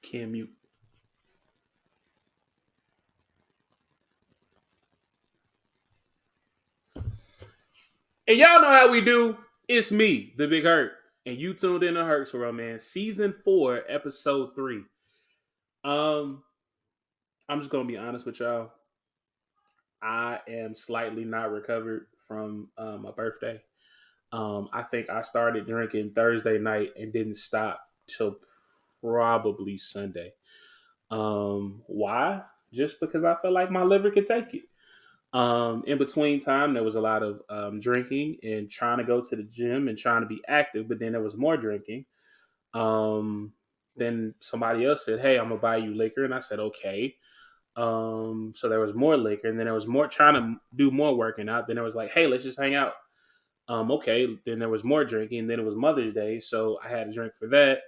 Can mute. And y'all know how we do. It's me, the Big Herc, and you tuned in to Herc's World, man. Season 4, Episode 3. Um, I'm just gonna be honest with y'all. I am slightly not recovered from my birthday. I think I started drinking Thursday night and didn't stop till probably Sunday. Why? Just because I felt like my liver could take it. In between time, there was a lot of drinking and trying to go to the gym and trying to be active, but then there was more drinking. Um, then somebody else said, "Hey, I'm gonna buy you liquor," and I said, "Okay." So there was more liquor, and then there was more trying to do more working out. Then it was like, "Hey, let's just hang out." Okay. Then there was more drinking. Then it was Mother's Day, so I had to drink for that.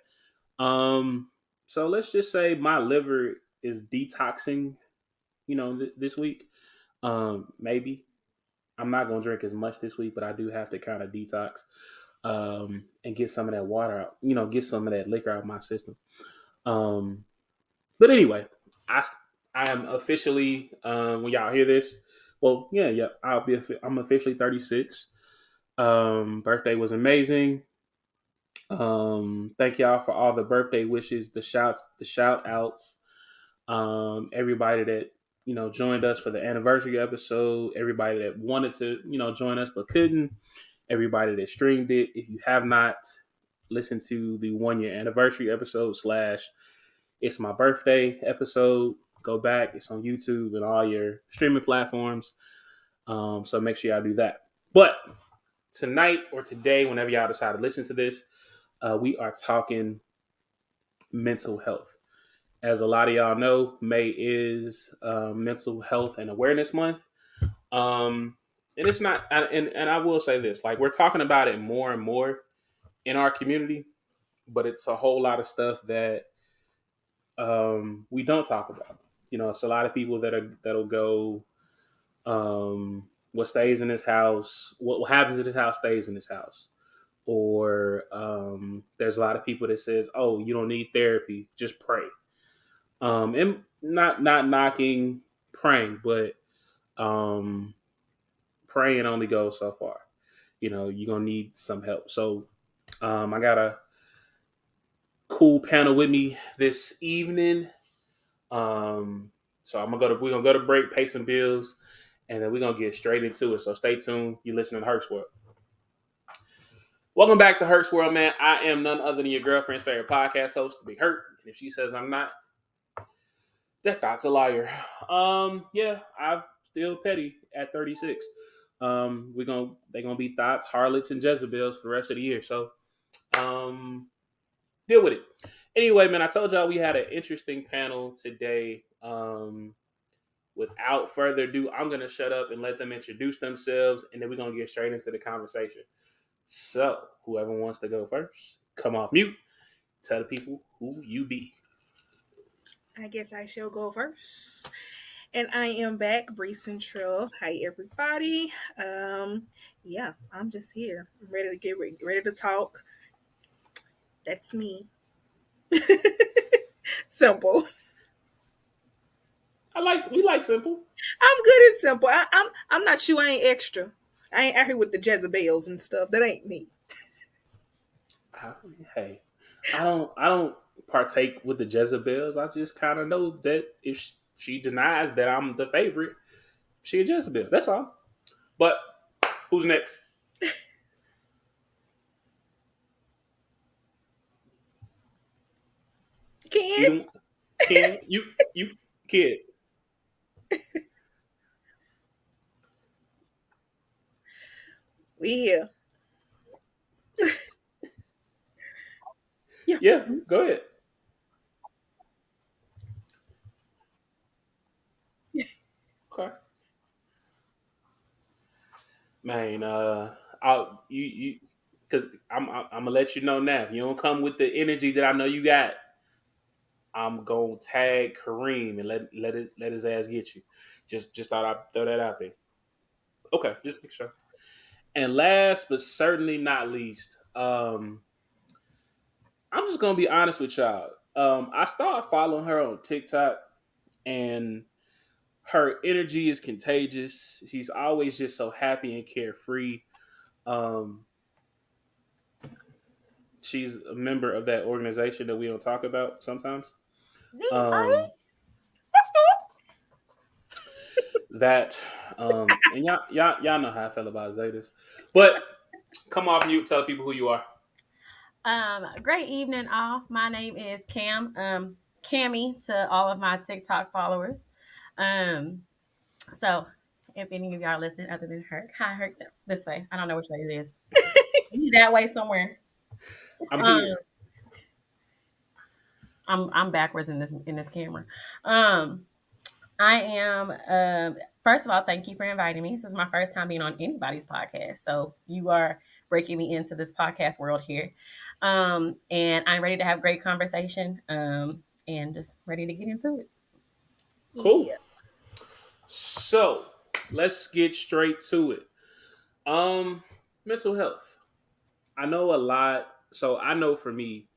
Um, so let's just say my liver is detoxing, this week. Maybe I'm not gonna drink as much this week, but I do have to kind of detox and get some of that water out. Get some of that liquor out of my system. Um, but anyway, I I am officially when y'all hear this. Well, yeah. I'm officially 36. Birthday was amazing. Thank y'all for all the birthday wishes, the shout outs. Everybody that joined us for the anniversary episode, everybody that wanted to join us but couldn't, everybody that streamed it. If you have not listened to the 1 year anniversary episode slash it's my birthday episode, go back. It's on YouTube and all your streaming platforms. So make sure y'all do that. But tonight or today, whenever y'all decide to listen to this, we are talking mental health. As a lot of y'all know, May is Mental Health and Awareness Month. And it's not, and I will say this, like we're talking about it more and more in our community, but it's a whole lot of stuff that we don't talk about. It's a lot of people that'll go, what stays in this house, what happens in this house stays in this house. Or there's a lot of people that says, "Oh, you don't need therapy, just pray." And not knocking praying, but um, praying only goes so far. You're gonna need some help. So I got a cool panel with me this evening. Um, so we're gonna go to break, pay some bills, and then we're gonna get straight into it. So stay tuned. You're listening to Herc's World. Welcome back to Herc's World, man. I am none other than your girlfriend's favorite podcast host, Big Herc. And if she says I'm not, that thought's a liar. Yeah, I'm still petty at 36. They're gonna be thoughts, harlots, and Jezebels for the rest of the year. So um deal with it. Anyway, man, I told y'all we had an interesting panel today. Without further ado, I'm gonna shut up and let them introduce themselves, and then we're gonna get straight into the conversation. So, whoever wants to go first, come off mute. Tell the people who you be. I guess I shall go first. And I am back, Bree Central. Hi, everybody. Yeah, I'm just here. I'm ready to ready to talk. That's me. Simple. We like simple. I'm good and simple. I'm not you. I ain't extra. I ain't out here with the Jezebels and stuff. That ain't me. I, hey, I don't partake with the Jezebels. I just kind of know that if she denies that I'm the favorite, she a Jezebel. That's all. But who's next? Ken, You Ken, you kid. we here. Yeah. Yeah, go ahead. Okay, man. I'll you because I'm gonna let you know now. If you don't come with the energy that I know you got, I'm gonna tag Kareem and let his ass get you. Just thought I'd throw that out there. Okay, just make sure. And last but certainly not least, I'm just gonna be honest with y'all. I started following her on TikTok, and her energy is contagious. She's always just so happy and carefree. Um, she's a member of that organization that we don't talk about sometimes. Z5? Um, that and y'all know how I feel about Zetas. But come off mute, tell people who you are. Great evening, all. My name is Cam. Cammy to all of my TikTok followers. Um, so if any of y'all are listening other than Herc, hi Herc, this way. I don't know which way it is. He's that way somewhere. I'm Um, here. I'm backwards in this camera. Um, I am. First of all, thank you for inviting me. This is my first time being on anybody's podcast, so you are breaking me into this podcast world here. And I'm ready to have great conversation. And just ready to get into it. Cool. Yeah. So let's get straight to it. Mental health. I know a lot. So I know for me,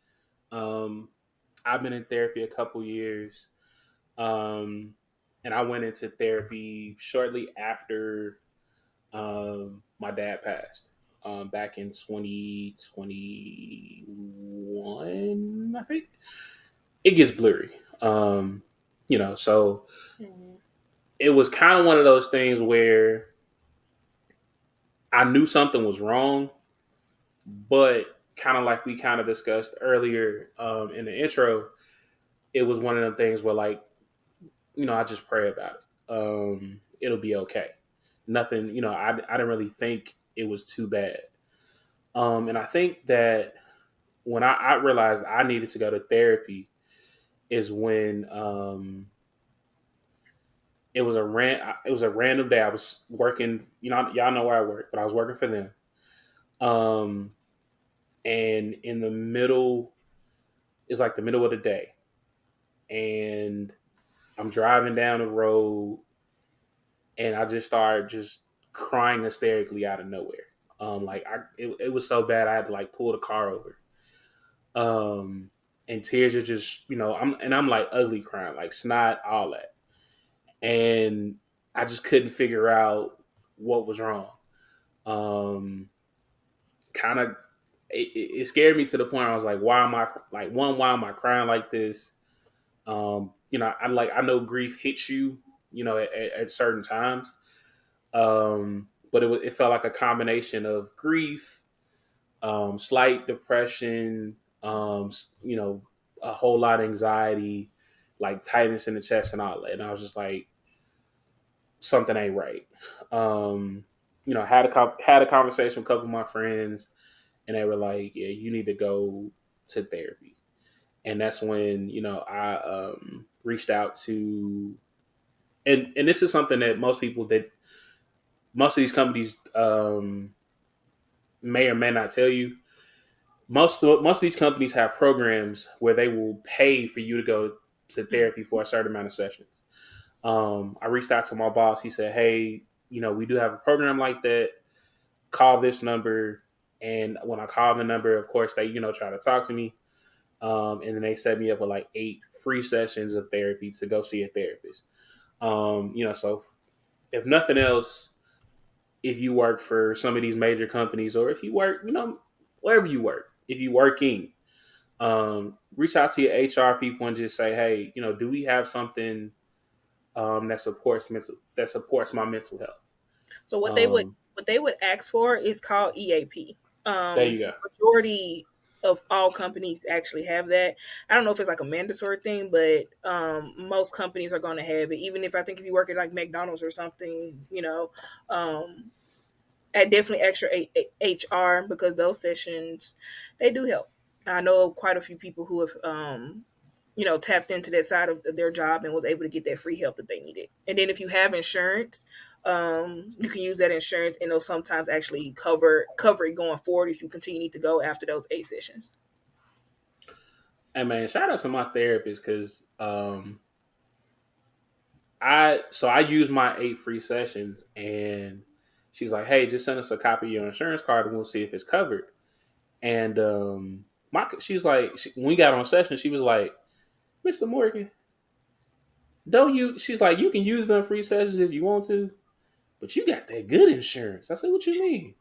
um, I've been in therapy a couple years. Um, and I went into therapy shortly after my dad passed. Back in 2021, I think. It gets blurry. So Mhm. it was kind of one of those things where I knew something was wrong, but kind of like we kind of discussed earlier in the intro, it was one of them things where like, I just pray about it. It'll be okay. Nothing, I didn't really think it was too bad. And I think that when I realized I needed to go to therapy is when it was a random day. I was working, y'all know where I work, but I was working for them. Um, and in the middle, it's like the middle of the day, and I'm driving down the road, and I just started just crying hysterically out of nowhere. It was so bad I had to like pull the car over. And tears are just, I'm like ugly crying, like snot, all that, and I just couldn't figure out what was wrong. Um, Kind of, it scared me to the point I was like, why am I like one? Why am I crying like this? I know grief hits you, at certain times. But it felt like a combination of grief, slight depression, a whole lot of anxiety, like tightness in the chest and all that. And I was just like, something ain't right. Um, had a conversation with a couple of my friends, and they were like, "Yeah, you need to go to therapy." And that's when I reached out to, and this is something that most of these companies may or may not tell you. Most of these companies have programs where they will pay for you to go to therapy for a certain amount of sessions. I reached out to my boss. He said, "Hey, we do have a program like that. Call this number." And when I called the number, of course, they try to talk to me. And then they set me up with like 8 free sessions of therapy to go see a therapist. So if nothing else, if you work for some of these major companies, or if you work, wherever you work, if you working, reach out to your HR people and just say, hey, do we have something that supports my mental health? So Um, what they would ask for is called EAP. there you go. Majority of all companies actually have that. I don't know if it's like a mandatory thing, but most companies are going to have it. Even if I think if you work at like McDonald's or something, I definitely extra HR because those sessions they do help. I know quite a few people who have tapped into that side of their job and was able to get that free help that they needed. And then if you have insurance, you can use that insurance and they'll sometimes actually cover it going forward if you continue to go after those 8 sessions. And man, shout out to my therapist because I used my 8 free sessions, and she's like, "Hey, just send us a copy of your insurance card, and we'll see if it's covered." And she's like, when we got on session, she was like, Mr. Morgan, don't you? She's like, you can use them free sessions if you want to, but you got that good insurance. I said, what you mean?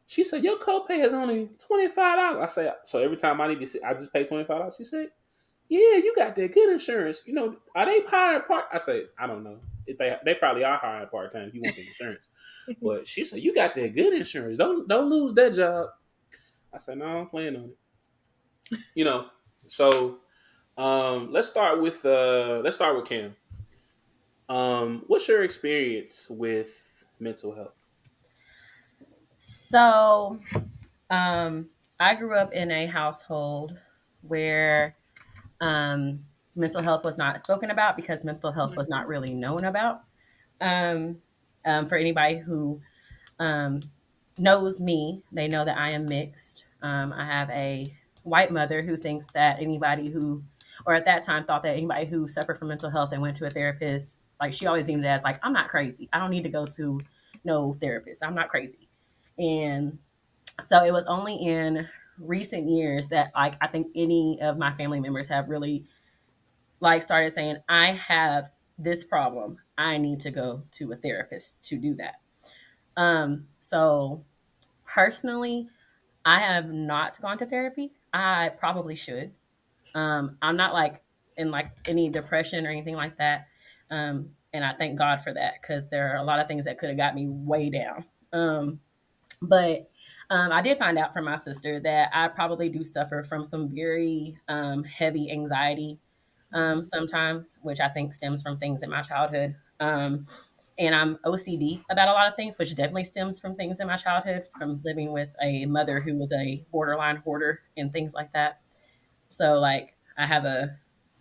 She said, your copay is only $25. I said, so every time I need to see, I just pay $25. She said, yeah, you got that good insurance. You know, are they hiring part? I say, I don't know. If they probably are hiring part time if you want the insurance. But she said, you got that good insurance. Don't lose that job. I said, no, I'm playing on it. You know. So let's start with Kim. What's your experience with mental health? So, um, I grew up in a household where um, mental health was not spoken about because mental health was not really known about. Um, for anybody who um, knows me, they know that I am mixed. I have a white mother who thinks that anybody who, or at that time, thought that anybody who suffered from mental health and went to a therapist, like she always deemed it as like, I'm not crazy. I don't need to go to no therapist. I'm not crazy. And so it was only in recent years that like I think any of my family members have really like started saying, I have this problem. I need to go to a therapist to do that. So personally, I have not gone to therapy. I probably should. I'm not like in like any depression or anything like that. And I thank God for that because there are a lot of things that could have got me way down. But I did find out from my sister that I probably do suffer from some very heavy anxiety sometimes, which I think stems from things in my childhood. And I'm OCD about a lot of things, which definitely stems from things in my childhood, from living with a mother who was a borderline hoarder and things like that. So, like, I have a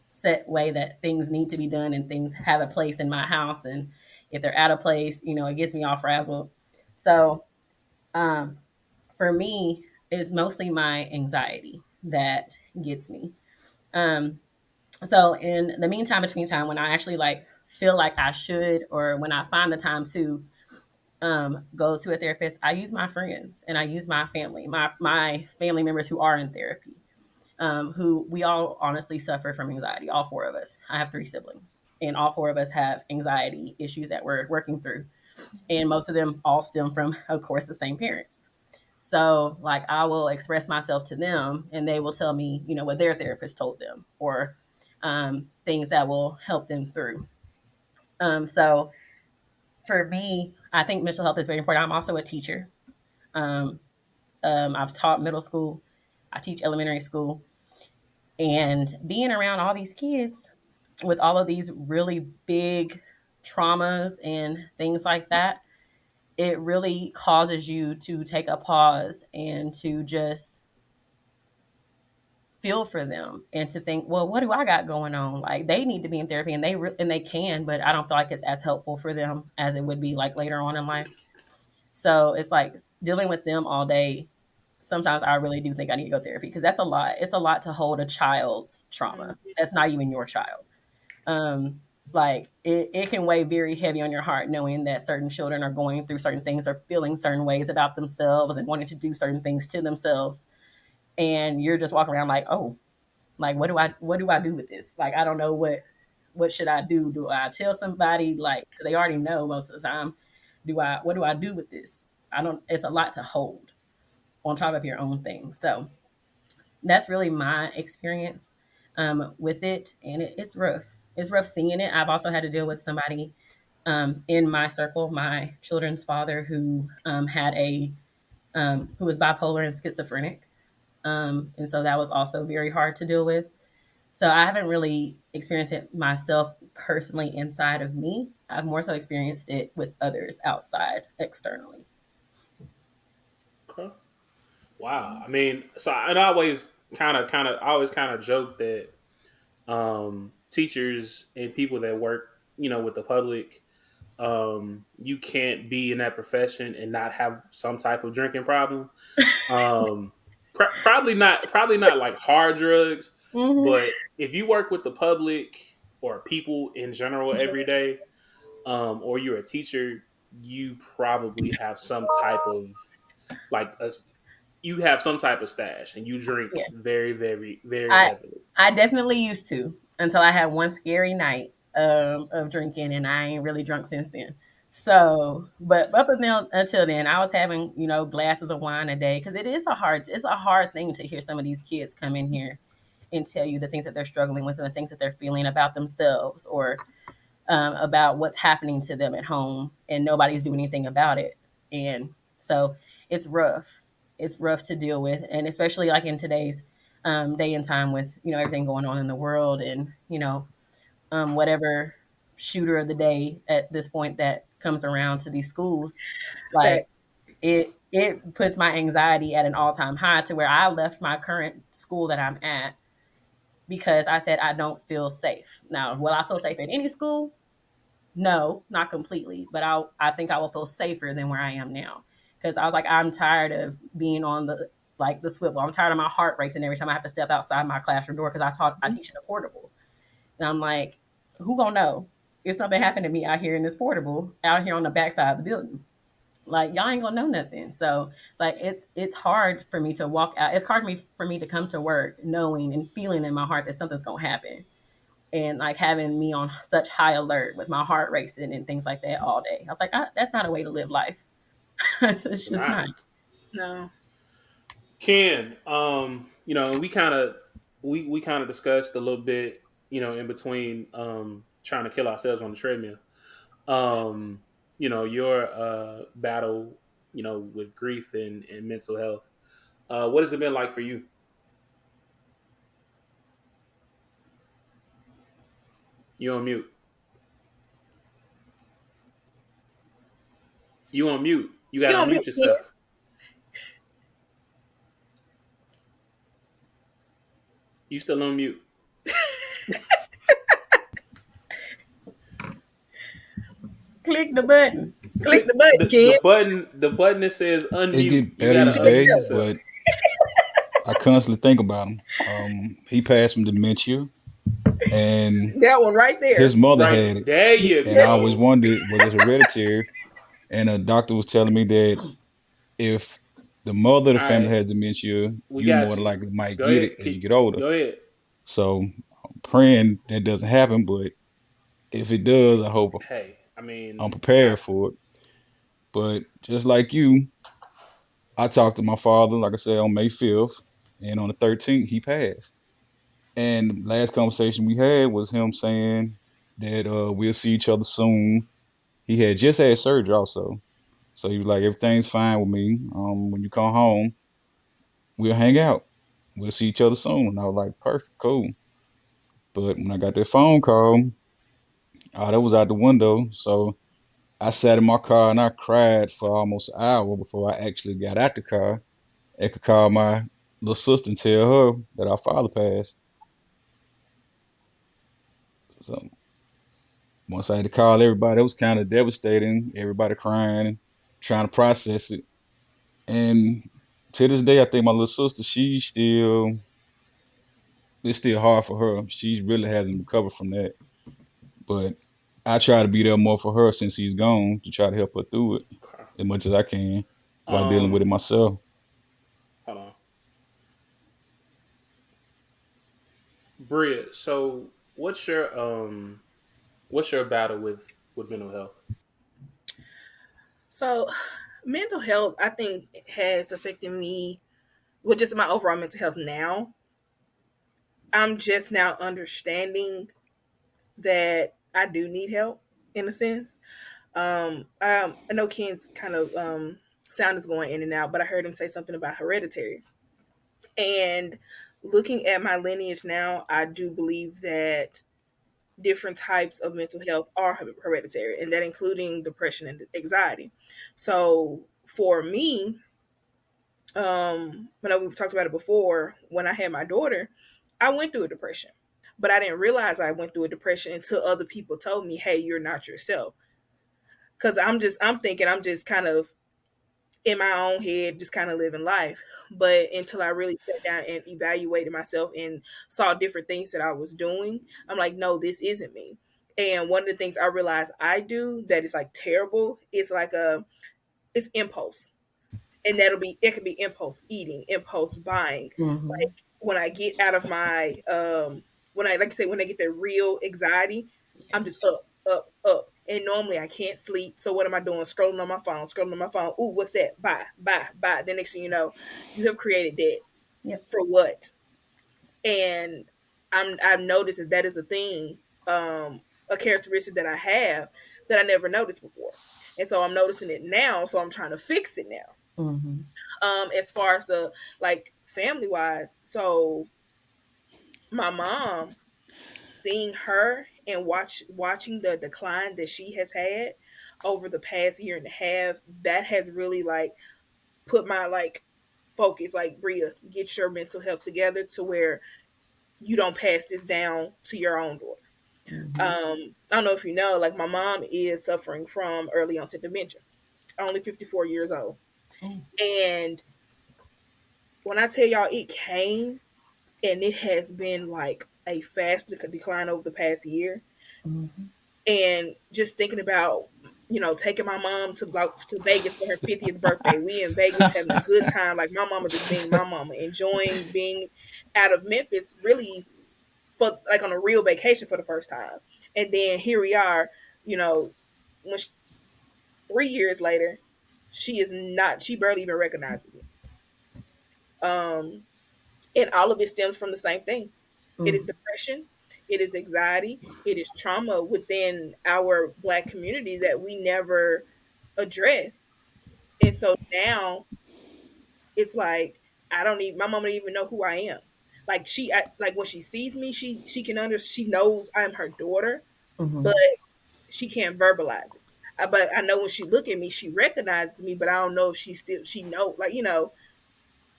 set way that things need to be done and things have a place in my house. And if they're out of place, it gets me all frazzled. So, um, for me, it's mostly my anxiety that gets me. Um, so in the meantime, between time, when I actually like feel like I should, or when I find the time to go to a therapist, I use my friends and I use my family, my family members who are in therapy, who we all honestly suffer from anxiety. All four of us. I have three siblings, and all four of us have anxiety issues that we're working through, and most of them all stem from, of course, the same parents. So, like, I will express myself to them, and they will tell me, what their therapist told them, or things that will help them through. So, for me, I think mental health is very important. I'm also a teacher. Um, I've taught middle school, I teach elementary school, and being around all these kids with all of these really big traumas and things like that, it really causes you to take a pause and to just feel for them and to think, well, what do I got going on? Like they need to be in therapy and they can, but I don't feel like it's as helpful for them as it would be like later on in life. So it's like dealing with them all day. Sometimes I really do think I need to go therapy because that's a lot. It's a lot to hold a child's trauma. That's not even your child. Um, like it can weigh very heavy on your heart knowing that certain children are going through certain things or feeling certain ways about themselves and wanting to do certain things to themselves. And you're just walking around like, oh, like what do I do with this? Like I don't know what should I do? Do I tell somebody like because they already know most of the time? What do I do with this? I don't. It's a lot to hold on top of your own thing. So that's really my experience with it, and it's rough. It's rough seeing it. I've also had to deal with somebody in my circle, my children's father, who had who was bipolar and schizophrenic, and so that was also very hard to deal with. So I haven't really experienced it myself personally inside of me. I've more so experienced it with others outside externally. Okay. Wow. I mean, so I always I always kind of joke that teachers and people that work, with the public, you can't be in that profession and not have some type of drinking problem. Um, probably not like hard drugs, Hmm. but if you work with the public or people in general every day, or you're a teacher, you probably have some type of like a you have some type of stash and you drink Yeah, very, very, very I heavily. I definitely used to. until I had one scary night of drinking, and I ain't really drunk since then. So, but up until then, I was having glasses of wine a day, because it's a hard thing to hear some of these kids come in here and tell you the things that they're struggling with and the things that they're feeling about themselves, or about what's happening to them at home, and nobody's doing anything about it. And so it's rough. It's rough to deal with, and especially like in today's day and time, with everything going on in the world, and whatever shooter of the day at this point that comes around to these schools, like Fact. it puts my anxiety at an all-time high, to where I left my current school that I'm at because I said I don't feel safe. Now, will I feel safe at any school? No, not completely, but I think I will feel safer than where I am now, because I was like, I'm tired of being on the swivel. I'm tired of my heart racing every time I have to step outside my classroom door, because I teach in a portable, and I'm like, who gonna know if something happened to me out here in this portable out here on the backside of the building? Like, y'all ain't gonna know nothing. So it's like it's hard for me to walk out. It's hard for me to come to work knowing and feeling in my heart that something's gonna happen, and like having me on such high alert with my heart racing and things like that all day. I was like, that's not a way to live life. It's It's just not. not. No. Ken, we kind of discussed a little bit, in between trying to kill ourselves on the treadmill. Um, your battle, with grief and mental health. What has it been like for you? You on mute. You on mute. You got You to on unmute mute, kid. yourself. You still on mute. Click the button. Click Click the button, the kid. button. The button that says It unmute. get You better got to each There you day, unmute go. yourself. but I constantly think about him. He passed from dementia, and That one right his there. mother Right had it. there, you And I Yes. always go. wondered, was it hereditary? And a doctor was telling me that if the mother of the All family right, has dementia, we you more got than you. likely might Go get ahead. it as you get older. Go ahead. So I'm praying that doesn't happen, but if it does, I hope Hey, I mean, I'm prepared for it. But just like you, I talked to my father, like I said, on May 5th, and on the 13th, he passed. And the last conversation we had was him saying that we'll see each other soon. He had just had surgery also. So he was like, everything's fine with me. When you come home, we'll hang out. We'll see each other soon. And I was like, perfect, cool. But when I got that phone call, that was out the window. So I sat in my car and I cried for almost an hour before I actually got out the car and could call my little sister and tell her that our father passed. So once I had to call everybody, it was kind of devastating. Everybody crying, trying to process it. And to this day, I think my little sister, it's still hard for her. She really hasn't recovered from that. But I try to be there more for her since he's gone, to try to help her through it Okay. as much as I can while dealing with Um, it myself. hold on, Bria. So, what's your battle with mental health? So, mental health, I think, has affected me with just my overall mental health now. I'm just now understanding that I do need help in a sense. I know Ken's kind of sound is going in and out, but I heard him say something about hereditary. And looking at my lineage now, I do believe that different types of mental health are hereditary, and that including depression and anxiety. So for me, when we talked about it before, when I had my daughter, I went through a depression, but I didn't realize I went through a depression until other people told me, "Hey, you're not yourself." Because I'm thinking I'm just kind of in my own head, just kind of living life. But until I really sat down and evaluated myself and saw different things that I was doing, I'm like, no, this isn't me. And one of the things I realized I do that is like terrible is like it's impulse. And it could be impulse eating, impulse buying. Mm-hmm. Like when I get out of my when I, like I say, when I get that real anxiety, Yeah. I'm just up, up, up. And normally I can't sleep. So what am I doing? Scrolling on my phone, scrolling on my phone. Ooh, what's that? Bye, bye, bye. The next thing you know, you have created that Yep. for what? And I've noticed that that is a thing, a characteristic that I have that I never noticed before. And so I'm noticing it now. So I'm trying to fix it now. Mm-hmm. As far as the like family wise, so my mom, seeing her and watching the decline that she has had over the past year and a half, that has really like put my like focus, like, Bria, get your mental health together to where you don't pass this down to your own daughter. Mm-hmm. I don't know if you know, like, my mom is suffering from early onset dementia, only 54 years old. Mm-hmm. And when I tell y'all, it came, and it has been like a fast decline over the past year. Mm-hmm. And just thinking about, taking my mom to to Vegas for her 50th birthday. We in Vegas having a good time, like my mama just being my mama, enjoying being out of Memphis, really, for like on a real vacation for the first time. And then here we are, you know, when 3 years later, she is not. She barely even recognizes me. Um, and all of it stems from the same thing. It is Mm-hmm. depression. It is anxiety. It is trauma within our Black community that we never addressed. And so now it's like, I don't even, my mama don't even know who I am. Like, like when she sees me, she can she knows I'm her daughter, Mm-hmm. but she can't verbalize it. But I know when she look at me, she recognizes me, but I don't know if she know, like,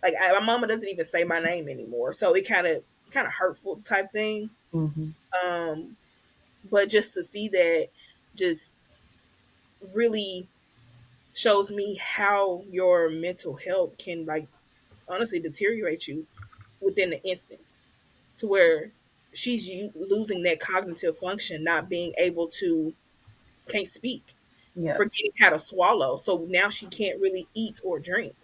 like, my mama doesn't even say my name anymore. So it kind of hurtful type thing. Mm-hmm. Um, but just to see that just really shows me how your mental health can, like, honestly deteriorate you within the instant, to where she's losing that cognitive function, not being able to, can't speak, Yep. forgetting how to swallow. So now she can't really eat or drink.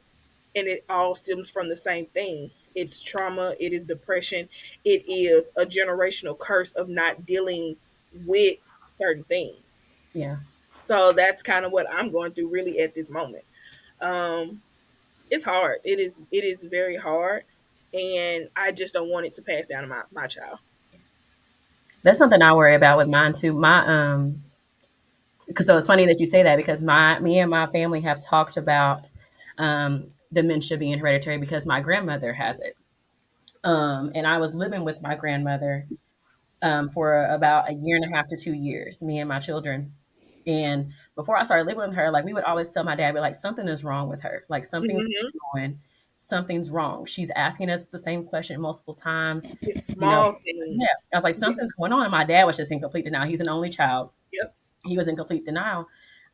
And it all stems from the same thing. It's trauma, it is depression, it is a generational curse of not dealing with certain things. Yeah. So that's kind of what I'm going through really at this moment. Um, it's hard. It is very hard. And I just don't want it to pass down to my child. That's something I worry about with mine too. My because so it's funny that you say that because my me and my family have talked about dementia being hereditary because my grandmother has it. And I was living with my grandmother for about a year and a half to 2 years, me and my children. And before I started living with her, like we would always tell my dad, be like, something is wrong with her. Like something's Hmm. going on. Something's wrong. She's asking us the same question multiple times. It's You know, small yeah. things. I was like, Yeah. something's going on. And my dad was just in complete denial. He's an only child. Yep. He was in complete denial.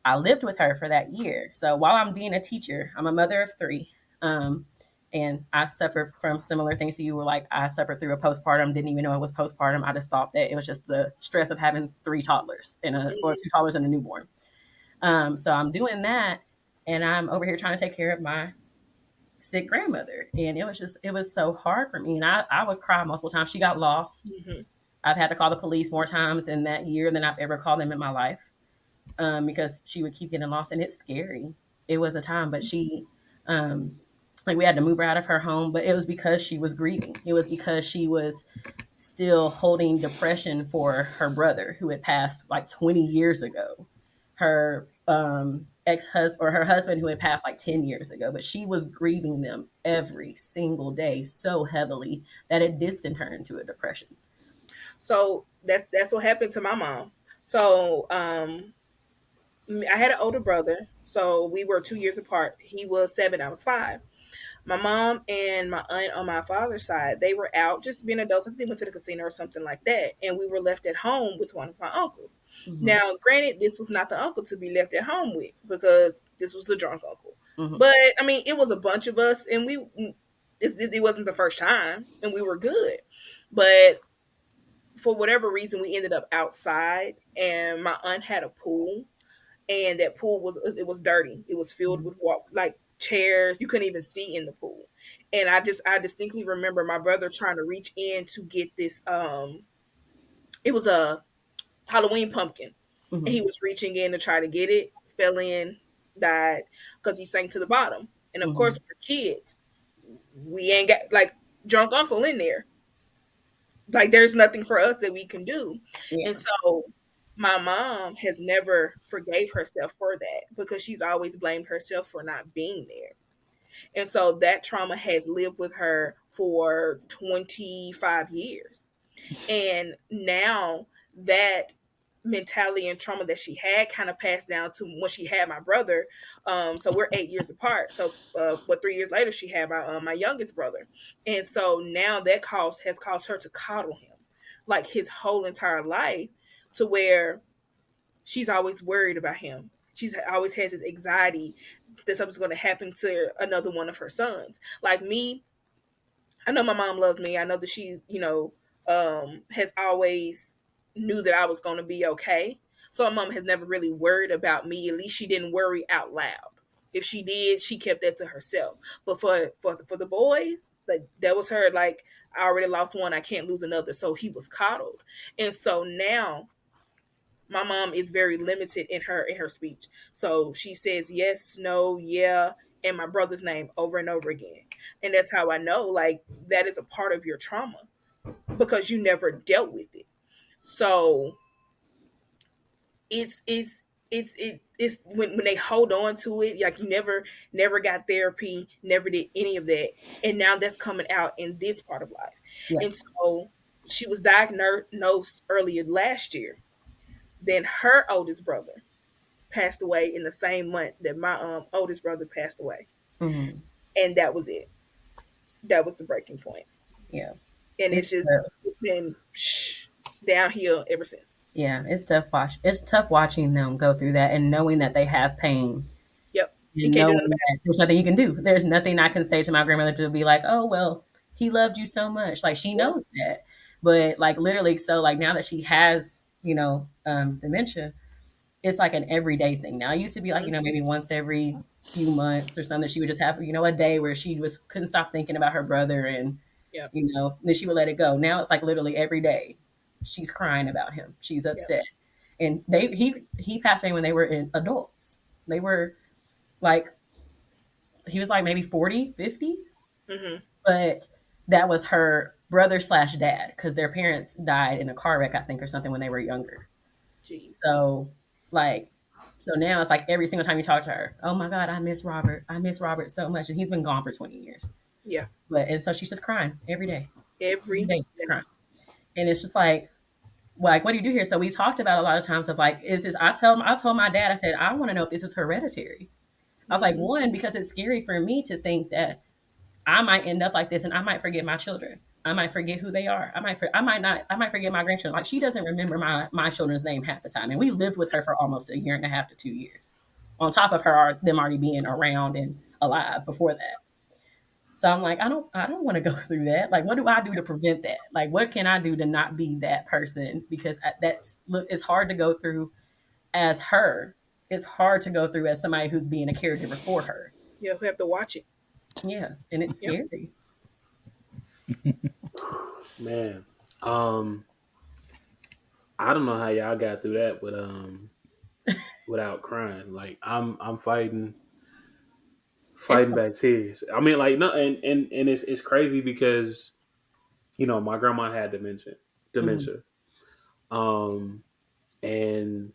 I lived with her for that year. So while I'm being a teacher, I'm a mother of three. Um, and I suffered from similar things to you. Were like I suffered through a postpartum, didn't even know it was postpartum. I just thought that it was just the stress of having three toddlers and or Hmm. two toddlers and a newborn. So I'm doing that, and I'm over here trying to take care of my sick grandmother, and it was so hard for me, and I would cry multiple times. She got lost. Hmm. I've had to call the police more times in that year than I've ever called them in my life, because she would keep getting lost, and it's scary. It was a time, but um, like we had to move her out of her home, but it was because she was grieving. It was because she was still holding depression for her brother who had passed like 20 years ago. Her ex-husband or her husband who had passed like 10 years ago, but she was grieving them every single day so heavily that it did send her into a depression. So that's what happened to my mom. So I had an older brother. So we were 2 years apart. He was 7, I was 5. My mom and my aunt on my father's side, they were out just being adults. I think they went to the casino or something like that. And we were left at home with one of my uncles. Mm-hmm. Now, granted, this was not the uncle to be left at home with, because this was the drunk uncle. Mm-hmm. But I mean, it was a bunch of us, and it wasn't the first time, and we were good. But for whatever reason, we ended up outside, and my aunt had a pool, and that pool was dirty. It was filled with like chairs. You couldn't even see in the pool. And I distinctly remember my brother trying to reach in to get this It was a Halloween pumpkin, and he Mm-hmm. was reaching in to try to get it, fell in, died because he sank to the bottom. And of course, Mm-hmm. we're kids. We ain't got like drunk uncle in there. Like there's nothing for us that we can do. Yeah. And so my mom has never forgave herself for that because she's always blamed herself for not being there. And so that trauma has lived with her for 25 years. And now that mentality and trauma that she had kind of passed down to when she had my brother. So we're 8 years apart. So, but 3 years later, she had my youngest brother, and so now that has caused her to coddle him like his whole entire life, to where she's always worried about him. She's always has this anxiety that something's going to happen to another one of her sons. Like me, I know my mom loved me. I know that she, has always knew that I was going to be okay. So my mom has never really worried about me. At least she didn't worry out loud. If she did, she kept that to herself. But for the boys, like that was her. Like I already lost one, I can't lose another. So he was coddled, and so now my mom is very limited in her speech. So she says yes, no, yeah, and my brother's name over and over again. And that's how I know like that is a part of your trauma because you never dealt with it. So it's when they hold on to it, like you never got therapy, never did any of that. And now that's coming out in this part of life. Yeah. And so she was diagnosed earlier last year. Then her oldest brother passed away in the same month that my oldest brother passed away, Mm-hmm. and that was it. That was the breaking point, Yeah. and It's it's just tough. been downhill ever since. Yeah. It's tough. It's tough watching them go through that and knowing that they have pain Yep, you and can't do knowing nothing that there's nothing you can do. There's nothing I can say to my grandmother to be like, oh well, he loved you so much. Like she about knows that, but like literally, so like now that she has dementia, it's like an everyday thing now. It used to be like, it. maybe once every few months or something, she would just have, a day where she was couldn't stop thinking about her brother and, Yep, then she would let it go. Now it's like literally every day she's crying about him. She's yep, upset. And he passed away when they were in adults. They were like, he was like maybe 40, 50, mm-hmm. but that was her brother slash dad because their parents died in a car wreck, I think, or something when they were younger. Jeez, So, like, so now it's like every single time you talk to her, oh my God, I miss Robert. I miss Robert so much. And he's been gone for 20 years. yeah, And so she's just crying every day. Every every day she's day. crying. And it's just like, what do you do here? So we talked about a lot of times of like, is this, I told my dad, I said, I want to know if this is hereditary. I was like, Mm-hmm. one, because it's scary for me to think that I might end up like this and I might forget my children. I might forget who they are. I might forget my grandchildren. Like she doesn't remember my children's name half the time. And we lived with her for almost a year and a half to 2 years. On top of them already being around and alive before that. So I'm like, I don't want to go through that. Like, what do I do to prevent that? Like, what can I do to not be that person? Because it's hard to go through as her. It's hard to go through as somebody who's being a caregiver for her. Yeah, we have to watch it. Yeah, and it's Yep. scary. Man, um, I don't know how y'all got through that, but without crying, like I'm It's fighting back tears. I mean, like no, and it's crazy because my grandma had mhm, dementia, um, and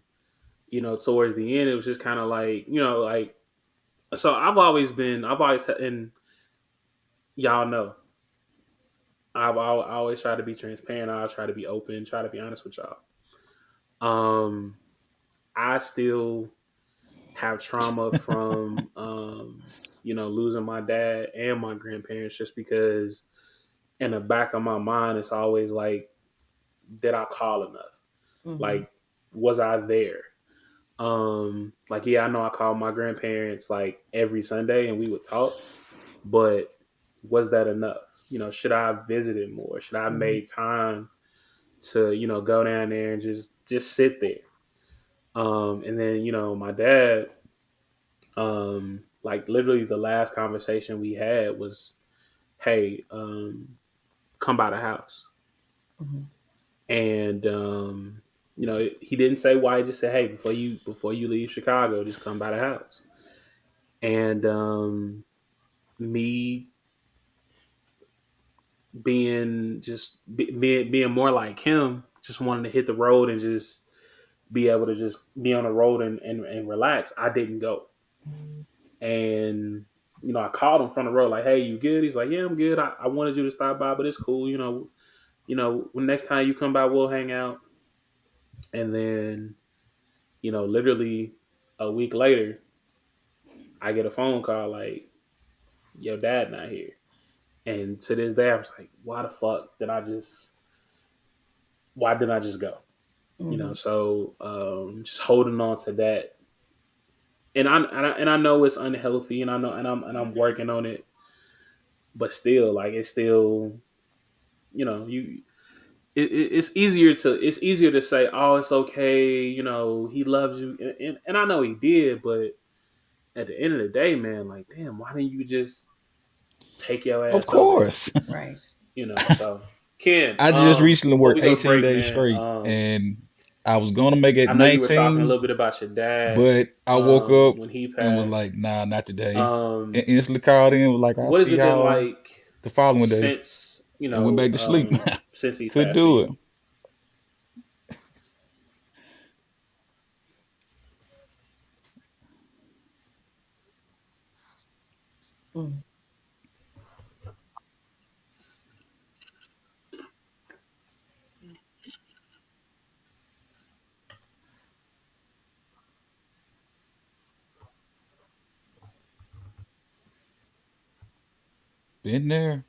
towards the end, it was just kind of like like so and y'all know I always try to be transparent. I try to be open, try to be honest with y'all. Um, I still have trauma from losing my dad and my grandparents just because in the back of my mind it's always like, did I call enough? mhm, Like, was I there? Like, yeah, I know I called my grandparents like every Sunday and we would talk, but was that enough? Should I have visited more? Should I have mhm, made time to, go down there and just sit there? And then, my dad, like literally the last conversation we had was, hey, come by the house. mhm. and he didn't say why. He just said, "Hey, before you leave Chicago, just come by the house." And me being more like him, just wanting to hit the road and just be able to just be on the road and relax. I didn't go, and I called him from the road like, "Hey, you good?" He's like, "Yeah, I'm good. I wanted you to stop by, but it's cool. When next time you come by, we'll hang out." And then literally a week later, I get a phone call like, "Your dad not here." And to this day, I was like, "Why the fuck did I just? Why didn't I just go?" Mm-hmm. So just holding on to that, and I know it's unhealthy, and I know, and I'm Mhm. working on it, but still, like it's still, you. It's easier to say, "Oh, it's okay," he loves you, and I know he did, but at the end of the day, man, like, damn, why didn't you just take your Of ass over there? course. Right. So Ken, I just recently before we worked go to 18 break, days man, straight, and I was gonna make it I know you were talking a 19, little bit about your dad, but I woke up when he and was passed. like, "Nah, not today." And Um, instantly called in, was like, "I'll what has see it been y'all like the following day," since and went back to sleep. since he Couldn't passed for do it. you? Mm-hmm. Been there.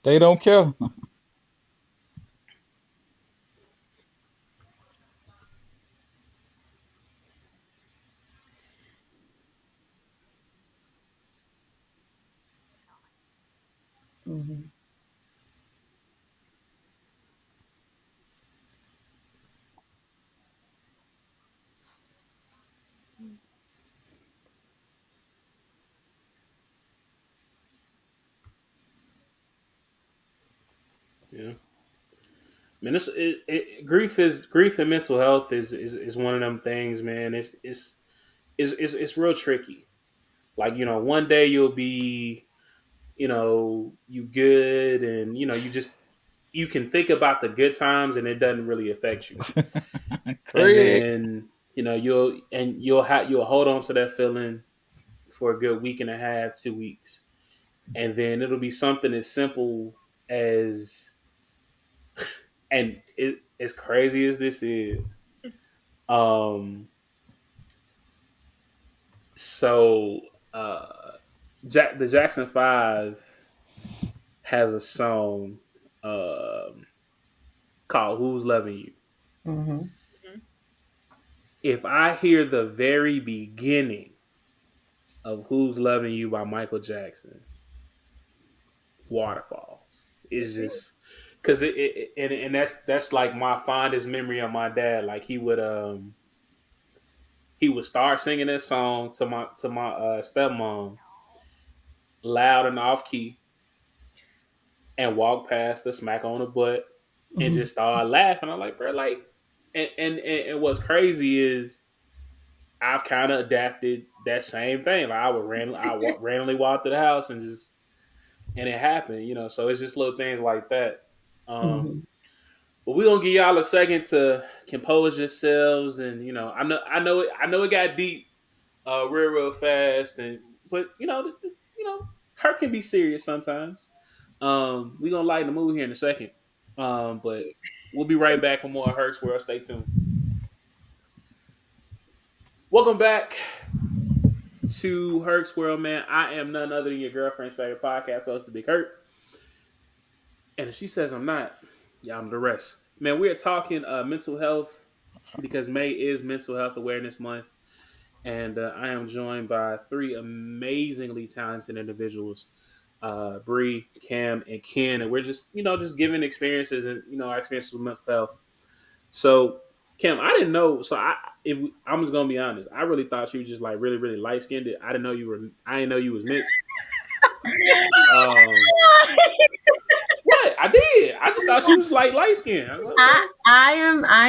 They don't care. Mm-hmm. Yeah, man. Grief and mental health is one of them things, man. It's real tricky. Like one day you'll be you good, and you can think about the good times, and it doesn't really affect you. And Craig. then you'll hold on to that feeling for a good week and a half, 2 weeks, and then it'll be something as simple as, and as crazy as this is, um, so the Jackson Five has a song um, called "Who's Loving You." Mm-hmm. Mhm. If I hear the very beginning of "Who's Loving You" by Michael Jackson, waterfalls. It's That's it. just because and that's like my fondest memory of my dad. Like he would start singing this song to my stepmom loud and off key, and walk past the smack on the butt and Mm-hmm. just start laughing. I'm like, bro, like, and what's crazy is I've kind of adapted that same thing. Like randomly walk to the house and just, and it happened. So it's just little things like that. Mm-hmm. But we're gonna give y'all a second to compose yourselves, and I know it got deep, real fast, and but Herc can be serious sometimes. We're gonna lighten the mood here in a second, but we'll be right back for more Herc's World. Stay tuned. Welcome back. to Herc's World, man. I am none other than your girlfriend's favorite podcast host, the Big Herc. And if she says I'm not, yeah, I'm the rest. Man, we are talking mental health because May is Mental Health Awareness Month. And I am joined by three amazingly talented individuals, Bree, Cam, and Ken. And we're just, just giving experiences and, our experiences with mental health. So, Cam, I didn't know. So, I'm just gonna be honest. I really thought you were just like really, really light skinned. I didn't know you were. I didn't know you was mixed. Um, what I did? I just thought you was like light skinned. I was like, okay. I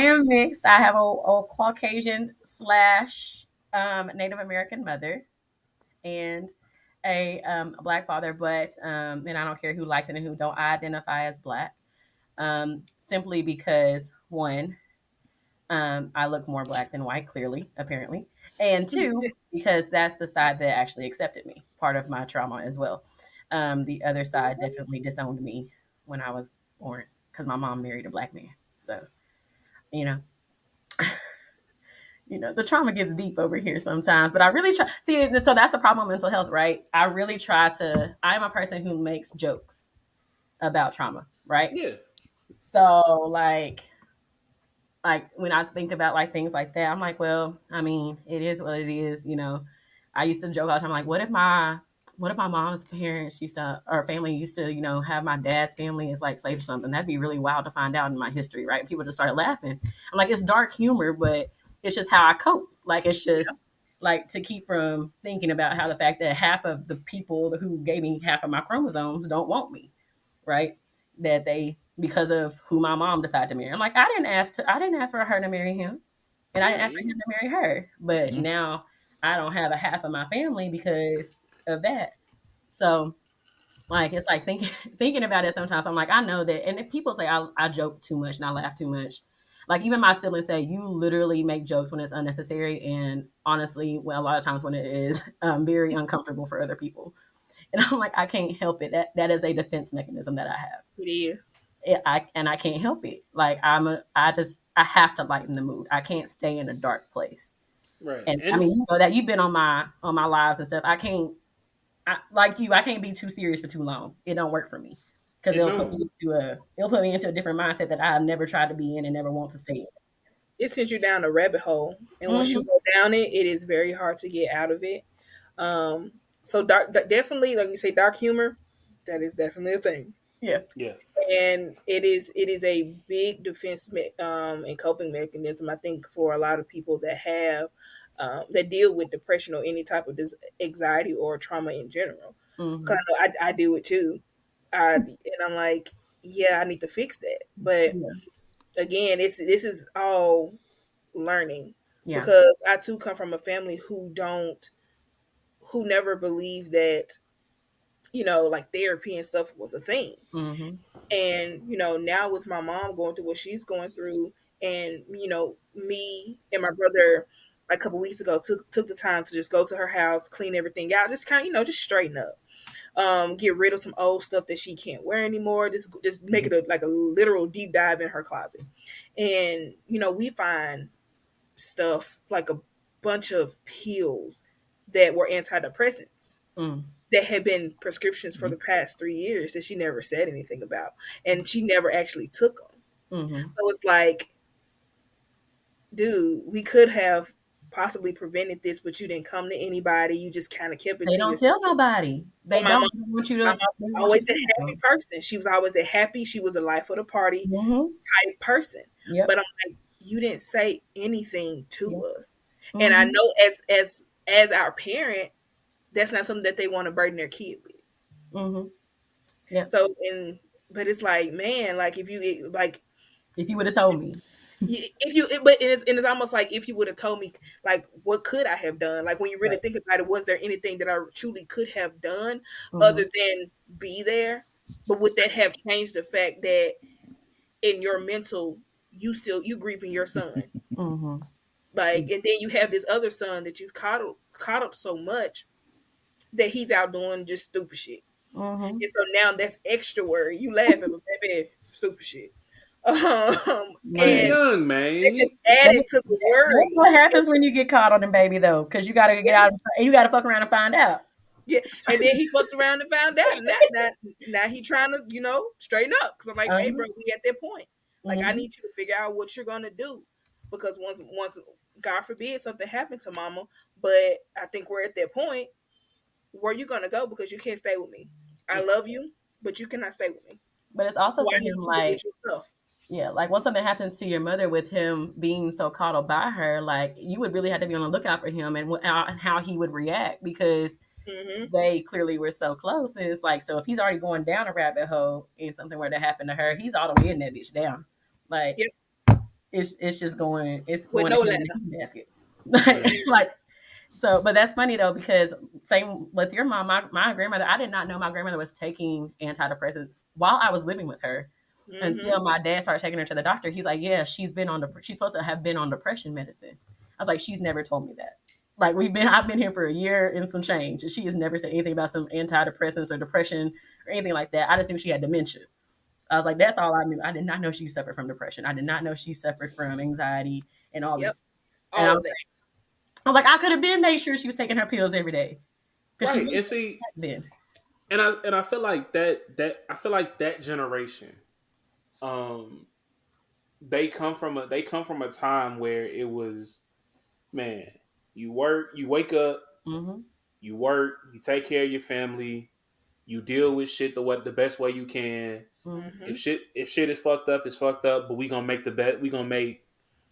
am mixed. I have a Caucasian slash Native American mother and a black father, but and I don't care who likes it and who don't. I identify as black, simply because one, I look more black than white, clearly, apparently, and two, because that's the side that actually accepted me. Part of my trauma as well. The other side definitely disowned me when I was born because my mom married a black man. So you know, the trauma gets deep over here sometimes, but I really try. See, so that's the problem with mental health, right? I really try to. I'm a person who makes jokes about trauma, right? Yeah. So like when I think about like things like that, I'm like, well, I mean, it is what it is. I used to joke all the time, like, what if my mom's parents used to, or family used to, have my dad's family as like slaves or something? That'd be really wild to find out in my history, right? And people just started laughing. I'm like, it's dark humor, but it's just how I cope. Like, it's just like to keep from thinking about how the fact that half of the people who gave me half of my chromosomes don't want me, right? That they, because of who my mom decided to marry. I'm like, I didn't ask for her to marry him, and I didn't ask for him to marry her. But Yeah. now I don't have a half of my family because of that. So like it's like thinking about it sometimes. I'm like, I know that, and if people say I joke too much and I laugh too much. Like even my siblings say you literally make jokes when it's unnecessary, and honestly, well, a lot of times when it is very uncomfortable for other people. And I'm like, I can't help it. That is a defense mechanism that I have. It is. I can't help it. Like I have to lighten the mood. I can't stay in a dark place. Right. And I And mean, you know that you've been on my lives and stuff. Like you, I can't be too serious for too long. It don't work for me because and no, it'll put me into a different mindset that I have never tried to be in and never want to stay in. It sends you down a rabbit hole, and once you Mm-hmm. go down it, it is very hard to get out of it. Um, so definitely, like you say, dark humor, that is definitely a thing, Yeah. yeah, and it is a big defense and coping mechanism. I think for a lot of people that have that deal with depression or any type of anxiety or trauma in general. Because Mm-hmm. I know I do it too, and I'm like, yeah, I need to fix that, but Yeah. again, this is all learning Yeah. because I too come from a family who never believed that like therapy and stuff was a thing. Mm-hmm. And now with my mom going through what she's going through, and me and my brother like a couple weeks ago took the time to just go to her house, clean everything out, just kind of just straighten up, get rid of some old stuff that she can't wear anymore, just make it like a literal deep dive in her closet. And we find stuff like a bunch of pills that were antidepressants Mm-hmm. that had been prescriptions for Mhm. the past 3 years that she never said anything about, and she never actually took them. Mm-hmm. So it's like, dude, we could have possibly prevented this, but you didn't come to anybody. You just kind of kept it They to don't yourself. tell nobody. But They don't. They want you my to. mom They was want you always to a do happy person. She was always a happy. She was the life of the party Mm-hmm. type person. But Yep. I'm like, you didn't say anything to Yep. us, and I Mm-hmm. know as our parent, that's not something that they want to burden their kid with. Mm-hmm. Yep. So, but it's like, man, like if you like, If you would have told me. if you, but it's almost like if you would have told me, like, what could I have done? Like when you really Right. think about it, was there anything that I truly could have done other Mm-hmm. than be there? But would that have changed the fact that in your mental, you grieving your son, Mm-hmm. like, and then you have this other son that you caught up so much that he's out doing just stupid shit. Mm-hmm. And so now that's extra worry. You laugh at the baby stupid shit. Too And Man. young, they just man. added to the That's worry. what happens when you get caught on them, baby, though, because you got to get Yeah, out and you got to fuck around and find out. yeah. And then he fucked around and found out. And now he trying to, straighten up. Because I'm like, hey, Uh-huh. bro, we at that point. Like, I Mm-hmm. need you to figure out what you're gonna do. Because once God forbid something happened to mama, but I think we're at that point where you gonna go because you can't stay with me. I love you, but you cannot stay with me. But it's also So for I him, need you to like, get your stuff. yeah, like when something happens to your mother with him being so coddled by her, like you would really have to be on the lookout for him and how he would react because Mm-hmm. they clearly were so close. And it's like, so if he's already going down a rabbit hole and something were to happen to her, he's all the way in that bitch down. Like Yep. it's just going, it's With going to no hell in ladder. the basket. Yeah. Like so, but that's funny though because same with your mom, my grandmother. I did not know my grandmother was taking antidepressants while I was living with her Mm-hmm. until my dad started taking her to the doctor. He's like, yeah, she's supposed to have been on depression medicine. I was like, she's never told me that. Like I've been here for a year and some change, and she has never said anything about some antidepressants or depression or anything like that. I just knew she had dementia. I was like, that's all I knew. I did not know she suffered from depression. I did not know she suffered from anxiety and all Yep. this. And All of that. I was like, I could have been made sure she was taking her pills every day because she Right. really And see, had been. and I feel like that generation, um, they come from a time where it was, man, you wake up, Mm-hmm. you work, you take care of your family, you deal with shit the best way you can. Mm-hmm. Mm-hmm. If shit is fucked up, it's fucked up. But we gonna make the best. We gonna make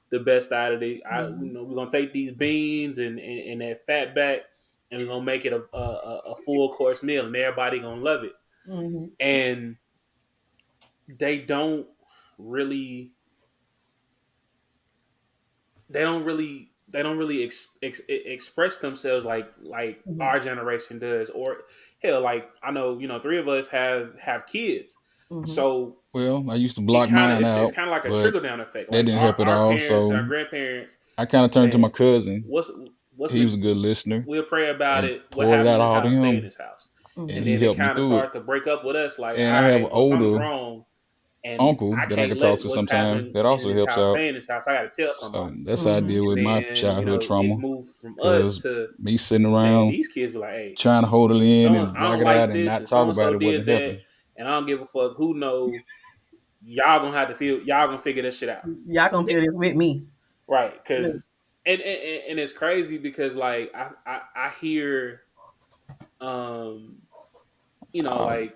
the best out of it. Mm-hmm. We're gonna take these beans and that fat back, and we're gonna make it a full course meal, and everybody gonna love it. Mm-hmm. And they don't really express themselves like Mm-hmm. our generation does, or hell, like I know three of us have kids, Mm-hmm. so Well, I used to block mine it's out, kind of like a but trickle down effect. that Like didn't help at our all. parents and So our grandparents, I kind of turned to my man, cousin. what's He was a been good listener we'll pray about and it. What poured it happened out in this all to house, stay in him, this house, and and Mm-hmm. he then it helped me kind of through it. starts to break up with us. Like, all And I have an right, well, something's older wrong, and uncle I that I can't could talk let to what's sometime happening that in also this helps house out. stay in this house. I got to tell So somebody. that's how I Mm-hmm. deal And with my then childhood it trauma. moved from us Because to, me sitting man, around these kids be like, hey, trying to hold it in so and I block don't it out like and this, not and so talk and about so it did wasn't that, helping. and I don't give a fuck who knows. Y'all gonna figure that shit out, Y'all gonna Yep. feel this with me. right? Look. Because and it's crazy because like I hear um Um, like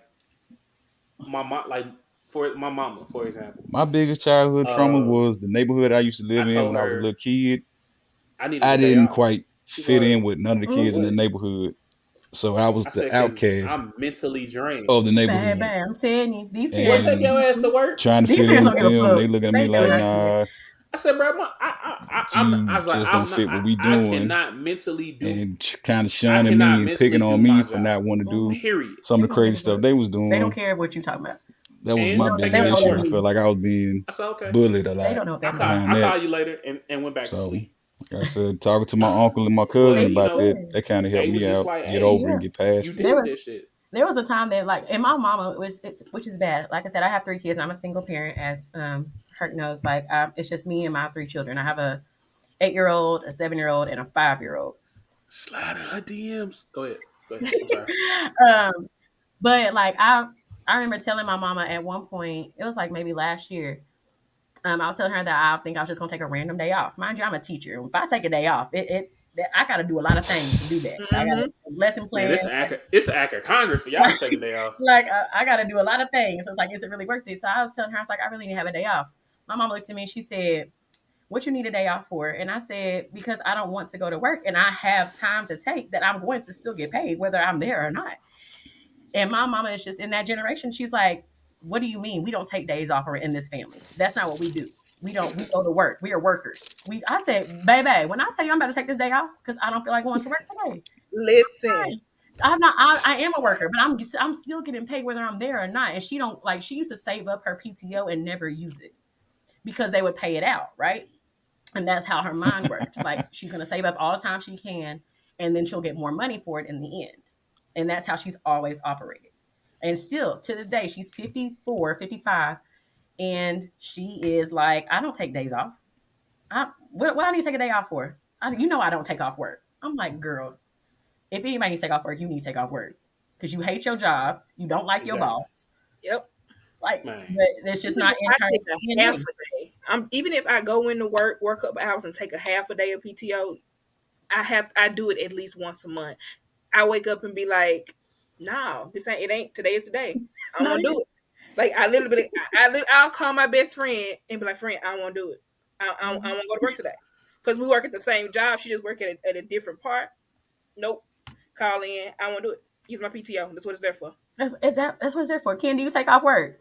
my mom, like for my mama, for example. my biggest childhood trauma Um, was the neighborhood I used to I live in when told I was a her little kid. I needed I a day didn't off. quite She's fit like, in with none of the for kids in the what? neighborhood. So I was I the said, because outcast I'm mentally drained. of the Bad, neighborhood. bad. I'm telling you, these Boy, parents take don't your And ass to give a fuck. work. trying to These fit parents in don't with give a them, fuck. they look at me They do like, not care. nah, I said, bro, I you was like, just don't fit what we I doing. cannot mentally do, And kind of I shunning me cannot and picking mentally on do me my for job. not wanting to Mm-hmm. do Period. some They of the don't give crazy a stuff fuck. they was They don't doing. care what you talking about. That was They my And don't. and They biggest don't got know to what issue. that I work. felt like means. I was being I said, okay. bullied a They lot don't know what that means. behind I that. call you later, and went back to So, sleep. like I said, talking to my uncle and my cousin But They about that, yeah. that kind of helped they was me just out, like, get over hey, and Yeah. get you past it. There did was this shit. there was a time that like, and my mama was it's which is bad. Like I said, I have 3 kids. And I'm a single parent, as Herc knows. Like it's just me and my 3 children. I have a 8-year-old, a 7-year-old, and a 5-year-old. Slide in her DMs. Go ahead. Go ahead. I'm sorry. um, but like I remember telling my mama at one point, it was like maybe last year. I was telling her that I think I was just gonna take a random day off. Mind you, I'm a teacher. If I take a day off, I got to do a lot of things to do that. I got to Mm-hmm. lesson Man, plan. it's an act of Congress for y'all to take a day off. Like I got to do a lot of things. So it's like, is it really worth it? So I was telling her, I was like, I really need to have a day off. My mom looked at me and she said, "What you need a day off for?" And I said, "Because I don't want to go to work and I have time to take that I'm going to still get paid whether I'm there or not." And my mama is just in that generation. She's like, "What do you mean? We don't take days off in this family. That's not what we do. We don't. We go to work. We are workers." I said, "Baby, when I tell you I'm about to take this day off because I don't feel like going to work today, Listen. fine. I'm not. I am a worker, but I'm still getting paid whether I'm there or not." And she don't like. She used to save up her PTO and never use it because they would pay it out, right? And that's how her mind worked. Like she's gonna save up all the time she can, and then she'll get more money for it in the end. And that's how she's always operated. And still to this day, she's 54, 55, And she is like, I don't take days off. What I need to take a day off for? You know I don't take off work. I'm like, girl, if anybody needs to take off work, you need to take off work because you hate your job, you don't like your Exactly. boss. Yep. Like, Man. but it's just Even not if I take in a half me. a day, even if I go into work up hours and take a half a day of PTO, I do it at least once a month. I wake up and be like, no, it ain't today is the day. It's I don't not want to do it. it. Like I literally, I'll call my best friend and be like, friend, I don't want to do it. I want to go to work today because we work at the same job. She just work at a different part. Nope. Call in. I want to do it. Use my PTO. That's what it's there for. That's what it's there for. Ken, do you take off work?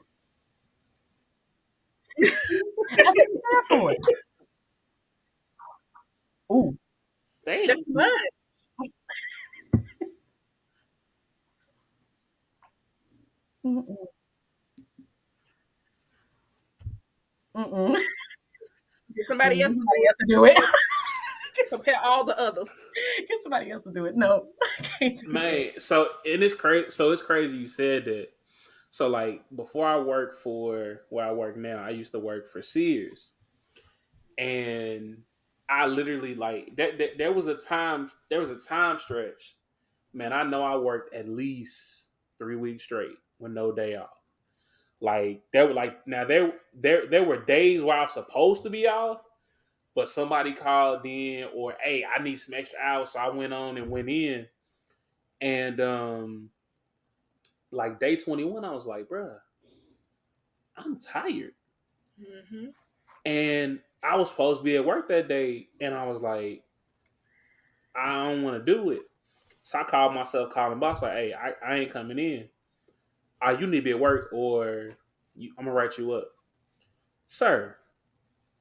That's what it's there for. Ooh. That's Damn. much. Mm-mm. Mm-mm. Get somebody else to Somebody do else to do it. it. Compare all the others. Get somebody else to do it. No, I can't do that. Man, so and it's crazy. So it's crazy you said that. So like before I worked for where I work now, I used to work for Sears, and I literally like that. There was a time stretch. Man, I know I worked at least 3 weeks straight with no day off. Like there were like now there were days where I was supposed to be off, but somebody called in or hey, I need some extra hours, so I went on and went in, and like day 21, I was like, bruh, I'm tired. Mm-hmm. And I was supposed to be at work that day, and I was like, I don't want to do it. So I called myself calling boss, like, hey, I ain't coming in. You need to be at work or I'm going to write you up. Sir,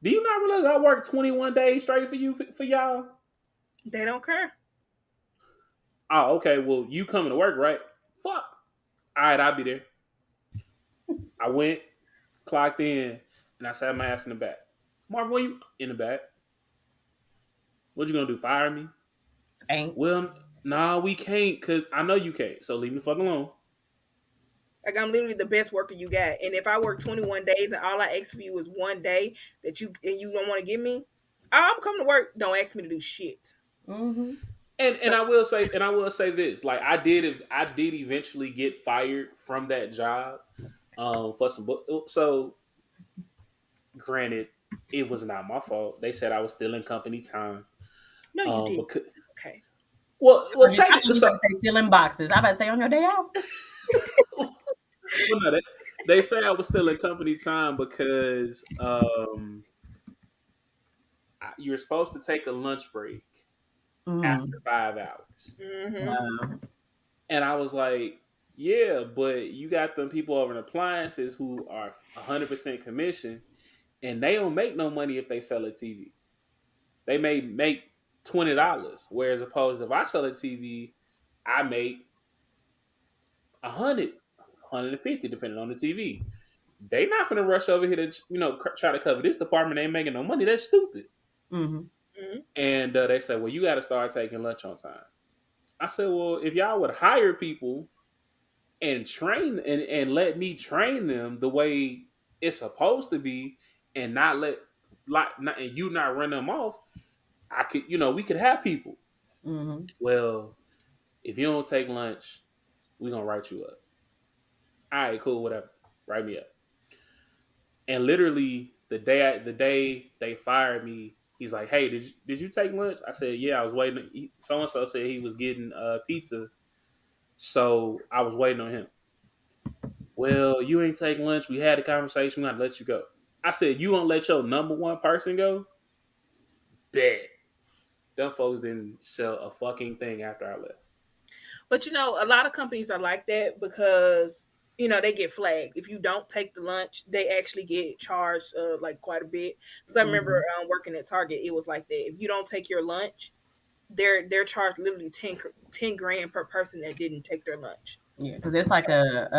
do you not realize I worked 21 days straight for y'all? They don't care. Oh, okay. Well, you coming to work, right? Fuck. All right, I'll be there. I went, clocked in, and I sat my ass in the back. Marvin, where you in the back? What you gonna do? Fire me? Ain't. Well, nah, we can't, cause I know you can't. So leave me the fuck alone. Like I'm literally the best worker you got. And if I work 21 days and all I ask for you is one day you don't want to give me, I'm coming to work. Don't ask me to do shit. Mm-hmm. And I will say this, like I did eventually get fired from that job, for some book. So granted, it was not my fault. They said I was still in company time. No, you did. Because Okay. well, I thought technically, you were so about to say stealing boxes. I about to say on your day off. well, no, they say I was still in company time because you're supposed to take a lunch break Mm. after 5 hours. Mm-hmm. Wow. And I was like, yeah, but you got them people over in appliances who are 100% commission, and they don't make no money if they sell a TV. They may make $20, whereas opposed if I sell a TV, I make 100, 150, depending on the TV. They not gonna rush over here to try to cover this department. They ain't making no money. That's stupid. Mm-hmm. Mm-hmm. And they said, well, you got to start taking lunch on time. I said, well, if y'all would hire people and train and let me train them the way it's supposed to be, and not let and you not run them off, I could we could have people. Mm-hmm. Well, if you don't take lunch, we gonna write you up. All right, cool, whatever. Write me up. And literally the day they fired me, he's like, hey, did you take lunch? I said, yeah, I was waiting. So and so said he was getting pizza, so I was waiting on him. Well, you ain't take lunch. We had a conversation. We got to let you go. I said, you won't let your number one person go? Bet. Them folks didn't sell a fucking thing after I left. But a lot of companies are like that because they get flagged. If you don't take the lunch, they actually get charged like quite a bit. Because I remember Mm-hmm. working at Target, it was like that. If you don't take your lunch, they're charged literally 10 grand per person that didn't take their lunch. Yeah, because it's like a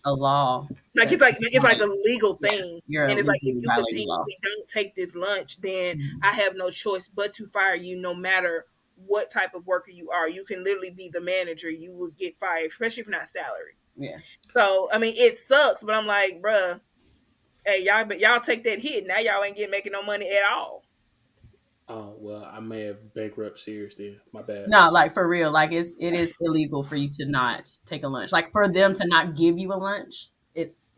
law Like that it's like a like, legal yeah, thing. you're And it's like if legally you violating law. continuously don't take this lunch, then I Mm-hmm. have no choice but to fire you no matter what type of worker you are. You can literally be the manager. You will get fired, especially if you're not salary. Yeah. So I mean it sucks, but I'm like, bruh, Hey, y'all, but y'all take that hit. Now y'all ain't getting making no money at all. Oh well, I may have bankrupt Sears then. My bad. No, like for real, like it is illegal for you to not take a lunch. Like for them to not give you a lunch, it's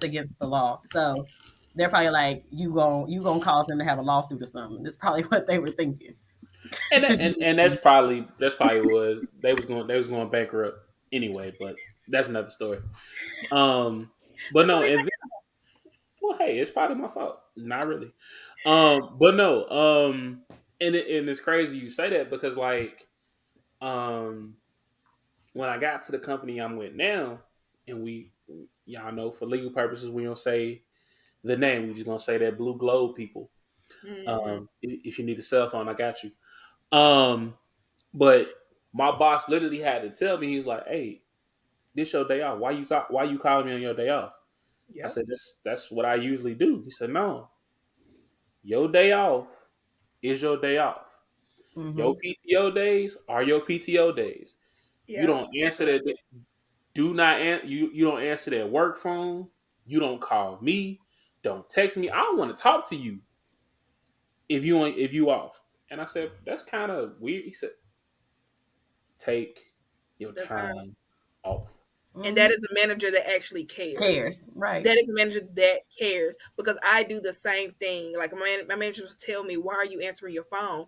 against the law. So they're probably like you gonna cause them to have a lawsuit or something. That's probably what they were thinking. And that's probably was they was going bankrupt anyway, but that's another story. Um, but That's what no, they and think. well, hey, it's probably my fault. Not really. But no, and it's crazy you say that because like, um, when I got to the company I'm with now, and y'all know for legal purposes we don't say the name. We just gonna say that Blue Globe people. Mm-hmm. If you need a cell phone, I got you. Um, but my boss literally had to tell me, he's like, "Hey, this your day off. Why you calling me on your day off?" I Yep. said, "That's what I usually do." He said, "No, your day off is your day off. Your Hmm. PTO days are your PTO days. You Yep. don't answer that. Absolutely. Do not you don't answer that work phone. You don't call me. Don't text me. I don't want to talk to you if you off." And I said, "That's kind of weird." He said, "Take your The time. time off." And that Hmm. is a manager that actually cares. Cares, right? That is a manager that cares because I do the same thing. Like my managers tell me, "Why are you answering your phone?"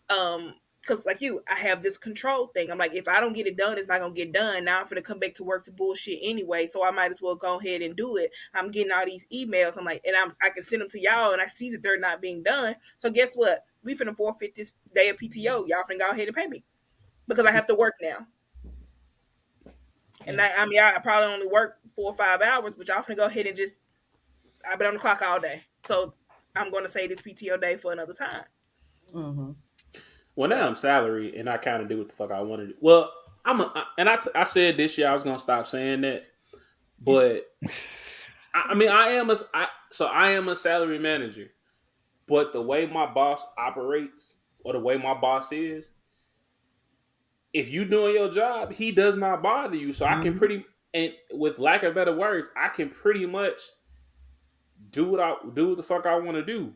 Because like you, I have this control thing. I'm like, if I don't get it done, it's not gonna get done. Now I'm gonna come back to work to bullshit anyway, so I might as well go ahead and do it. I'm getting all these emails. I'm like, and I can send them to y'all, and I see that they're not being done. So guess what? We finna forfeit this day of PTO. Y'all finna go ahead and pay me because I have to work now. And Yeah. I mean, I probably only work 4 or 5 hours, but y'all finna go ahead and just I've been on the clock all day. So I'm going to say this PTO day for another time. Hmm. Well, now So I'm salary, and I kind of do what the fuck I want to do. Well, I said this year I was gonna stop saying that, but I mean I am a salary manager, but the way my boss operates or the way my boss is, if you doing your job, he does not bother you. So I can Hmm. and with lack of better words, I can pretty much do what the fuck I want to do.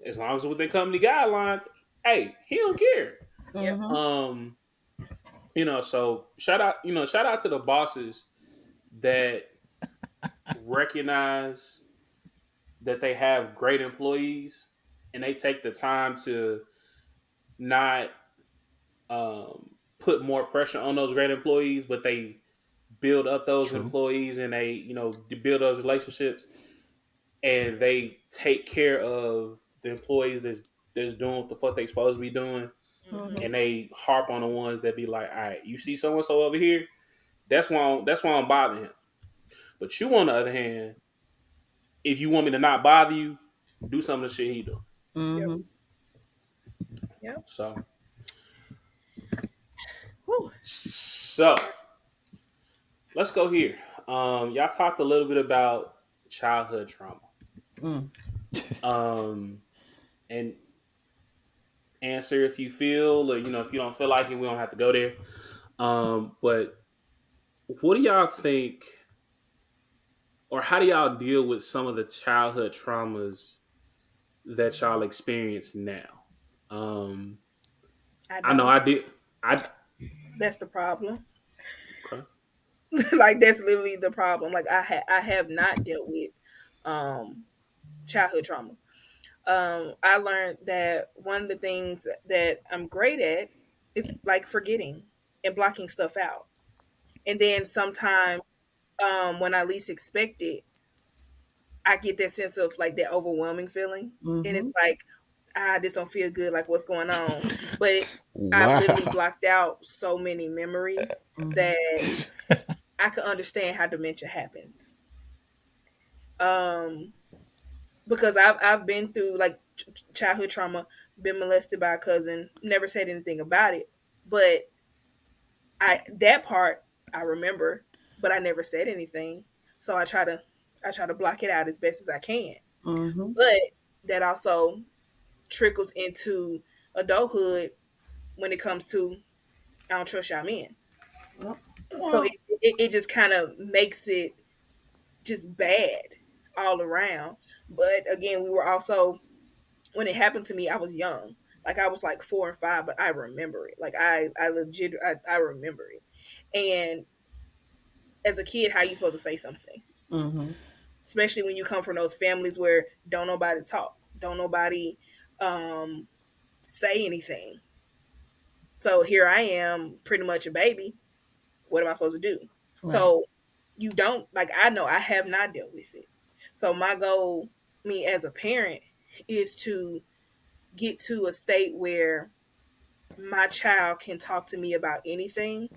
As long as it's within company guidelines, hey, he don't care. yep, Hmm. Um, so shout out to the bosses that recognize that they have great employees and they take the time to not put more pressure on those great employees, but they build up those True. employees and they build those relationships and they take care of the employees that's doing what the fuck they supposed to be doing, hmm Hmm. and they harp on the ones that be like, all right, you see so and so over here, that's why I'm bothering him. But you, on the other hand, if you want me to not bother you, do some of the shit he do. yep, Hmm. yep. So, Whew. so let's go here. Y'all talked a little bit about childhood trauma. Mm. Um, and answer if you feel, or if you don't feel like it, we don't have to go there. But what do y'all think, or how do y'all deal with some of the childhood traumas that y'all experience now? Um, I I know don't. I did. I That's the problem. Okay. Like that's literally the problem. Like I have not dealt with um childhood traumas. I learned that one of the things that I'm great at is like forgetting and blocking stuff out. And then sometimes when I least expect it, I get that sense of like that overwhelming feeling. And it's Hmm. like, this don't feel good, like what's going on. But I've literally Wow. blocked out so many memories Hmm. that I can understand how dementia happens. Um, because I've been through like childhood trauma, been molested by a cousin, never said anything about it. But I that part I remember, but I never said anything. So I try to block it out as best as I can. Hmm. But that also trickles into adulthood when it comes to I don't trust y'all men. So it just kind of makes it just bad. all around. But again, we were also, when it happened to me, I was young. Like I was like 4 and 5, but I remember it. Like I legit, I remember it. And as a kid, how are you supposed to say something? Mm-hmm. Especially when you come from those families where don't nobody talk, don't nobody um, say anything. So here I am, pretty much a baby. What am I supposed to do? Right. So you don't, like, I know I have not dealt with it. So my goal, me as a parent, is to get to a state where my child can talk to me about anything,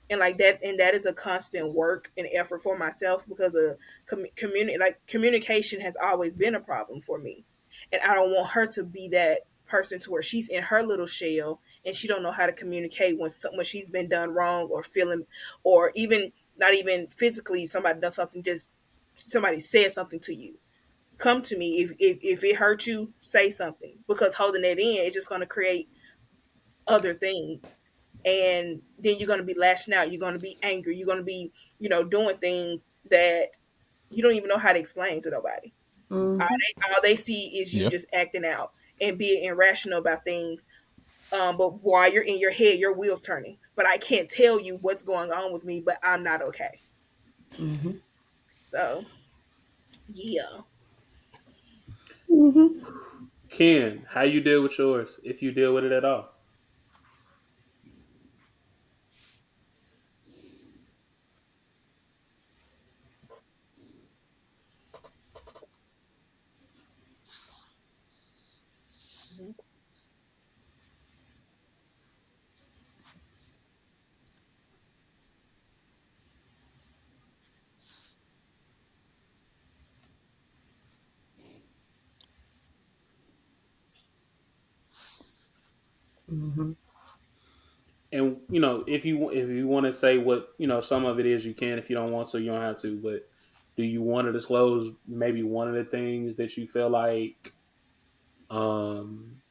and like that, and that is a constant work and effort for myself, because of communication has always been a problem for me, and I don't want her to be that person to where she's in her little shell and she don't know how to communicate when she's been done wrong, or feeling, or even not even physically, somebody does something, just somebody said something to you. Come to me. If it hurt you, say something, because holding it in is just going to create other things. And then you're going to be lashing out, you're going to be angry, you're going to be, doing things that you don't even know how to explain to nobody. Mm-hmm. All they see is you Yeah. just acting out and being irrational about things. But while you're in your head, your wheels turning, but I can't tell you what's going on with me, but I'm not okay. Mm-hmm. So yeah. Mm-hmm. Ken, how you deal with yours, if you deal with it at all? Mm-hmm. And if you want to say what some of it is, you can. If you don't want to, you don't have to. But do you want to disclose maybe one of the things that you feel like um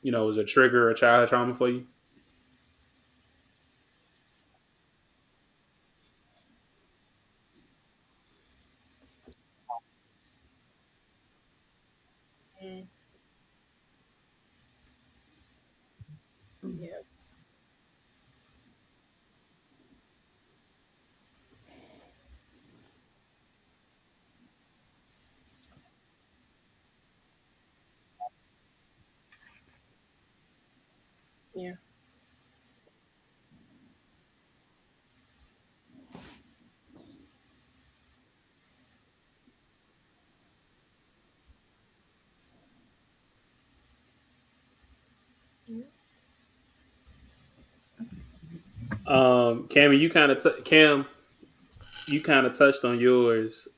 is a trigger or childhood trauma for you? Mm, yeah. Yeah. Cam, you kind of touched on yours.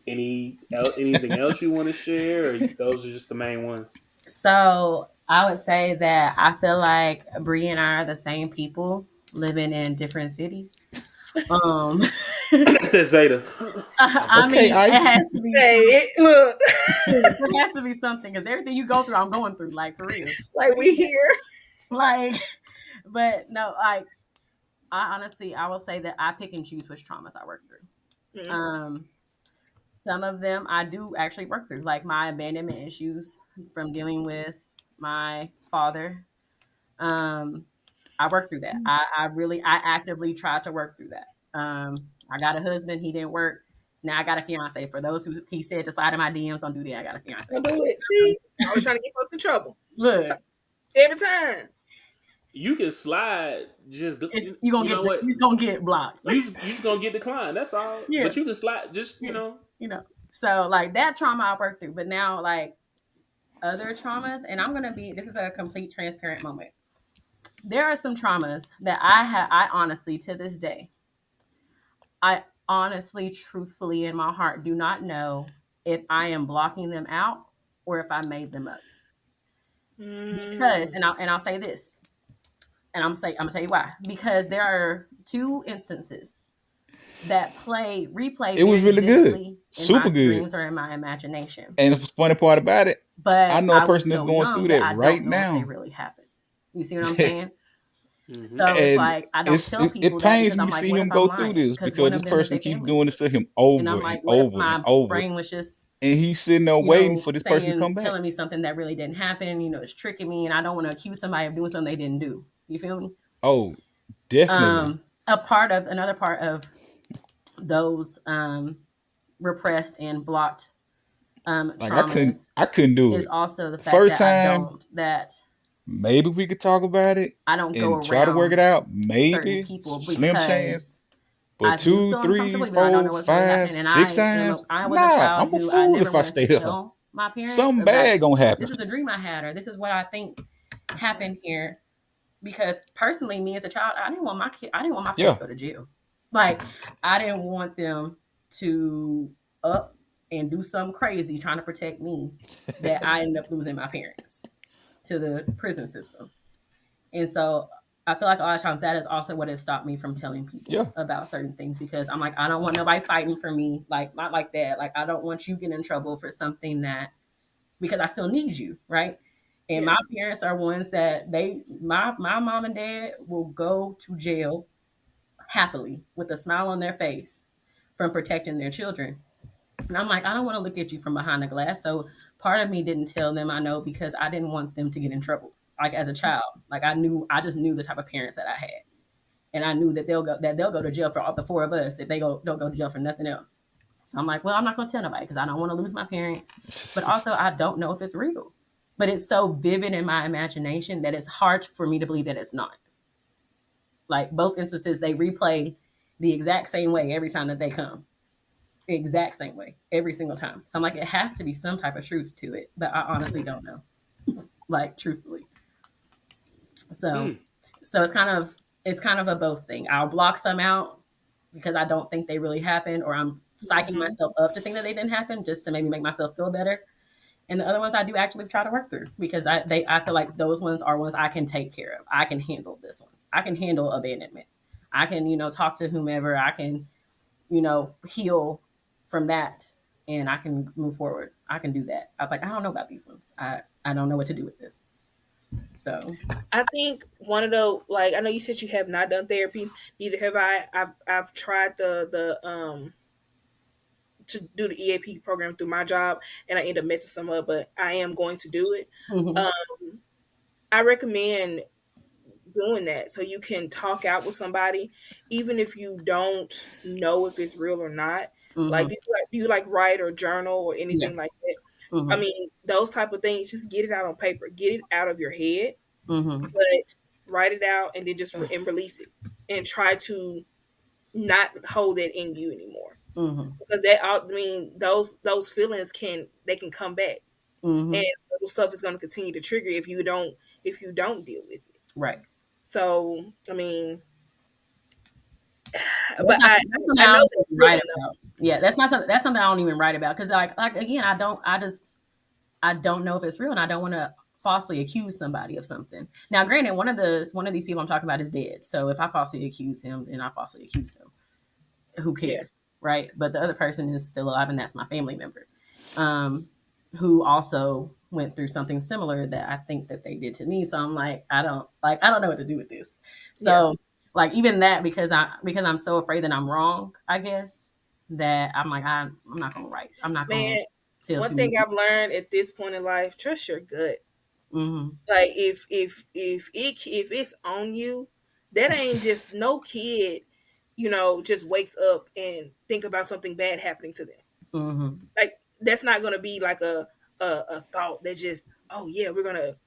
Anything else you want to share, or those are just the main ones? So I would say that I feel like Bree and I are the same people living in different cities. Um, That's that Zeta. I Okay, mean, it Ike. has to be Hey, some. look. It has to be something because everything you go through, I'm going through. Like for real. Like we here. Like, but no, like I honestly, I will say that I pick and choose which traumas I work through. Mm, Some of them I do actually work through, like my abandonment issues from dealing with my father. Um, I worked through that. I actively tried to work through that. I got a husband, he didn't work. Now I got a fiance. For those who he said to slide in my DMs, don't do that. I got a fiance. don't do it. See, always trying to get folks in trouble. Look, Every time. You can slide. Just it's you gonna you know get what? he's gonna get blocked. You just gonna get declined. That's all. Yeah, But you can slide. Just yeah, you know. So like that trauma I worked through, but now like other traumas, and I'm gonna be. This is a complete transparent moment. There are some traumas that I have. I honestly, to this day, I honestly, truthfully, in my heart, do not know if I am blocking them out or if I made them up. Because, Mm, and I'll say this, and I'm gonna tell you why. Because there are two instances that replay It was very really good. vividly in Super my good. dreams or in my imagination. And the funny part about it, I But know a I was person that's so going young through that that I right don't know if they now. really happened. You see what I'm saying? Mm-hmm. So it's And like I don't tell it people that pains because me I'm to like, see what if him I'm go through lying? this Because because one this of them is person their keep family doing this to him and over I'm and like, what if over and my over, brain was just and he's sitting there waiting for this person to come saying, back. telling me something that really didn't happen, it's tricking me, and I don't want to accuse somebody of doing something they didn't do. You feel me? Oh, definitely. Another part of those repressed and blocked Like I couldn't, traumas I couldn't do is it. also the fact First that time, maybe we could talk about it I don't go and try to work it around out. certain Maybe people slim chance. because But I do two, feel three, uncomfortable, even though I don't four, know what's really five, happening. And six times, I was a nah, child I'm a who I fool never if I wanted to stay there. tell my parents Something about bad gonna happen. this is a dream I had or this is what I think happened here. Because personally, me as a child, I didn't want my parents Yeah. to go to jail. Like I didn't want them to up and do something crazy trying to protect me that I ended up losing my parents to the prison system. And so I feel like a lot of times that is also what has stopped me from telling people Yeah. about certain things because I'm like, I don't want nobody fighting for me. Like, not like that. Like, I don't want you getting in trouble for something that, because I still need you, right? And Yeah. my parents are ones that my mom and dad will go to jail happily with a smile on their face from protecting their children. And I'm like, I don't want to look at you from behind the glass. So part of me didn't tell them I know because I didn't want them to get in trouble. Like as a child, like I just knew the type of parents that I had, and I knew that they'll go to jail for all the four of us if they don't go to jail for nothing else. So I'm like, well, I'm not going to tell nobody because I don't want to lose my parents, but also I don't know if it's real. But it's so vivid in my imagination that it's hard for me to believe that it's not. Like both instances, they replay the exact same way every time that they come exact same way every single time. So I'm like, it has to be some type of truth to it, but I honestly don't know. Like truthfully. So Mm. so it's kind of a both thing. I'll block some out because I don't think they really happened, or I'm psyching Mm-hmm. myself up to think that they didn't happen just to maybe make myself feel better. And the other ones I do actually try to work through because I feel like those ones are ones I can take care of. I can handle this one. I can handle abandonment. I can, talk to whomever. I can, heal from that and I can move forward. I can do that. I was like, I don't know about these ones. I don't know what to do with this. So I think one of the like I know you said you have not done therapy. Neither have I. I've tried the to do the EAP program through my job, and I end up messing some up. But I am going to do it. mm-hmm, Um, I recommend doing that so you can talk out with somebody, even if you don't know if it's real or not. mm-hmm, Like, do you like write or journal or yeah, anything like that? I mm-hmm, mean, those type of things. Just get it out on paper. Get it out of your head, mm-hmm, but write it out and then just and release it, and try to not hold that in you anymore. mm-hmm, Because that I mean those feelings can come back, mm-hmm, and the stuff is going to continue to trigger if you don't deal with it. right. So I mean, That's but not I that's something I I know don't that even write feeling though. about. Yeah, that's something I don't even write about because like again, I don't know if it's real and I don't want to falsely accuse somebody of something. Now, granted, one of these people I'm talking about is dead, so if I falsely accuse him, then I falsely accuse him. Who Yeah. cares, right? But the other person is still alive, and that's my family member, um, who also went through something similar that I think that they did to me. So I'm like, I don't know what to do with this. Yeah. So like even that because I'm so afraid that I'm wrong, I guess that I'm like I'm not gonna write. I'm not gonna Man, tell one too many thing I've people. learned at this point in life, trust your gut. Mm-hmm. Like if it's on you, that ain't just no kid, just wakes up and think about something bad happening to them. Mm-hmm. Like that's not gonna be like a thought that just, oh yeah,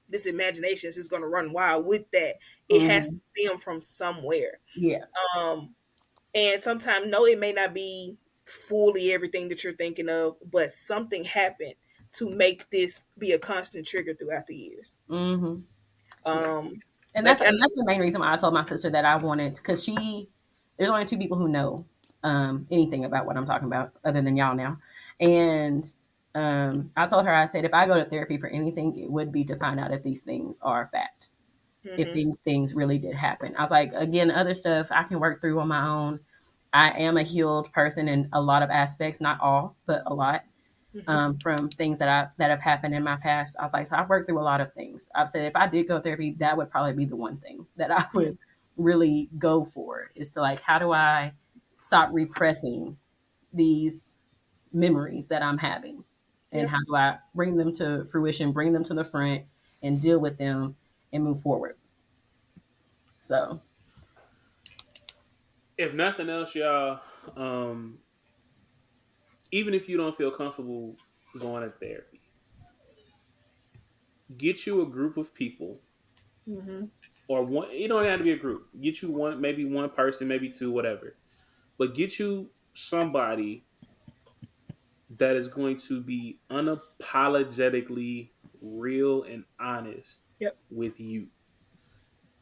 this imagination is gonna run wild with that. It has to Mm-hmm. stem from somewhere. Yeah. Um and sometimes, no, it may not be fully everything that you're thinking of, but something happened to make this be a constant trigger throughout the years. Mm-hmm. Yeah. Um, And like I that's know, the main reason why I told my sister that I wanted because there's only two people who know anything about what I'm talking about other than y'all now, and I told her I said if I go to therapy for anything, it would be to find out if these things are a fact, if hmm these things really did happen. I was like, again, other stuff I can work through on my own. I am a healed person in a lot of aspects, not all, but a lot hmm from things that have happened in my past. I was like, so I've worked through a lot of things. I've said if I did go to therapy, that would probably be the one thing that I would really go for is to like, how do I stop repressing these memories that I'm having? And Yep. how do I bring them to fruition, bring them to the front and deal with them and move forward? So, If nothing else, y'all, um, even if you don't feel comfortable going to therapy, get you a group of people, Mm-hmm. or one. You don't have to be a group. Get you one, maybe one person, maybe two, whatever. But get you somebody that is going to be unapologetically real and honest Yep. with you.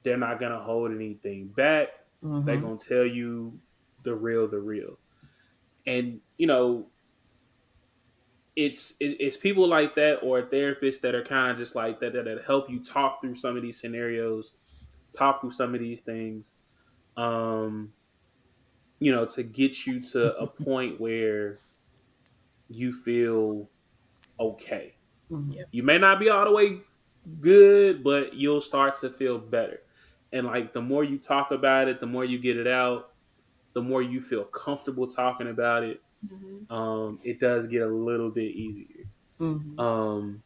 They're not gonna hold anything back. They're mm-hmm, gonna tell you the real. And it's people like that or therapists that are kind of just like that help you talk through some of these scenarios, talk through some of these things. Um, to get you to a point where you feel okay. mm-hmm, Yep. You may not be all the way good, but you'll start to feel better. And like the more you talk about it, the more you get it out, the more you feel comfortable talking about it. Mm-hmm. It does get a little bit easier. mm-hmm. Um,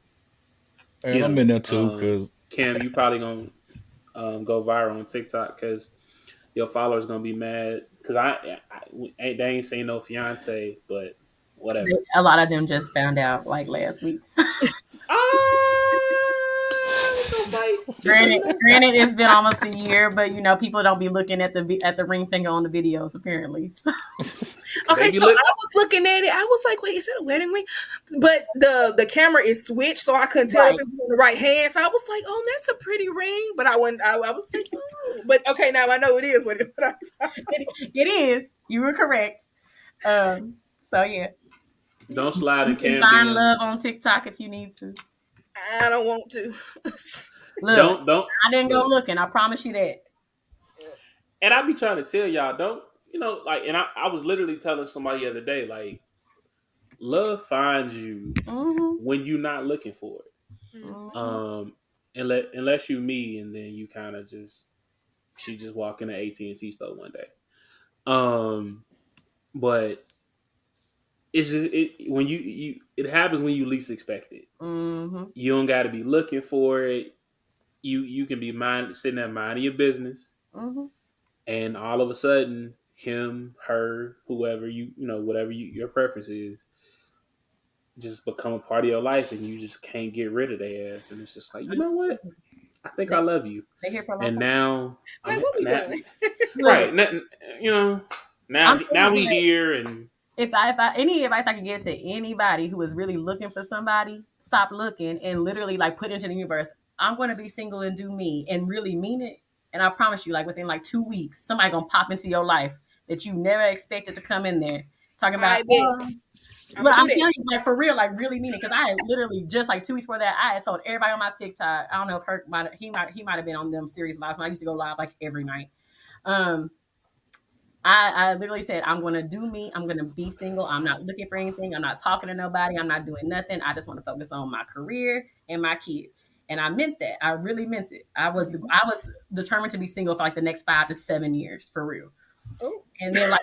And I'm in there too, cause Cam, you probably gonna go viral on TikTok because your followers gonna be mad because they ain't saying no fiance, but whatever. A lot of them just found out like last week. It's all right. Just so you Granted, know. granted, it's been almost a year, but people don't be looking at the ring finger on the videos apparently. So. They Okay, be so I look. was looking at it. I was like, wait, is that a wedding ring? But the camera is switched, so I couldn't tell if Right, it was on the right hand. So I was like, oh, that's a pretty ring. But I wouldn't. I was like, oh, but okay, now I know it is what I saw. it is. You were correct. So yeah, Don't slide in you can Cam find love DMs. on TikTok if you need to. I don't want to. Look, Don't I didn't go look. looking. I promise you that. And I be trying to tell y'all, don't like. And I was literally telling somebody the other day, like, love finds you Mm-hmm. when you're not looking for it. Mm-hmm. Um, unless you me, and then you kind of just she just walk in the AT&T store one day. But it's just when you it happens when you least expect it. Mm-hmm. You don't got to be looking for it. You can be sitting there minding your business, Mm-hmm. and all of a sudden, him, her, whoever whatever your preference is, just become a part of your life, and you just can't get rid of their ass. And it's just like, you know what? I think I They love you, they here for a long and time. now Like, I'm what we now, doing? right. Look, You know, I'm now saying we that here, and if I any advice I can give to anybody who is really looking for somebody, stop looking and literally like put into the universe. I'm going to be single and do me and really mean it. And I promise you, like within like 2 weeks, somebody gonna pop into your life that you never expected to come in there. Talking about, I bet I'm look, gonna do I'm that. telling you, like for real, like really mean it. Because I had literally just like 2 weeks before that, I had told everybody on my TikTok. I don't know if Herc might have been on them series lives when I used to go live like every night. Um, I literally said, I'm going to do me. I'm going to be single. I'm not looking for anything. I'm not talking to nobody. I'm not doing nothing. I just want to focus on my career and my kids. And I meant that. I really meant it. Mhm. I was determined to be single for like the next 5 to 7 years for real. Oh, And then like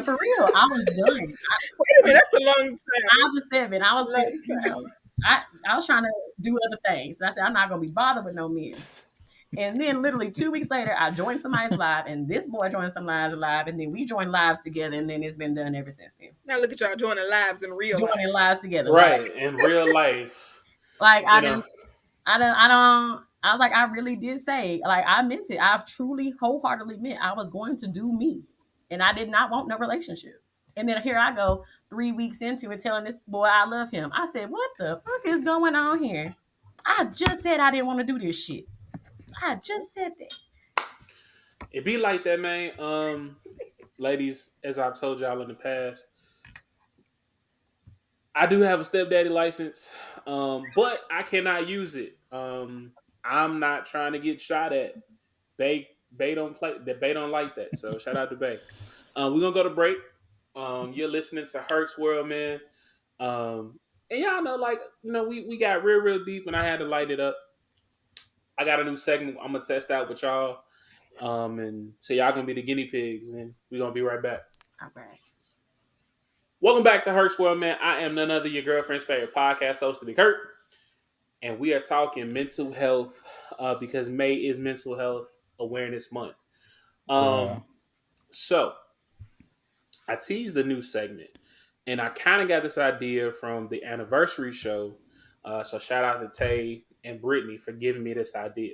for real, I was done. wait a minute, that's a long time. 5 to 7. I A was, long time. I was trying to do other things. And I said, I'm not going to be bothered with no men. And then literally 2 weeks later, I joined somebody's live, and this boy joined somebody's live, and then we joined lives together, and then it's been done ever since then. Now look at y'all joining lives in real Joining life. lives together, right in real life, like you know. I don't. I was like, I really did say, like, I meant it. I've truly, wholeheartedly meant I was going to do me, and I did not want no relationship. And then here I go, 3 weeks into it, telling this boy I love him. I said, what the fuck is going on here? I just said I didn't want to do this shit. I just said that. It be like that, man. Ladies, as I've told y'all in the past, I do have a stepdaddy license, but I cannot use it. I'm not trying to get shot at. Bay don't play that. Bay don't like that. So shout out to Bay. We're gonna go to break. You're listening to Herc's World, man. And y'all know, like, we got real deep, and I had to light it up. I got a new segment I'm gonna test out with y'all, And so y'all gonna be the guinea pigs, and we're gonna be right back. All right. Welcome back to Herc's World, man. I am none other your girlfriend's favorite podcast host, to be Herc, and we are talking mental health because May is Mental Health Awareness Month. Wow. So I teased the new segment, and I kind of got this idea from the anniversary show. So shout out to Tay and Brittany for giving me this idea.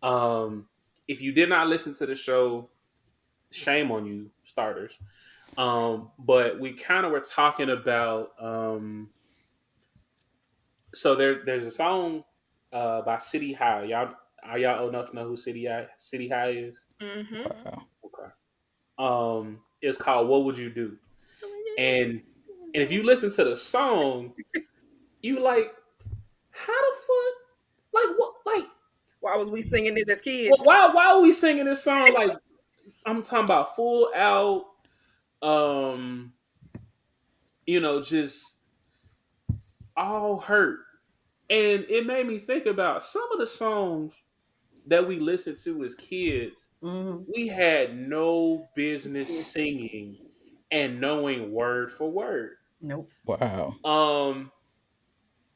Um, if you did not listen to the show, shame on you, starters. But we kind of were talking about. So there's a song by City High. Y'all are y'all old enough to know who City High is? Mm-hmm. Wow. Okay. It's called "What Would You Do," and if you listen to the song, you like, how the fuck, like what, like Why was we singing this as kids? why are we singing this song? Like I'm talking about full out, um, just all hurt, and it made me think about some of the songs that we listened to as kids. Mm-hmm. We had no business singing and knowing word for word. Nope. Wow. Um,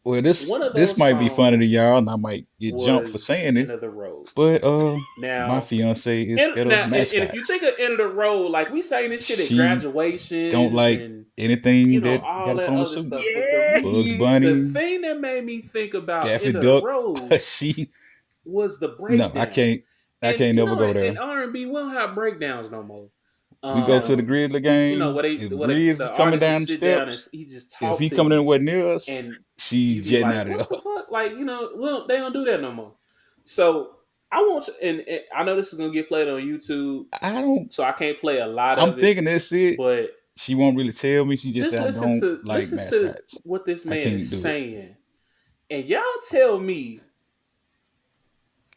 Well, this One of this those might be funny to songs y'all, and I might get jumped for was saying "End it. of the Road." But my Now, fiance is and scared of now, and if you think mascots. of "End of the Road," like we sang this shit at She don't graduations like and anything that all got to that put on a other suit. stuff. But Yeah. Bugs the Bunny, thing that made me think about Daffy "End of the Duck. Road" She was the no, breakdown. I And can't never go in there. R&B, we don't have breakdowns no more. We go to the Um, Grizzly game. where If Grizz is the coming artist down just the sit down and steps, he just if talk he to coming you, anywhere near us, and she you be jetting out like, of "What the there. fuck?" Like, they don't do that no more. So I want to, and I know this is gonna get played on YouTube, I don't. so I can't play a lot I'm of it. thinking that's it. But She won't really tell me. She just just said I don't like listen to mascots. what this I man can't is do saying, and y'all tell me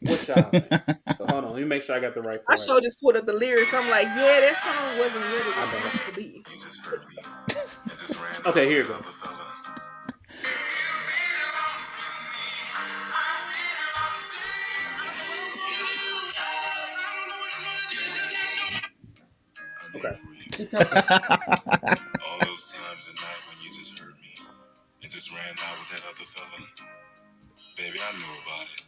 what y'all think. it. So hold on, let me make sure I got the right I part. sure just pulled up the lyrics. I'm like, yeah, that song wasn't what it was I don't. supposed to be. Okay, here we go. Okay. He felt it. All those times at night when you just heard me and just ran out with that other fella. Baby, I knew about it.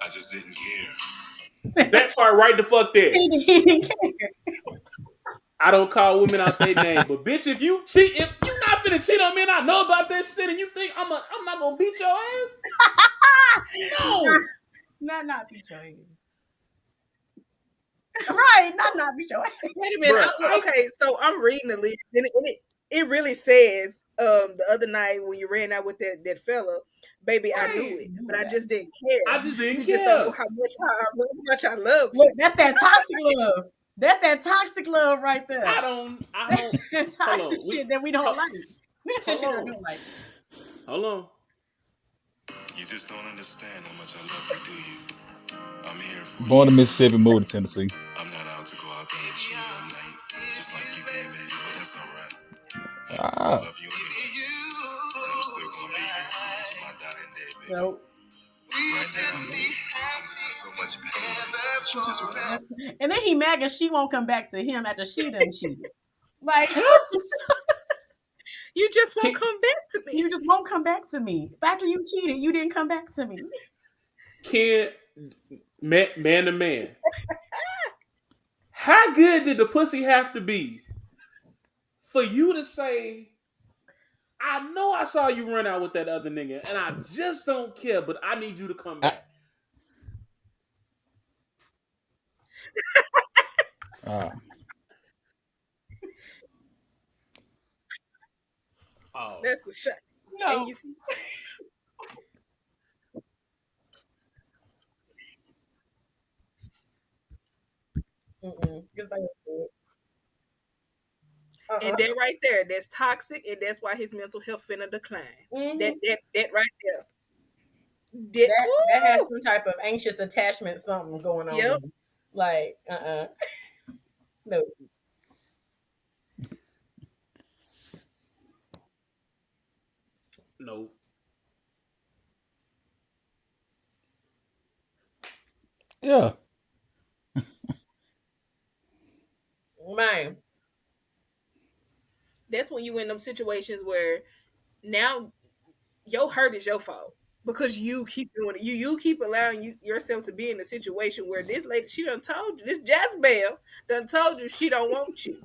I just didn't care. That part right the fuck there. He didn't care. I don't call women out their name, but bitch, if you not finna cheat on me, and I know about this shit, and you think I'm not gonna beat your ass? No. Not beat your ass. Right, not beat your ass. Wait a minute. Bruh, Okay, so I'm reading the lyrics, and it really says, the other night when you ran out with that fella, baby, I knew right. it, but I just didn't care. I just didn't You just don't know care. how much I love Look, you. that's that toxic love. That's that toxic love right there. I That's don't. that Hold toxic on. shit that we don't Hold, like. That's that hold shit I on. don't like. Hold on. You just don't understand how much I love you, do you? I'm here for Born in you. Mississippi, moved to Tennessee. I'm not out to go out there and cheat all night, just like you did, baby, but that's alright. I Ah, love you anyway, and I'm still gonna be here for you till my dying day, baby. Nope. Right now, I'm just in so much pain that you just went. And then he mad because she won't come back to him after she done cheated. Like, Huh? You just won't Can, come back to me. you just won't come back to me. After you cheated, you didn't come back to me. can man to man? How good did the pussy have to be for you to say, I know I saw you run out with that other nigga, and I just don't care, but I need you to come ah, back. ah. Oh, That's a shot. And No. you see, It's like, and that right there, that's toxic, and that's why his mental health finna decline. Mhm. That right there. That, That has woo! some type of anxious attachment something going on Yep. with him. Like, no. no. Yeah. that's when you in them situations where now your hurt is your fault because you keep doing it. You keep allowing yourself to be in a situation where this lady, she done told you, this Jazbel done told you she don't want you,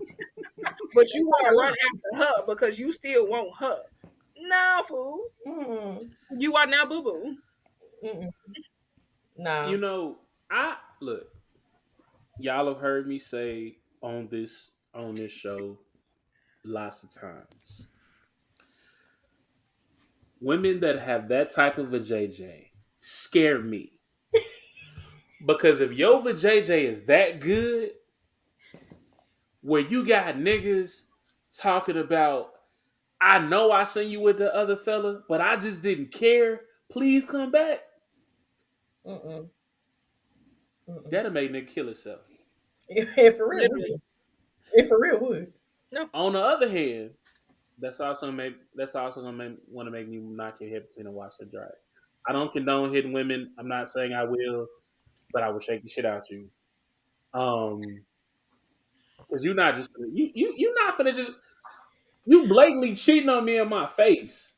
but you want to run after her because you still want her. Nah, fool, Mm-mm. you are now boo boo. Mm-mm. You No. know, I look. Y'all have heard me say on this show lots of times. Women that have that type of a JJ scare me because if your JJ is that good, where you got niggas talking about, I know I seen you with the other fella, but I just didn't care. Please come back. Mm-mm. Mm-mm. That'll make nigga kill himself. If for real Literally, would. If for real would. no. On the other hand, that's also gonna want to make me knock your hips in and watch her drive. I don't condone hitting women. I'm not saying I will, but I will shake the shit out you. Because you're not just you not finna just you blatantly cheating on me in my face.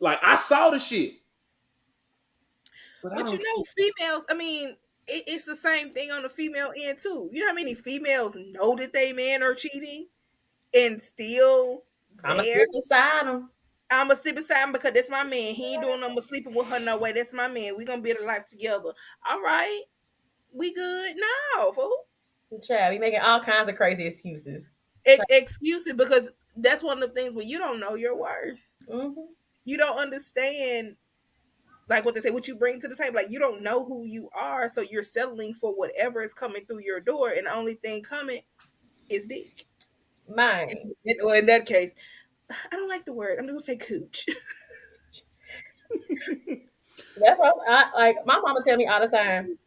Like I saw the shit, but I But you don't know, care. females. I mean, it's the same thing on the female end too. You know how many females know that they men are cheating and still I'ma there? sit beside him. I'ma sit beside him because that's my man. He ain't doing no more sleeping with her no way. That's my man. We gonna build a life together. All right, we good now, fool. Chad, we making all kinds of crazy excuses. Excuses because that's one of the things where you don't know your worth. Mm-hmm. You don't understand like what they say, what you bring to the table. Like you don't know who you are, so you're settling for whatever is coming through your door, and the only thing coming is dick. Mine. Or in that case, I don't like the word. I'm gonna say cooch. That's what I like. My mama tell me all the time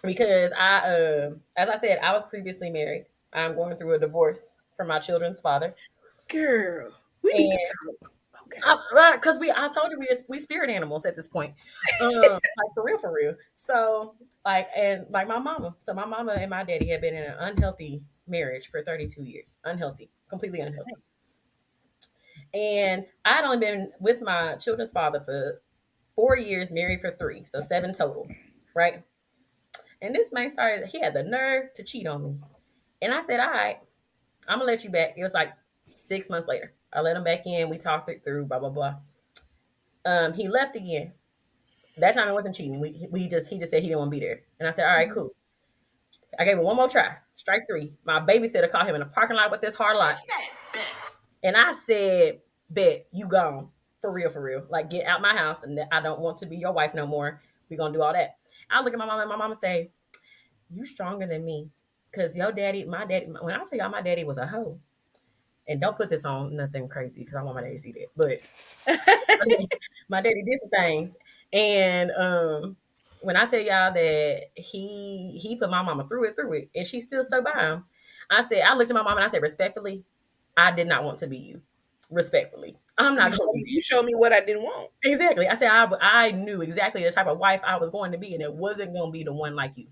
because as I said, I was previously married. I'm going through a divorce from my children's father, Girl, we need to and talk. Okay. because I told you we spirit animals at this point, like for real. So like and like my mama, so my mama and my daddy had been in an unhealthy marriage for 32 years, unhealthy, completely unhealthy, and I'd only been with my children's father for 4 years, married for three, so seven total, right? And this man started, he had the nerve to cheat on me. And I said, all right, I'm gonna let you back. It was like 6 months later. I let him back in. We talked it through, blah, blah, blah. He left again. That time it wasn't cheating. He just said he didn't want to be there. And I said, all right, cool. I gave him one more try. Strike three. My babysitter caught him in a parking lot with this hard lot. And I said, bet, you gone. For real, for real. Like, get out my house. And I don't want to be your wife no more. We're going to do all that. I look at my mom and my mama say, you stronger than me. Because your daddy, my daddy, when I tell y'all my daddy was a hoe, and don't put this on nothing crazy because I want my daddy to see that. But my daddy did some things. And when I tell y'all that he put my mama through it, and she still stuck by him. I looked at my mom and I said, respectfully, I did not want to be you. Respectfully, I'm not going to be You show me what I didn't want. exactly. I said I knew exactly the type of wife I was going to be, and it wasn't going to be the one like you.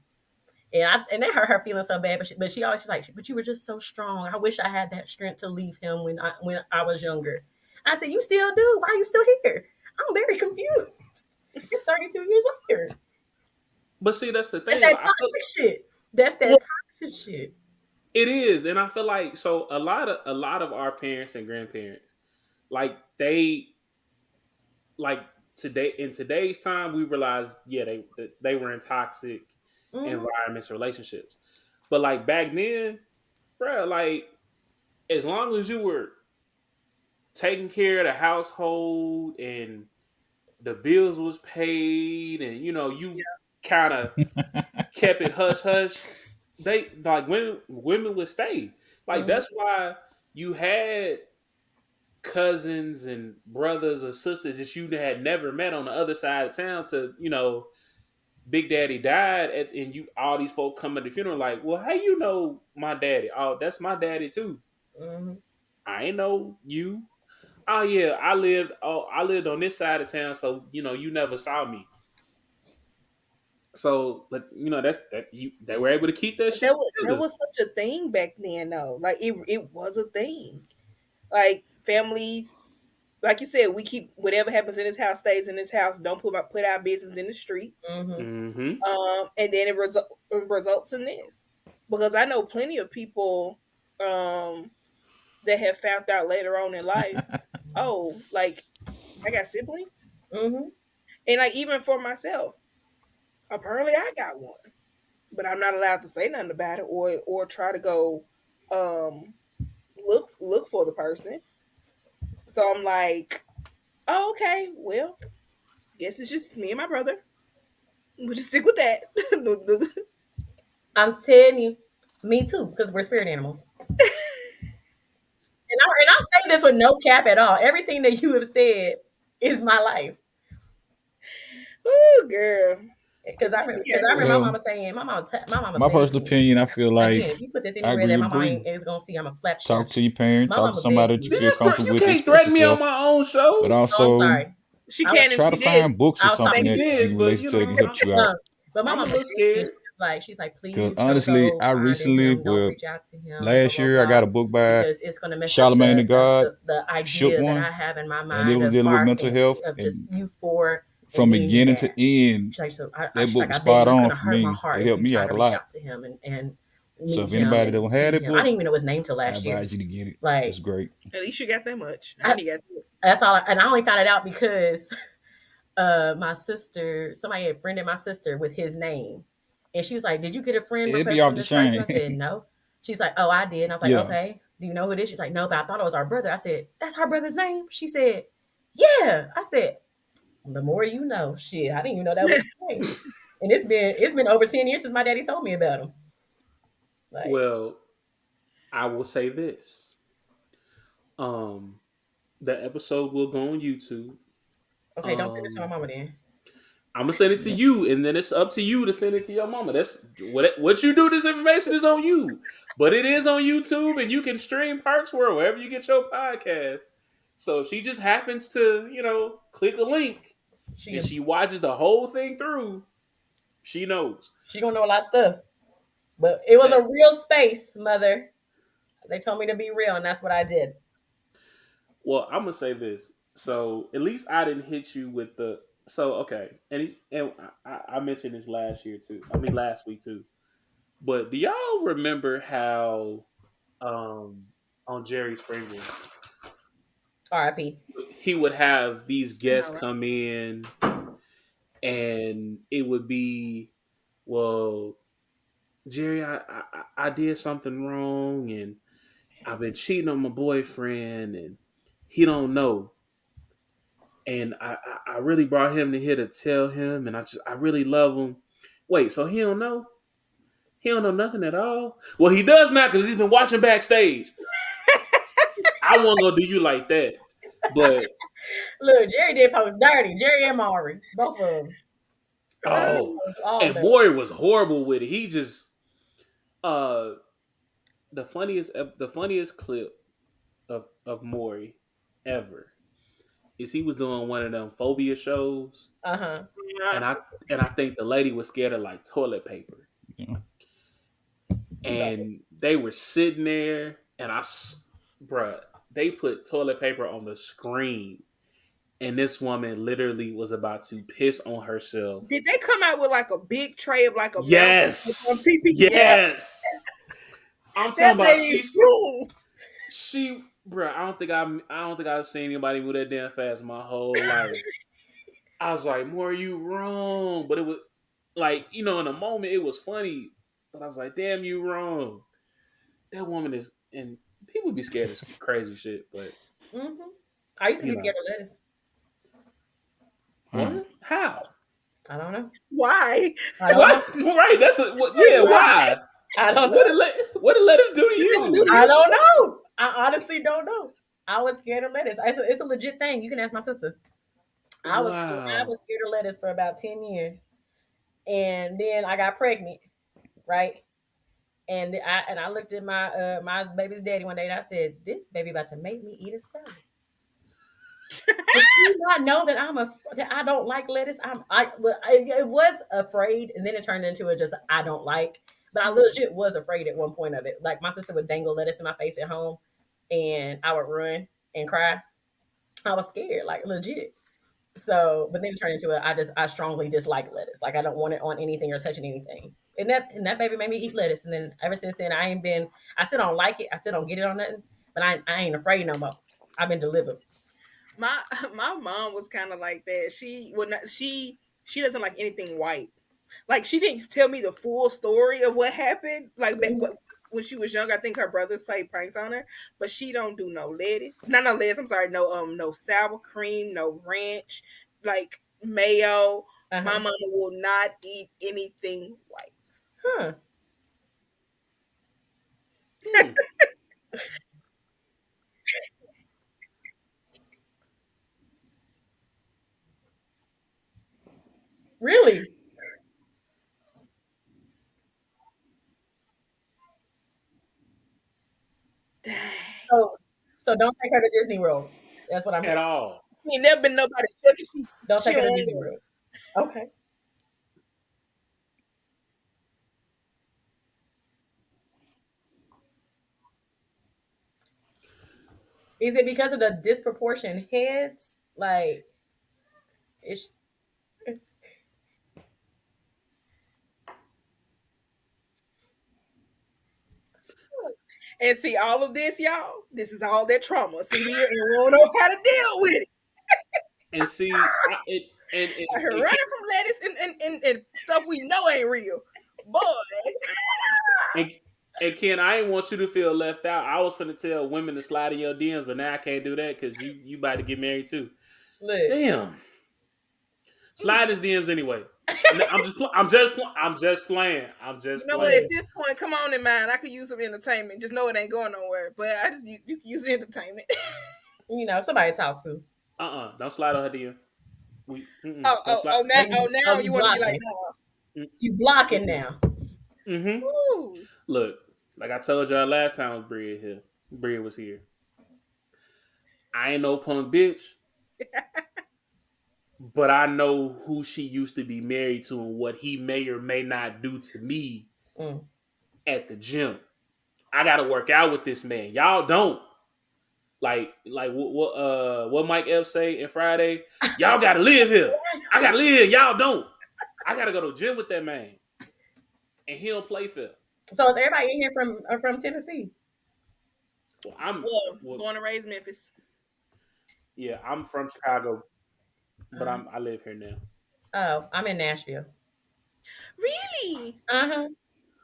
And that hurt her feeling so bad. But she always she's like, but you were just so strong. I wish I had that strength to leave him when I was younger. I said, you still do. Why are you still here? I'm very confused. It's 32 years later. But see, that's the That's thing. that Like, toxic shit. That's that well, toxic shit. it is, and I feel like so a lot of our parents and grandparents, like they like today in today's time, we realize yeah they were in toxic Mm-hmm. environments, relationships, but like back then, bro, like as long as you were taking care of the household and the bills was paid, and you know you kind of kept it hush hush, they like women would stay. Like Mm-hmm. that's why you had cousins and brothers or sisters that you had never met on the other side of town to, you know, Big Daddy died and you all these folk come at the funeral like, well, how you know my daddy? Oh, that's my daddy too. Mm-hmm. I ain't know you. Oh yeah, I lived on this side of town, so you know you never saw me. So, but you know that you they were able to keep that But shit there together. was such a thing back then, though. Like it was a thing. Like families, like you said, we keep whatever happens in this house stays in this house. Don't put our business in the streets. Mm-hmm. Mm-hmm. And then it results in this, because I know plenty of people that have found out later on in life. Oh, like I got siblings, Mm-hmm. and like even for myself, apparently I got one, but I'm not allowed to say nothing about it or try to go um look for the person. So I'm like, oh, okay, well, guess it's just me and my brother. We'll just stick with that. I'm telling you, me too, because we're spirit animals. And I'll say this with no cap at all. Everything that you have said is my life. Oh, girl. Because Yeah. I remember my Well, mama saying, my mama my begged personal me. opinion, I feel like Again, if you put this I anywhere agree that with my mama Bree. is gonna see, I'm gonna slap the shit Talk out to you. your parents, My talk to mama somebody begged that me. you feel comfortable You with to can't express threaten me on yourself. my own But show. Oh, I'm also sorry. She I was can and try to she did. find books or I was something talking She to that you. you did, can but relate you to that can know, help you out. But my I'm a mama little begged me. scared. She's like, Because please don't honestly, go I finding recently, him. Don't well, reach out to him. Blah last blah year I blah. got a book by Because it's gonna mess up Charlemagne the God, the Shook idea that I One, have in my and it mind was of dealing with our mental health. family, of just And you four and from me and your beginning to dad. end, She's like, so that she's book like, was I beg spot you, it's on gonna for hurt my me. It heart if helped you me try out to a reach lot. out to him and So meet if him anybody and don't have see that him. I book, didn't even know his name till I last year. advise you to get it. It's Like great. At least you got that much. I I, only got that's all. And I only found it out because my sister, somebody had friended my sister with his name. And she was like, did you get a friend It'd be request off from the this person? I chain. said, no. She's like, oh, I did. And I was like, Yeah. okay. Do you know who it is? She's like, no, but I thought it was our brother. I said, that's our brother's name? She said, yeah. I said, the more you know. Shit, I didn't even know that was his name. And it's been over 10 years since my daddy told me about him. Like, Well, I will say this. Um, the episode will go on YouTube. okay, don't send it to my Um, mama then. I'm gonna send it to you, and then it's up to you to send it to your mama. That's what you do. This information is on you, but it is on YouTube, and you can stream Parks World wherever you get your podcast. So if she just happens to, click a link She and she watches the whole thing through, she knows she gonna know a lot of stuff. But it was a that. real space, mother. They told me to be real, and that's what I did. Well, I'm gonna say this. So at least I didn't hit you with the. So okay, and I mentioned this last year too. I mean last week too. But do y'all remember how on Jerry Springer R.I.P. he would have these guests that. come in and it would be, well, Jerry, I did something wrong and I've been cheating on my boyfriend and he don't know. And I really brought him to here to tell him and I really love him. Wait, so he don't know? He don't know nothing at all? Well, he does now because he's been watching backstage. I won't go do you like that. But Look, Jerry did post dirty. Jerry and Maury, both of them. oh, It was all and dirty. Maury was horrible with it. He just uh the funniest clip of Maury ever is he was doing one of them phobia shows, Uh-huh. and I think the lady was scared of like toilet paper, Yeah. and they were sitting there, and bruh, they put toilet paper on the screen, and this woman literally was about to piss on herself. Did they come out with like a big tray of like a mountain on Yes, PP? Yeah, yes. I'm talking that about thing is true. bro. I don't think I've seen anybody move that damn fast my whole life. I was like, "More, you wrong," but it was like, in a moment it was funny, but I was like, "Damn, you wrong." That woman is, and people be scared of crazy shit, but Mm-hmm. I used to you be know scared of lettuce. Mm. what? How? I don't know. Why? I don't know. What? Right? That's yeah. Why? Why? I don't What know. did lettuce do to You gonna do you? I this? don't know. I honestly don't know. I was scared of lettuce. It's a legit thing. You can ask my sister. I Wow. was scared of lettuce for about 10 years. And then I got pregnant, right? And I looked at my baby's daddy one day and I said, "This baby about to make me eat a salad." Does he not know that that I don't like lettuce? It was afraid, and then it turned into a just I don't like. But I legit was afraid at one point of it. Like my sister would dangle lettuce in my face at home, and I would run and cry. I was scared, like legit. So, but then it turned into I strongly dislike lettuce. Like I don't want it on anything or touching anything. And that baby made me eat lettuce. And then ever since then, I still don't like it. I still don't get it on nothing. But I ain't afraid no more. I've been delivered. My my mom was kind of like that. She would not. She doesn't like anything white. Like she didn't tell me the full story of what happened. Like Mhm. when she was young, I think her brothers played pranks on her. But she don't do no lettuce. Not no lettuce. I'm sorry. No sour cream. No ranch. Like mayo. My Uh-huh. mama will not eat anything white. Huh. Hmm. Really? Dang. So so don't take her to Disney World. That's what I'm At hearing. all. She ain't never been nobody's chuck. Don't She take her don't to want Disney to. World. Okay. Is it because of the disproportion heads? Like it's And see all of this, y'all. This is all their trauma. See, we don't know how to deal with it. And see, I heard running from lettuce and stuff we know ain't real. Boy, and, and Ken, I didn't want you to feel left out. I was finna tell women to slide in your DMs, but now I can't do that because you about to get married too. look. Damn, slide his DMs anyway. I'm just playing. I'm you just know what? At playing. Look. this point, come on in mind. I could use some entertainment. Just know it ain't going nowhere. But I just you can use the entertainment. Somebody to talk to. Don't slide on her DM. Oh, Don't slide. Oh, now you you want to be like, blocking. You blocking now. Mm-hmm. no. Ooh. Look, like I told y'all last time was Bria here. Bria was here. I ain't no punk bitch, but I know who she used to be married to and what he may or may not do to me Mm. at the gym. I got to work out with this man. Y'all don't. Like what Mike F say in Friday? Y'all got to live here. I got to live here. Y'all don't. I got to go to the gym with that man, and he don't play fair. So is everybody in here from Tennessee? Well, I'm Well, well, born and raised Memphis. yeah, I'm from Chicago, but Uh, I live here now. oh, I'm in Nashville. Really? Uh huh.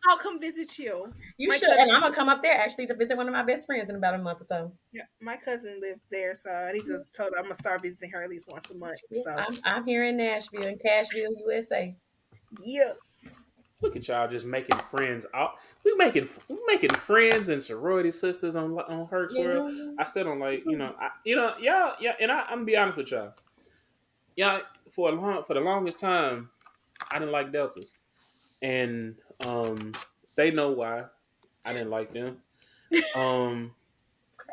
I'll come visit you. You My should, and cousin, I'm gonna come up there actually to visit one of my best friends in about a month or so. yeah, my cousin lives there, so I need to told her I'm gonna start visiting her at least once a month. Yeah, So I'm here in Nashville, in Cashville, USA. yeah, Look at y'all just making friends. We making friends and sorority sisters on Herc's World. Yeah. I still don't like y'all yeah. And I'm gonna be honest with y'all. Y'all for the longest time I didn't like deltas, and they know why I didn't like them. Um,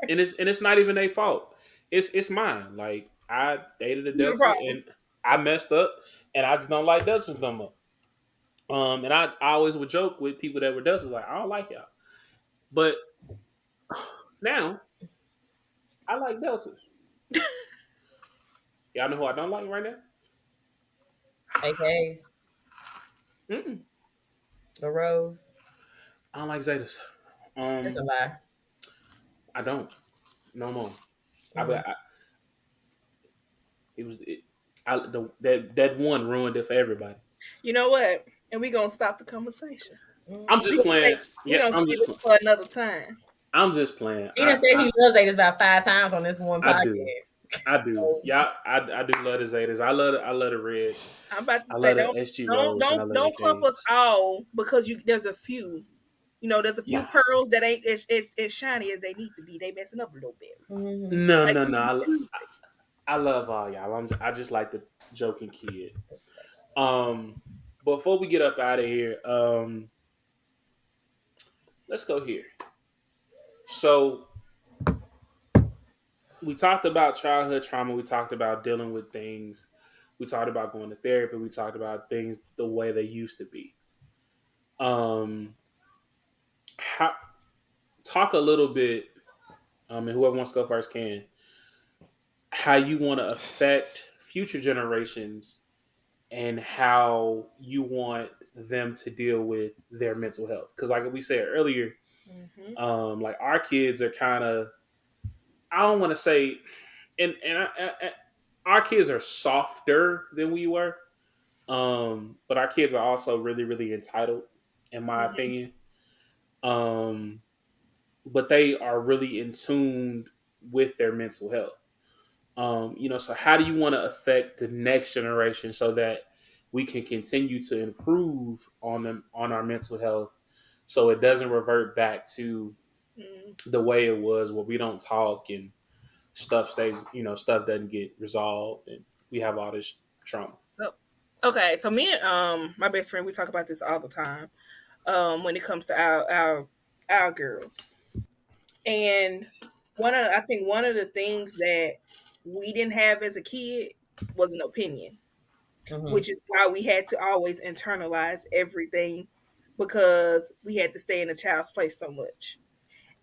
and it's not even their fault. It's mine. Like I dated a you the delta problem. and I messed up, and I just don't like deltas no more. And I always would joke with people that were deltas like I don't like y'all. But now I like deltas. Y'all know who I don't like right now? AKs, Mm-mm. the Rose. I don't like Zetas. It's a Um, lie. I don't no more. Mm. I it was it, that one ruined it for everybody. You know what? And we gonna stop the conversation. I'm Mm. We just gonna playing. say we Yeah, gonna save it for another time. I'm just playing. He done said he loves Zetas about 5 times on this one I do. podcast. I do. So, Yeah, I do love the Zetas. I love the Reds. I'm about to I say love the SG Rose and I love the don't clump us Kings. all because there's a few. There's a few Yeah. pearls that ain't as shiny as they need to be. They messing up a little bit. mhm. No, Like no, we no. choose I love all y'all. I just like the joking kid. Um, before we get up out of here, let's go here. So we talked about childhood trauma. We talked about dealing with things. We talked about going to therapy. We talked about things the way they used to be. Um, how, talk a little bit And whoever wants to go first can. How you want to affect future generations and how you want them to deal with their mental health. Because, like we said earlier, Mm-hmm. like our kids are kind of, I don't want to say, and our kids are softer than we were, but our kids are also really, really entitled, in my Mm-hmm. opinion. Um, but they are really in tune with their mental health. So how do you want to affect the next generation so that we can continue to improve on them on our mental health, so it doesn't revert back to Mm-hmm. the way it was where we don't talk and stuff stays, stuff doesn't get resolved and we have all this trauma. So, okay, so me and my best friend, we talk about this all the time. When it comes to our girls, and I think one of the things that we didn't have as a kid was an opinion, Mm-hmm. which is why we had to always internalize everything because we had to stay in a child's place so much.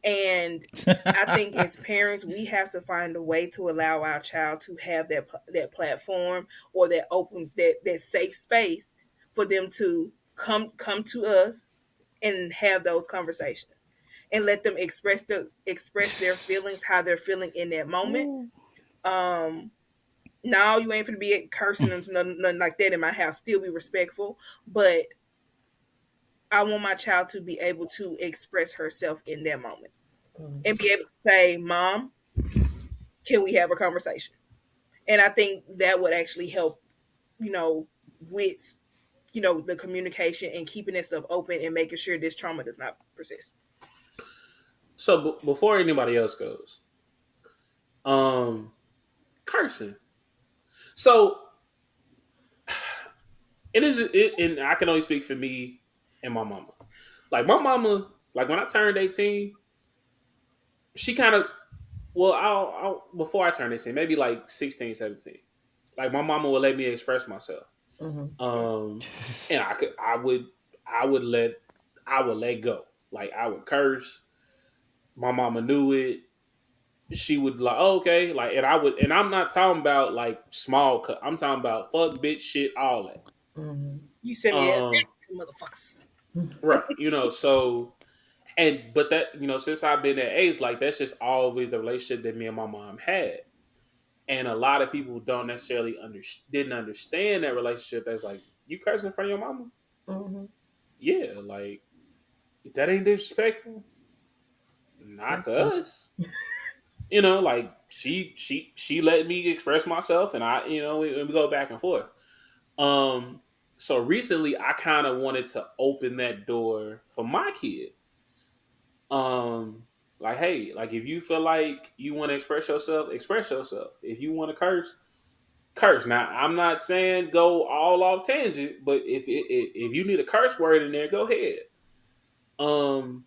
And I think as parents, we have to find a way to allow our child to have that platform or that open that safe space for them to come to us and have those conversations and let them express their feelings, how they're feeling in that moment. Ooh. Um, no, you ain't gonna be cursing them, nothing like that in my house. Still be respectful, but I want my child to be able to express herself in that moment and be able to say, "Mom, can we have a conversation?" And I think that would actually help, you know, with the communication and keeping that stuff open and making sure this trauma does not persist. So before anybody else goes, um, cursing. So and I can only speak for me and my mama. Like my mama, like when I turned 18, she kind of, well, before I turned 18, maybe like 16, 17. Like my mama would let me express myself. Mm-hmm. Um, and I would let, I would let go. Like I would curse. My mama knew it. She would like, oh, okay, like, and I'm not talking about like small cut. I'm talking about fuck, bitch, shit, all that. Mm-hmm. You send me a Um, motherfuckers. right, so but that, since I've been that age, like that's just always the relationship that me and my mom had. And a lot of people don't necessarily didn't understand that relationship as like, you cursing in front of your mama? Mm-hmm. Yeah, like that ain't disrespectful. Not That's to funny. us. Like she let me express myself, and we go back and forth. Um, so recently I kind of wanted to open that door for my kids. Um, like, hey, like if you feel like you want to express yourself, express yourself. If you want to curse, curse. Now, I'm not saying go all off tangent, but if you need a curse word in there, go ahead. Um,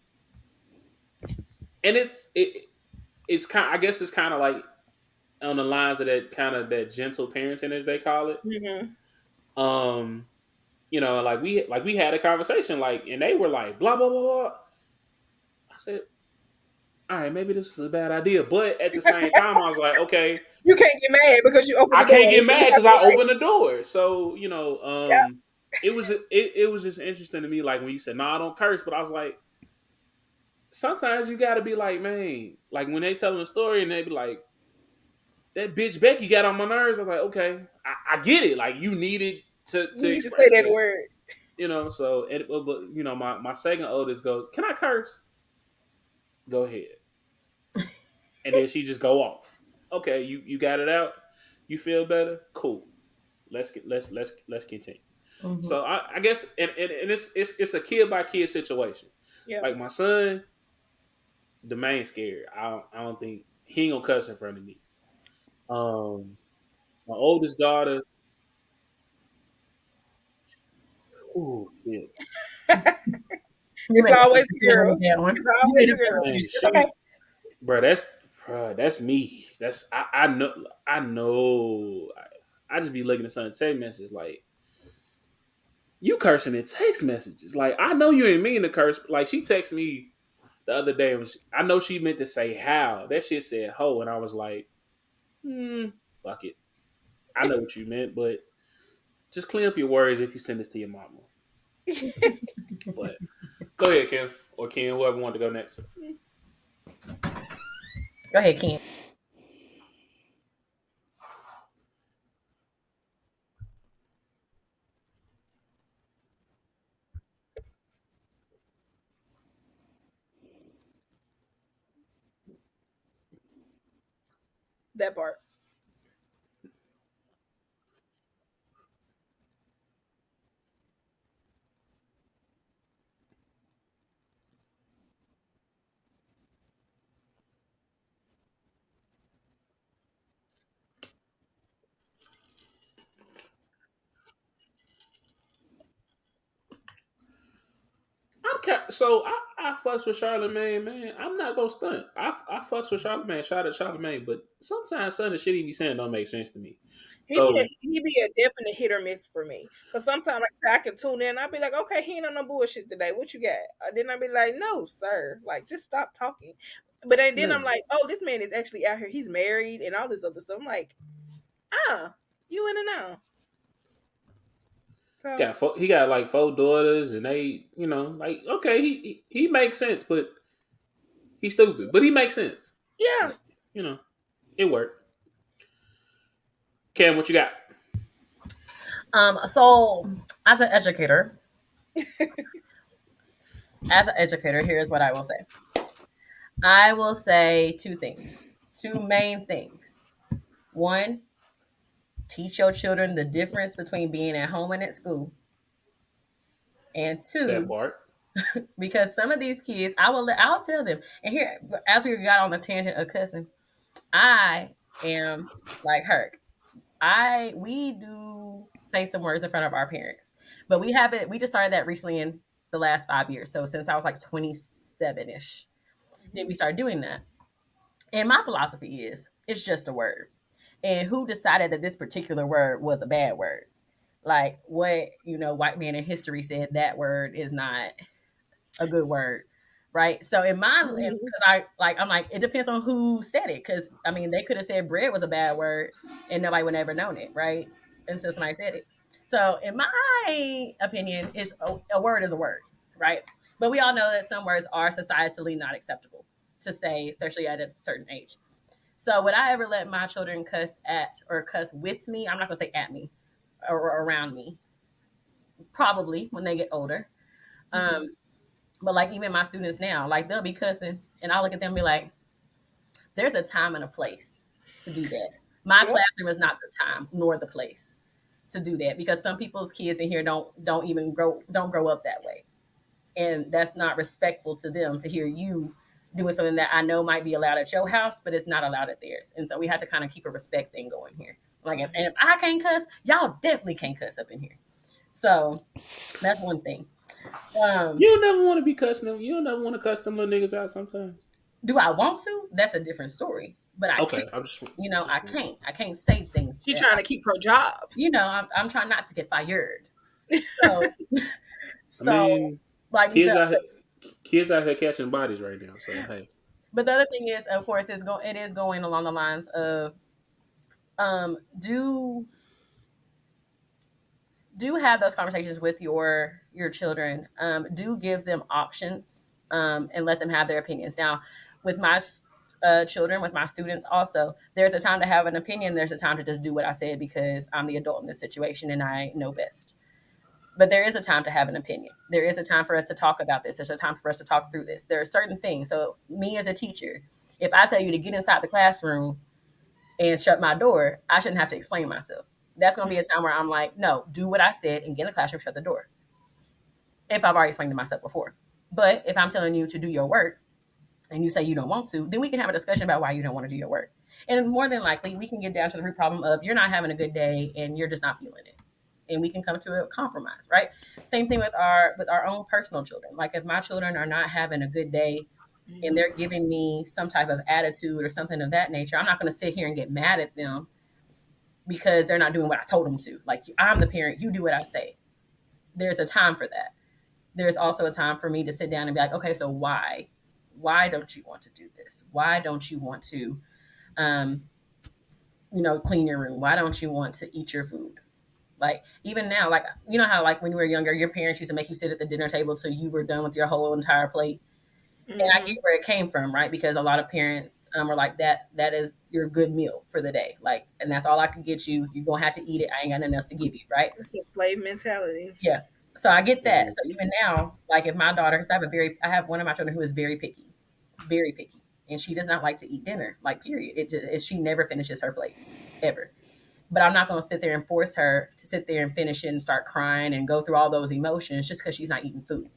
and it's kind. I guess it's kind of like on the lines of that kind of that gentle parenting, as they call it. Mm-hmm. Um, like we had a conversation, like, and they were like blah blah blah blah. I said, all right, maybe this is a bad idea, but at the same time, I was like, okay, You can't get mad because you open I the door. can't get You mad have because to I like, opened the door. So yeah. it was just interesting to me, like when you said, "No, I don't curse," but I was like, sometimes you got to be like, man, like when they telling a story and they be like, that bitch Becky got on my nerves. I was like, okay, I get it. Like you needed You to need to say express that that, word. So but my second oldest goes, "Can I curse?" Go ahead, and then she just go off. Okay, you got it out. You feel better? Cool. Let's continue. Mm-hmm. So I guess, and it's a kid by kid situation. Yeah. Like my son, the main scared. I don't think he ain't gonna cuss in front of me. Um, my oldest daughter, oh shit, You It's made always a the good one with girls. that one. It's You always made the a good girls. one. man, It's okay. she, that's me. That's I know. I just be looking at some text messages like, you cursing in text messages. Like I know you ain't mean to curse. Like she texts me the other day. I know she meant to say how. That shit said ho, and I was like, fuck it. I know what you meant, but just clean up your words if you send this to your mama. But go ahead, Kim, or Ken, whoever wanted to go next. Go ahead, Ken. That part. I fucks with Charlamagne, man. I'm not gonna stunt. I fucks with Charlamagne. Shout out Charlamagne, but sometimes some of the shit he be saying don't make sense to me. So He be a definite hit or miss for me. Cause sometimes like, I can tune in. I'll be like, okay, he ain't on no bullshit today. What you got? Then I'll be like, no, sir. Like, just stop talking. But then yeah, I'm like, oh, this man is actually out here. He's married and all this other stuff. I'm like, you in and out. So he got like 4 daughters, and they, like okay, he makes sense, but he's stupid, but he makes sense. yeah. Like, it worked. Cam, what you got? So as an educator, here's what I will say. I will say two main things. One, teach your children the difference between being at home and at school. And That two, part. because some of these kids, I'll tell them. And here, as we got on the tangent of cussing, I am like Herc. We do say some words in front of our parents, but we haven't. We just started that recently in the last 5 years. So since I was like 27 ish, then we started doing that. And my philosophy is, it's just a word. And who decided that this particular word was a bad word? Like what white man in history said that word is not a good word, right? So in my, Mhm. because I'm like, it depends on who said it, because I mean they could have said bread was a bad word and nobody would ever known it, right? Until somebody said it. So in my opinion, is a word is a word, right? But we all know that some words are societally not acceptable to say, especially at a certain age. So would I ever let my children cuss at or cuss with me? I'm not gonna say at me or around me. Probably when they get older. Mhm. Um, but like even my students now, like they'll be cussing, and I'll look at them and be like, "There's a time and a place to do that. My Yep. classroom is not the time nor the place to do that because some people's kids in here don't even don't grow up that way, and that's not respectful to them to hear you doing something that I know might be allowed at your house, but it's not allowed at theirs. And so we have to kind of keep a respect thing going here. Like, and if I can't cuss, y'all definitely can't cuss up in here. So that's one thing. Um, You don't never want to be cussing them. You don't never want to cuss them little niggas out sometimes. do I want to? That's a different story. But I can't. Okay, I'm just I can't. I can't say things She that trying to keep her job. I'm trying not to get fired. So I so mean, like kids out here, kids out here catching bodies right now. So hey, but the other thing is, of course, it is going along the lines of do have those conversations with your children. Do give them options and let them have their opinions. Now, with my children, with my students, also, there's a time to have an opinion. There's a time to just do what I said because I'm the adult in this situation and I know best. But there is a time to have an opinion. There is a time for us to talk about this. There's a time for us to talk through this. There are certain things. So, me as a teacher, if I tell you to get inside the classroom and shut my door, I shouldn't have to explain myself. That's going to be a time where I'm like, no, do what I said and get in the classroom, shut the door. If I've already explained to myself before. But if I'm telling you to do your work and you say you don't want to, then we can have a discussion about why you don't want to do your work. And more than likely, we can get down to the root problem of you're not having a good day and you're just not feeling it. And we can come to a compromise, right? Same thing with our own personal children. Like if my children are not having a good day and Mhm. they're giving me some type of attitude or something of that nature, I'm not going to sit here and get mad at them because they're not doing what I told them to. Like I'm the parent, you do what I say. There's a time for that. There's also a time for me to sit down and be like, okay, so why? why don't you want to do this? Why don't you want to, um, clean your room? Why don't you want to eat your food? Like even now, like you know how like when you were younger, your parents used to make you sit at the dinner table till you were done with your whole entire plate. And I get Mm-hmm. where it came from, right? Because a lot of parents are like that. That is your good meal for the day, like, and that's all I can get you. You're gonna have to eat it. I ain't got nothing else to give you, right? It's a slave mentality. Yeah. So I get that. So Mhm. even now, like if my daughter, because I have one of my children who is very picky, and she does not like to eat dinner. Like period. She never finishes her plate, ever. But I'm not going to sit there and force her to sit there and finish it and start crying and go through all those emotions just because she's not eating food.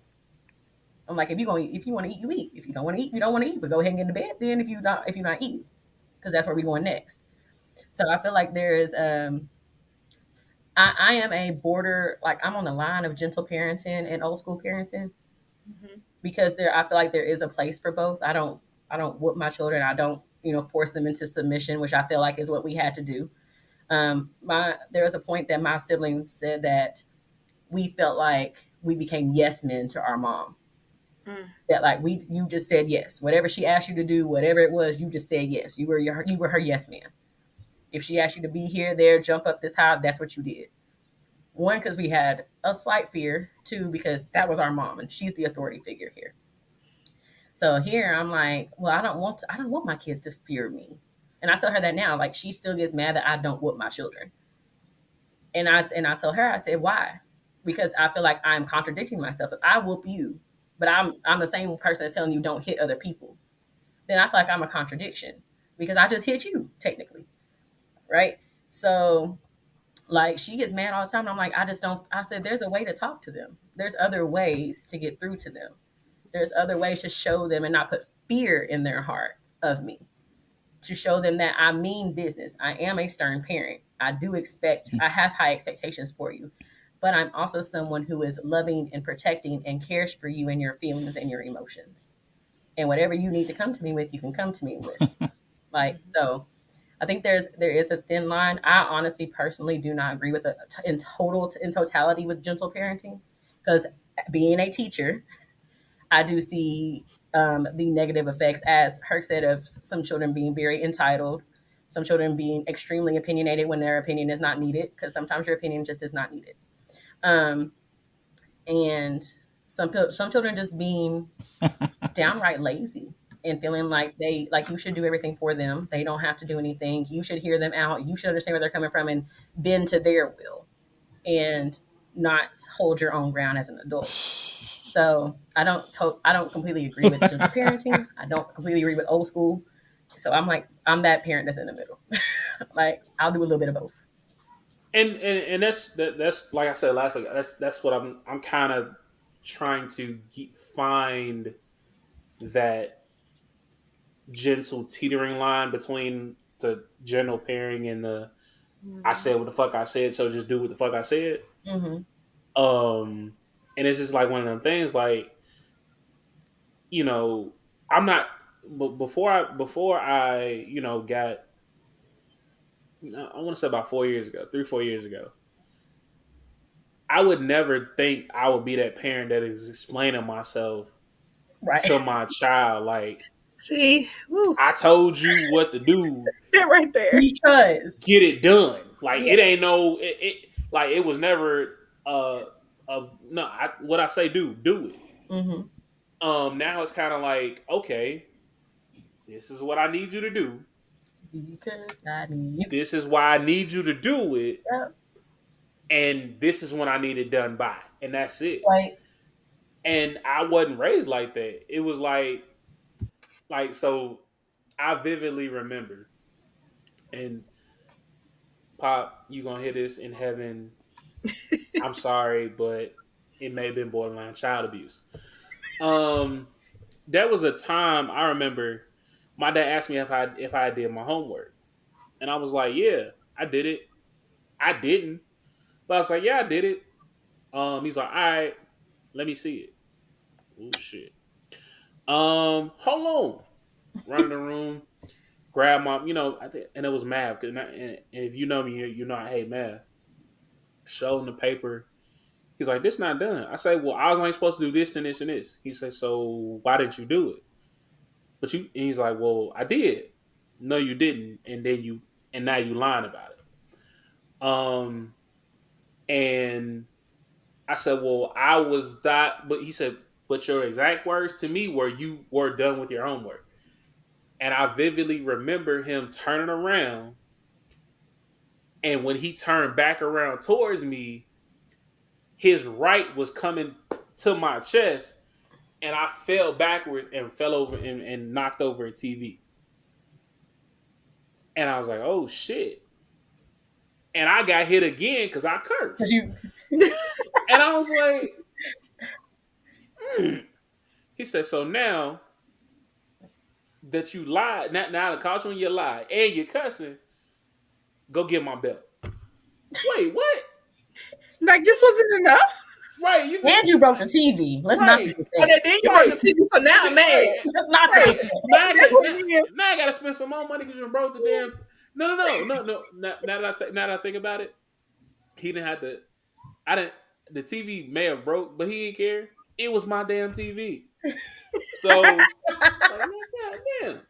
I'm like, if you want to eat, you eat. If you don't want to eat, you don't want to eat. But go ahead and get into bed. Then if you're not eating, because that's where we're going next. So I feel like there is I am a border, like I'm on the line of gentle parenting and old school parenting, Mm-hmm. because I feel like there is a place for both. I don't whoop my children. I don't force them into submission, which I feel like is what we had to do. My There was a point that my siblings said that we felt like we became yes men to our mom. Mm. That like you just said yes, whatever she asked you to do, whatever it was, you just said yes. You were her yes man. If she asked you to be here, there, jump up this high, that's what you did. One, because we had a slight fear. Two, because that was our mom and she's the authority figure here. So here I'm like, well, I don't want my kids to fear me. And I tell her that now, like she still gets mad that I don't whoop my children. And I told her, I said, why? Because I feel like I'm contradicting myself. If I whoop you, but I'm the same person that's telling you don't hit other people, then I feel like I'm a contradiction because I just hit you technically, right? So like she gets mad all the time. And I'm like, I just don't. I said, there's a way to talk to them. There's other ways to get through to them. There's other ways to show them and not put fear in their heart of me, to show them that I mean business. I am a stern parent. I have high expectations for you, but I'm also someone who is loving and protecting and cares for you and your feelings and your emotions. And whatever you need to come to me with, you can come to me with. Like, so I think there is a thin line. I honestly, personally, do not agree with in totality with gentle parenting, because being a teacher, I do see the negative effects, as Herc said, of some children being very entitled, some children being extremely opinionated when their opinion is not needed, because sometimes your opinion just is not needed. Um, and some children just being downright lazy and feeling like you should do everything for them. They don't have to do anything. You should hear them out. You should understand where they're coming from and bend to their will and not hold your own ground as an adult. So I don't completely agree with gentle parenting. I don't completely agree with old school. So I'm that parent that's in the middle. Like I'll do a little bit of both. And that's like I said last week. That's what I'm kind of trying to find that gentle teetering line between the general pairing and the I Mm-hmm. said what the fuck I said, so just do what the fuck I said. Mm-hmm. And it's just like one of them things, like you know, I'm not. But before I got, I want to say about 4 years ago, 3 4 years ago, I would never think I would be that parent that is explaining myself Right. to my child like See, woo, I told you what to do, that right there. Because get it done. Like yeah. it ain't no like it was never no what I say do it. Mm-hmm. Now it's kind of like okay, this is what I need you to do. Because I need. This is why I need you to do it, Yep. and this is when I need it done by, and that's it. Like And I wasn't raised like that. It was so I vividly remember, and Pop, you gonna hear this in heaven. I'm sorry, but it may have been borderline child abuse. Um, there was a time I remember my dad asked me if I did my homework, and I was like, yeah, I did it. I didn't, but I was like, yeah, I did it. He's like, all right, let me see it. Oh shit. Hold on. Run in the room, grab my, and it was math. And if you know me, you know I hate math. Show him the paper. He's like, this not done. I say, well, I was only supposed to do this and this and this. He said, so why didn't you do it? But you, and he's like, well, I did. No, you didn't. And now you lying about it. And I said, well, I was that, but he said, but your exact words to me were you were done with your homework. And I vividly remember him turning around. And when he turned back around towards me, his right was coming to my chest. And I fell backward and fell over and knocked over a TV. And I was like, oh shit. And I got hit again because I Cause cursed. you, And I was like, hmm. He said, so now that you lied, now the cops on you lie and you're cussing, go get my belt. Wait, what? Like this wasn't enough. Right, you get and you broke the TV. Let's not right, forget And that. then you right, brought the TV, so now I'm mad. right, Let's not right. forget that. Now I That's got what now, it is. now I got to spend some more money because you broke the damn. No. Now that I think about it, he didn't have to. I didn't. The TV may have broke, but he didn't care. It was my damn TV. So it's like, man, God damn.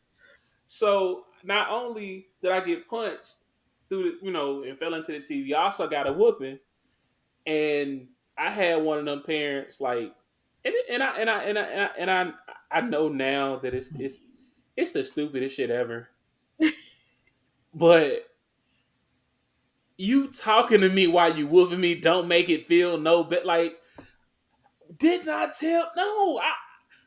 So not only did I get punched through, and fell into the TV, I also got a whooping, and I had one of them parents like, I know now that it's the stupidest shit ever, but you talking to me while you whooping me don't make it feel no bit like did not tell no.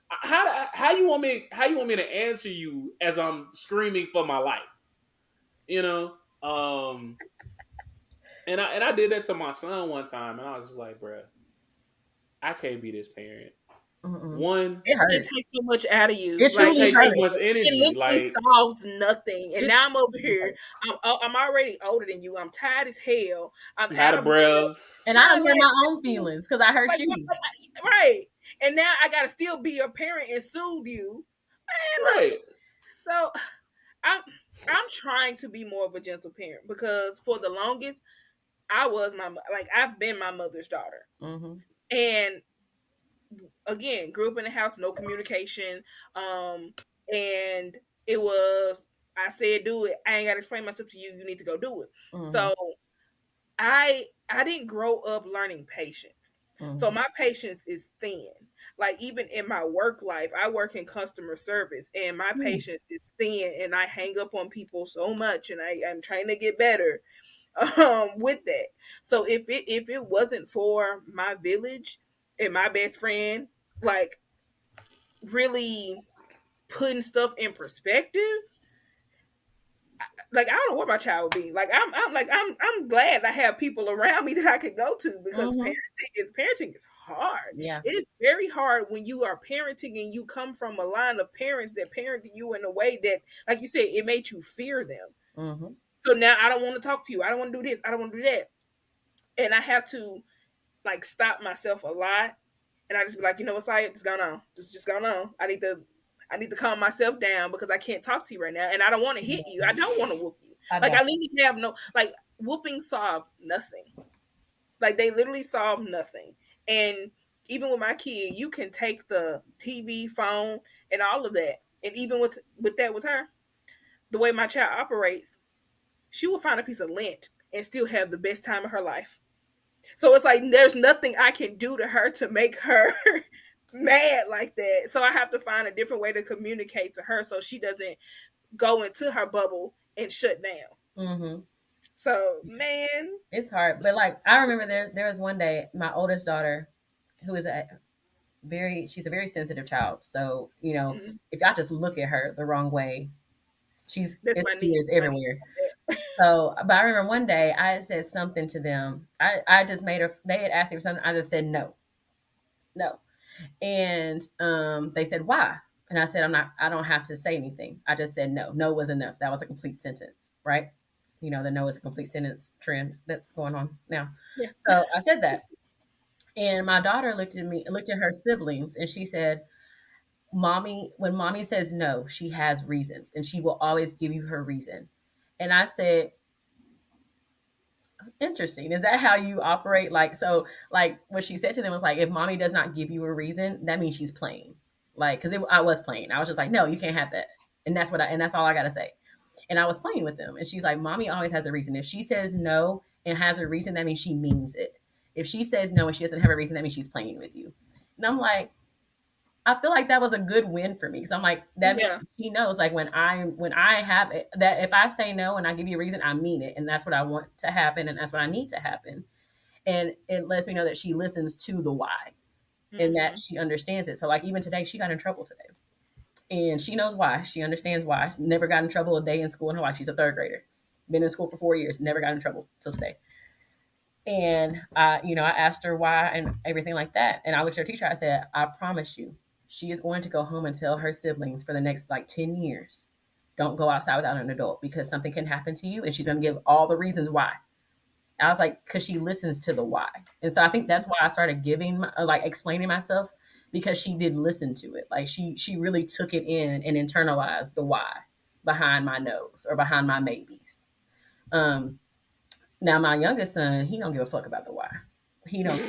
How you want me to answer you as I'm screaming for my life? You know, and I did that to my son one time, and I was just like, bruh, I can't be this parent. Mm-mm. One, It It hurt. takes so much out of you. It it Like truly takes too hurt. much it energy. literally Like solves nothing. And it, now I'm over here. I'm already older than you. I'm tired as hell. I'm out out of of breath. breath. And I Trying don't hear my own like feelings because I hurt like, you. right. And now I gotta still be a parent and soothe you. Man, look. Right. So I'm I'm trying to be more of a gentle parent because for the longest I was I've been my mother's daughter. Mm-hmm. And again, grew up in a house, no communication. And it was I said do it. I ain't gotta explain myself to you. You need to go do it. Mm-hmm. So I didn't grow up learning patience. So Mm-hmm. my patience is thin. Like even in my work life, I work in customer service and my patience is thin and I hang up on people so much and I'm trying to get better with that. So if it wasn't for my village and my best friend like really putting stuff in perspective, like I don't know what my child would be. Like I'm glad I have people around me that I could go to because Mm-hmm. parenting is hard. Yeah. It is very hard when you are parenting and you come from a line of parents that parented you in a way that, like you said, it made you fear them. Mm-hmm. So now I don't want to talk to you. I don't want to do this. I don't want to do that. And I have to like stop myself a lot. And I just be like, you know what's like, just going on. Just going on. I need to calm myself down because I can't talk to you right now. And I don't want to hit you. I don't want to whoop you. I Like know. I literally have no like whooping solve nothing. Like they literally solve nothing. And even with my kid, you can take the TV, phone, and all of that. And even with her, the way my child operates, she will find a piece of lint and still have the best time of her life. So it's like there's nothing I can do to her to make her mad like that. So I have to find a different way to communicate to her so she doesn't go into her bubble and shut down. Mm-hmm. So man, It's hard, but like I remember there was one day my oldest daughter, who is she's a very sensitive child. So mm, if I just look at her the wrong way, that's it's my niece. tears My niece. everywhere. So, but I remember one day I said something to them. I just made her. They had asked me for something. I just said no, no, and they said why, and I said I don't have to say anything. I just said no. No was enough. That was a complete sentence, right? The no is a complete sentence trend that's going on now. Yeah. So I said that, and my daughter looked at her siblings, and she said, "Mommy, when mommy says no, she has reasons, and she will always give you her reason." And I said, interesting. Is that how you operate? Like, so, like what she said to them was like, if mommy does not give you a reason, that means she's playing. like because I was playing. I was just like, no, you can't have that, and that's all I gotta say. And I was playing with them, and she's like, mommy always has a reason. If she says no and has a reason, that means she means it. If she says no and she doesn't have a reason, that means she's playing with you. And I'm like, I feel like that was a good win for me because I'm like, that means Yeah. she knows like when I have it, that if I say no and I give you a reason, I mean it, and that's what I want to happen, and that's what I need to happen, and it lets me know that she listens to the why and that Mhm. she understands it. So like even today, she got in trouble today, and she knows why. She understands why. She never got in trouble a day in school in her life. She's a third grader, been in school for 4 years, never got in trouble till today. And I asked her why and everything like that. And I looked at her teacher. I said, I promise you, she is going to go home and tell her siblings for the next like 10 years, don't go outside without an adult because something can happen to you. And she's going to give all the reasons why. I was like, because she listens to the why. And so I think that's why I started explaining myself because she did listen to it. Like she really took it in and internalized the why behind my nose or behind my maybes. Um, Now my youngest son, he don't give a fuck about the why. He don't.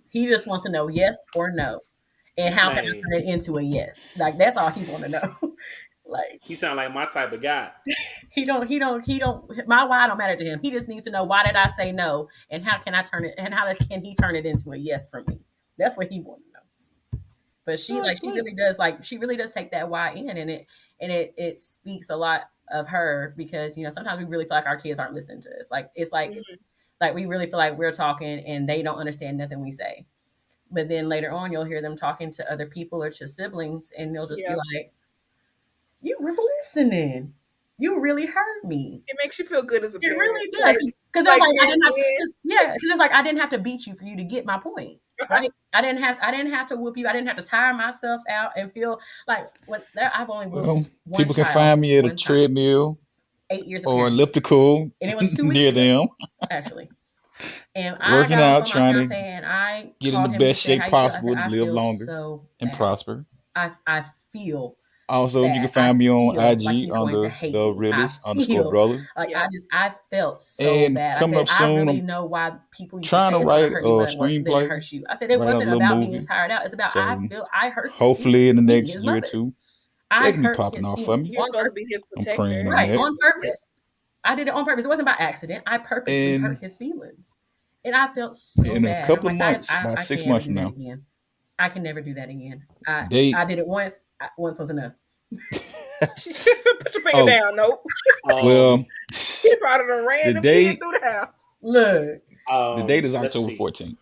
He just wants to know yes or no, and how can Man, I turn it into a yes? Like that's all he want to know. Like he sound like my type of guy. he don't. My why don't matter to him. He just needs to know why did I say no, and how can I turn it, and how can he turn it into a yes for me? That's what he want to know. But No, it's lit. she really does take that why in, and it speaks a lot of her because sometimes we really feel like our kids aren't listening to us. Like it's Mhm. like we really feel like we're talking and they don't understand nothing we say. But then later on, you'll hear them talking to other people or to siblings, and they'll just be Yeah. like, "You was listening. You really heard me. It makes you feel good as a It parent. really does." Because it's Like like I hearing didn't have, it. yeah, because it's like I didn't have to beat you for you to get my point, right? I didn't have to whoop you. I didn't have to tire myself out and feel like when there. I've only whooped Well, one people can child find me at a one time. treadmill 8 years of or parenting, elliptical and it was 2 weeks near ago, them, actually. And I working got on the out, phone with my trying to fiance and I get in the called him and he best said, shape "How you feel?" I said, possible to "I live feel longer so and bad. prosper. I feel Also, you can bad. I find me on feel like IG he's going to under hate the me. I realist underscore feel brother. like Yeah. I felt so And bad." I coming said, up "I soon, really I'm know why people used to trying say to it's going to write hurt a you, but then it screenplay, hurts you." I said, "It write a wasn't little about being movie. tired out. It's about So I hurt his hopefully in the feelings, me, next his year or mother. two, I they can be hurt popping his off for feelings me. You're on supposed to purpose." be his I'm praying protector. on Right, that. on purpose. I did it on purpose. It wasn't by accident. I purposely And hurt his feelings. And I felt so in a bad. I'm couple of like, I, months, I, about I can't six ever months do from that now, again. I can never do that again. I they did it once. Once was enough. Put your finger oh down. Nope. Um, well, He probably done the ran them kids date through the house. Look, the date is let's October see. 14th.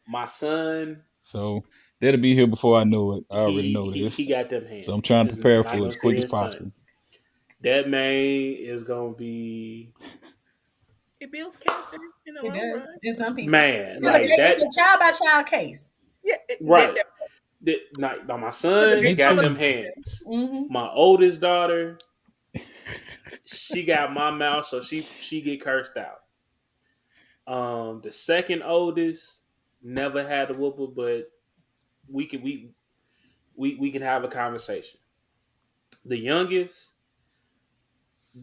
My son, So that'll be here before I know it. I already he know he he this. got them So I'm hands. trying to Just prepare not for it gonna as sit quick here as and stunt. possible. That man is gonna be It builds character in the it long does. run. In some people, man Yeah. like it's that. a child by child case. Yeah. Right. Not my Because it son Me makes you got look. them too. hands. Mm-hmm. My oldest daughter, she got my mouth, so she get cursed out. The second oldest never had a whooper, but we can we can have a conversation. The youngest,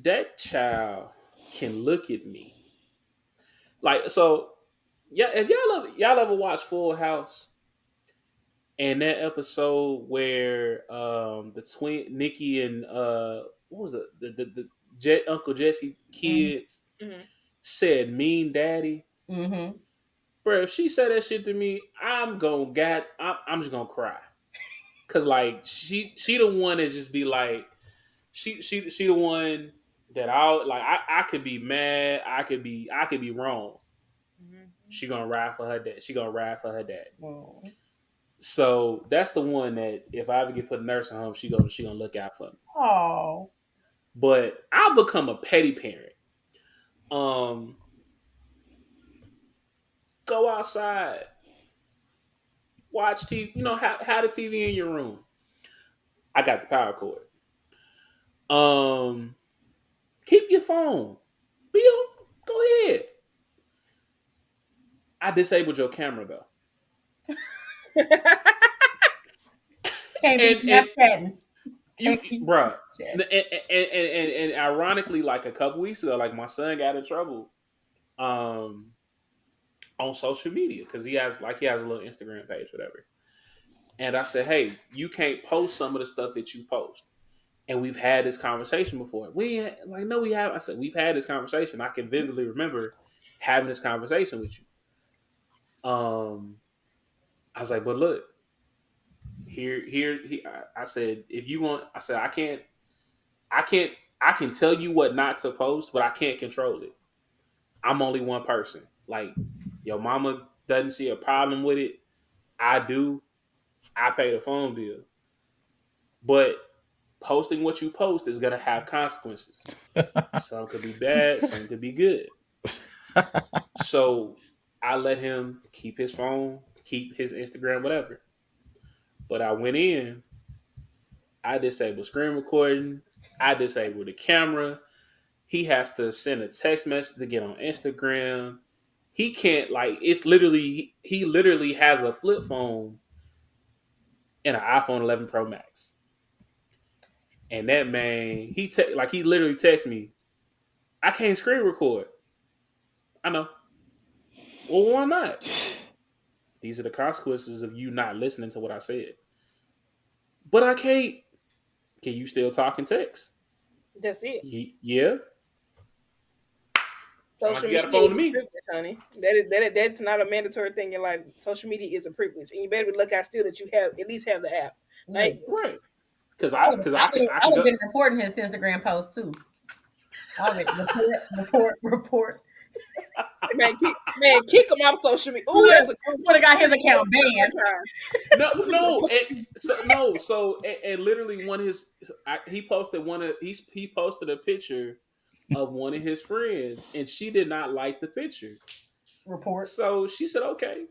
that child can look at me like so. Yeah, if y'all ever watch Full House and that episode where the twin Nikki and what was the Jet Uncle Jesse kids Mm-hmm. said mean daddy, Mm-hmm. bro. If she said that shit to me, I'm just gonna cry. Cause like she the one that just be like she the one that I could be mad, I could be wrong. Mm-hmm. She gonna ride for her dad. She gonna ride for her dad. Oh. So that's the one that if I ever get put in nursing home, she gonna look out for me. Oh. But I'll become a petty parent. Um, go outside, watch TV. Have the TV in your room. I got the power cord. Um, keep your phone. Go ahead. I disabled your camera though, Can't be and Snapchatting. you, Can't be bruh. Snapchatting. And ironically, like a couple weeks ago, like my son got in trouble um, on social media because he has a little Instagram page, whatever. And I said, hey, you can't post some of the stuff that you post. And we've had this conversation before. No, we have. I said, we've had this conversation. I can vividly remember having this conversation with you. I was like, but look, I said, if you want, I said, I can't, I can tell you what not to post, but I can't control it. I'm only one person. Like, your mama doesn't see a problem with it. I do. I pay the phone bill. But posting what you post is gonna have consequences. Some could be bad, some could be good. So I let him keep his phone, keep his Instagram, whatever. But I went in, I disabled screen recording, I disabled the camera. He has to send a text message to get on Instagram. He can't, like, it's literally, he literally has a flip phone and an iPhone 11 Pro Max. And that man, he literally texts me, I can't screen record. I know. Well, why not? These are the consequences of you not listening to what I said. But I can't. Can you still talk and text? That's it. Yeah. Sound like Social you got a media phone is to a me. privilege, honey. That's not a mandatory thing in life. Social media is a privilege, and you better look out still that you have at least have the app. Like, Right. Because I I can would have go. been reporting his Instagram post too. I would report. man, kick him off social media. Oh, that's a would have got his account banned. And literally he posted he posted a picture of one of his friends, and she did not like the picture. Report. So she said, "Okay,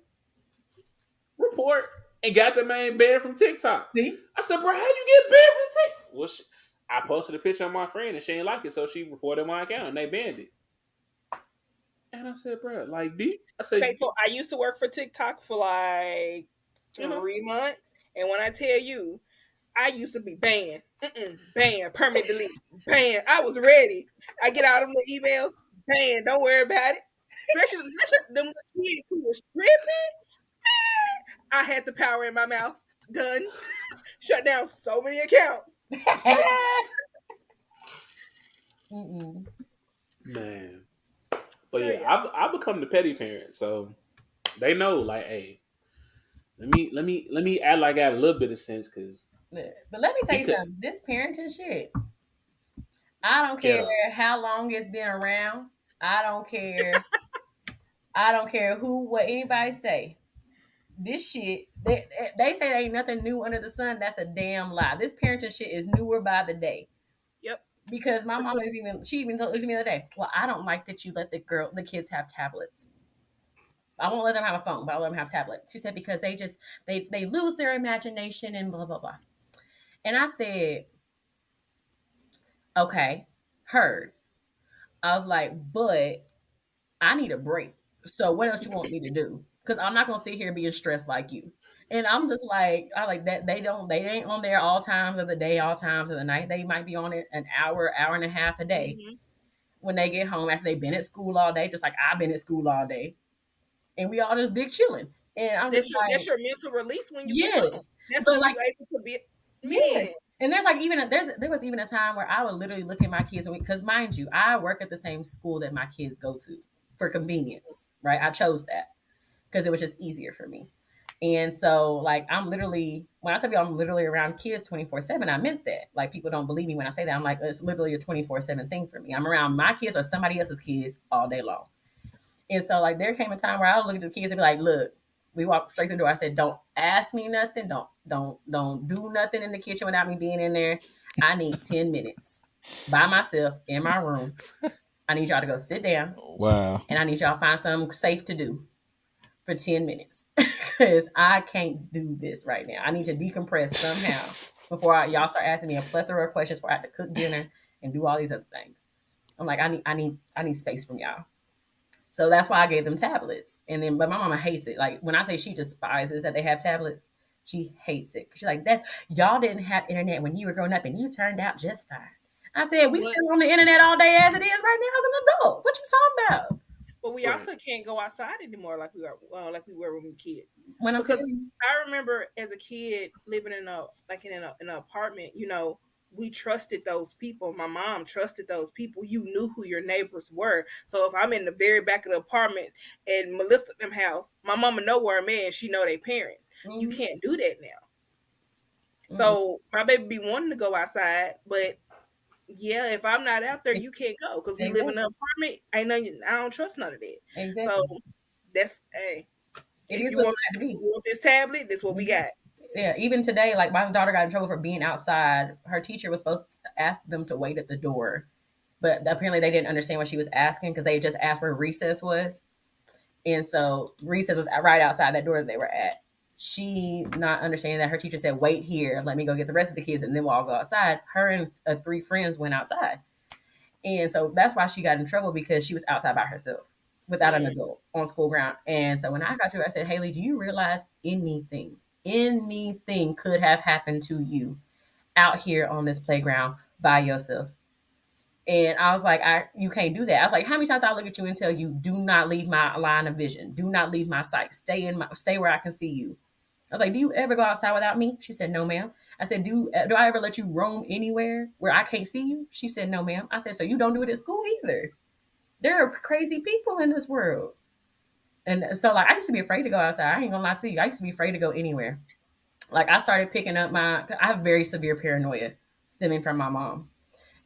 report," and got the man banned from TikTok. See? I said, "Bro, how you get banned from TikTok?" Well, I posted a picture of my friend, and she didn't like it, so she reported my account, and they banned it. And I said, "Bro, like, okay." So I used to work for TikTok for like 3 months, and when I tell you, I used to be banned, banned, permanent delete, banned. I was ready. I get out of the emails, banned. Don't worry about it. Especially them little kids who was tripping. I had the power in my mouth. Done. Shut down so many accounts. Man. But yeah, I've become the petty parent, so they know, like, hey, let me act like I got a little bit of sense, because. But let me tell you something. This parenting shit, I don't care how long it's been around. I don't care. I don't care what anybody say. This shit, they say there ain't nothing new under the sun. That's a damn lie. This parenting shit is newer by the day. Yep. Because my mom she even told me the other day, well, I don't like that you let the kids have tablets. I won't let them have a phone, but I'll let them have tablets. She said, because they lose their imagination and blah, blah, blah. And I said, okay, heard. I was like, but I need a break. So what else you want me to do? Because I'm not gonna sit here being stressed like you. And I'm just like, I like that they ain't on there all times of the day, all times of the night. They might be on it an hour and a half a day when they get home after they've been at school all day, just like I've been at school all day. And we all just big chilling. And I'm that's your mental release when you get home. That's but when like, you're able to be man. And there's like there was even a time where I would literally look at my kids, because mind you, I work at the same school that my kids go to for convenience, right? I chose that because it was just easier for me. And so, like, I'm literally, when I tell you I'm literally around kids 24/7, I meant that. Like, people don't believe me when I say that. I'm like, it's literally a 24/7 thing for me. I'm around my kids or somebody else's kids all day long. And so, like, there came a time where I would look at the kids and be like, look, we walked straight through the door. I said, don't ask me nothing. Don't do nothing in the kitchen without me being in there. I need 10 minutes by myself in my room. I need y'all to go sit down. Wow. And I need y'all to find something safe to do for 10 minutes. Because I can't do this right now. I need to decompress somehow before y'all start asking me a plethora of questions before I have to cook dinner and do all these other things. I'm like, I need space from y'all. So that's why I gave them tablets. And then, but my mama hates it. Like, when I say she despises that they have tablets, she hates it. She's like, that y'all didn't have internet when you were growing up and you turned out just fine. I said, we still on the internet all day as it is right now as an adult. What you talking about? But we Go ahead. also can't go outside anymore like we were when we were kids. When I'm Because feeling, I remember as a kid living in an apartment, we trusted those people. My mom trusted those people. You knew who your neighbors were. So if I'm in the very back of the apartment and Melissa them house, my mama know where I'm at and she know their parents. You mm-hmm, can't do that now. mm-mm, So my baby be wanting to go outside, but yeah, if I'm not out there, ex- you can't go because we live in an exactly, apartment. Ain't nothing. I don't trust none of that. So exactly. that's hey. It If is you what's want, meant to if be. you want this tablet, this what we Mhm. got. Yeah, even today, like my daughter got in trouble for being outside. Her teacher was supposed to ask them to wait at the door, but apparently they didn't understand what she was asking because they just asked where recess was. And so recess was right outside that door that they were at. She not understanding that her teacher said, "Wait here, let me go get the rest of the kids, and then we'll all go outside." Her and three friends went outside, and so that's why she got in trouble because she was outside by herself without an Mm, adult on school ground. And so when I got to her, I said, "Haley, do you realize anything could have happened to you out here on this playground by yourself?" And I was like, you can't do that. I was like, how many times I look at you and tell you, do not leave my line of vision. Do not leave my sight. Stay where I can see you. I was like, do you ever go outside without me? She said, no, ma'am. I said, do I ever let you roam anywhere where I can't see you? She said, no, ma'am. I said, so you don't do it at school either. There are crazy people in this world. And so like I used to be afraid to go outside. I ain't gonna lie to you. I used to be afraid to go anywhere. Like I started picking up I have very severe paranoia stemming from my mom.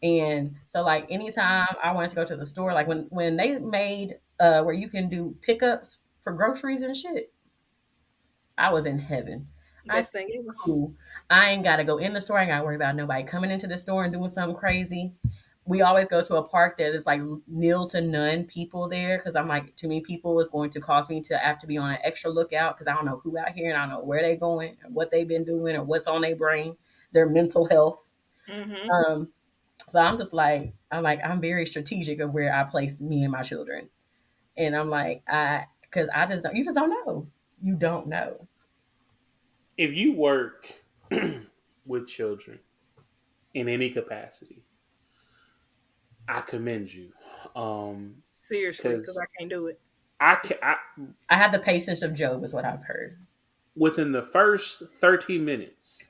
And so like anytime I wanted to go to the store, like when they made where you can do pickups for groceries and shit, I was in heaven. I best thing ever. cool. I ain't gotta go in the store. I ain't gotta worry about nobody coming into the store and doing something crazy. We always go to a park that is like nil to none people there because I'm like too many people is going to cause me to have to be on an extra lookout because I don't know who out here and I don't know where they going and what they've been doing or what's on their brain, their mental health. Mm-hmm. Um, so I'm very strategic of where I place me and my children, and I'm like because I just don't you just don't know you don't know. If you work with children in any capacity, I commend you. Seriously, because Because I can't do it. I can, I I have the patience of Job, is what I've heard. within the first 30 minutes,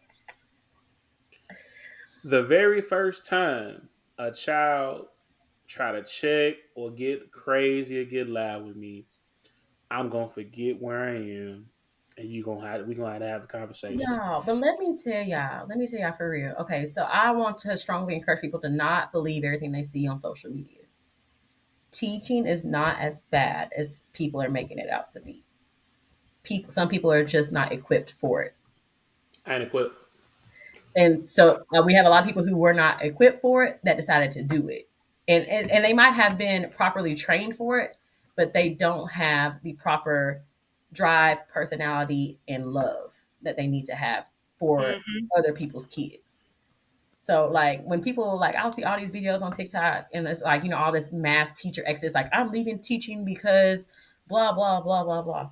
the very first time a child try to check or get crazy or get loud with me, I'm gonna forget where I am, and we gonna have to have a conversation. No, but let me tell y'all for real. Okay, so I want to strongly encourage people to not believe everything they see on social media. Teaching is not as bad as people are making it out to be. Some people are just not equipped for it. I ain't equipped. And so we have a lot of people who were not equipped for it that decided to do it. And they might have been properly trained for it, but they don't have the proper drive, personality, and love that they need to have for Mm-hmm. other people's kids. So like when people like I'll see all these videos on TikTok and it's like, all this mass teacher exodus, like I'm leaving teaching because blah blah blah blah blah.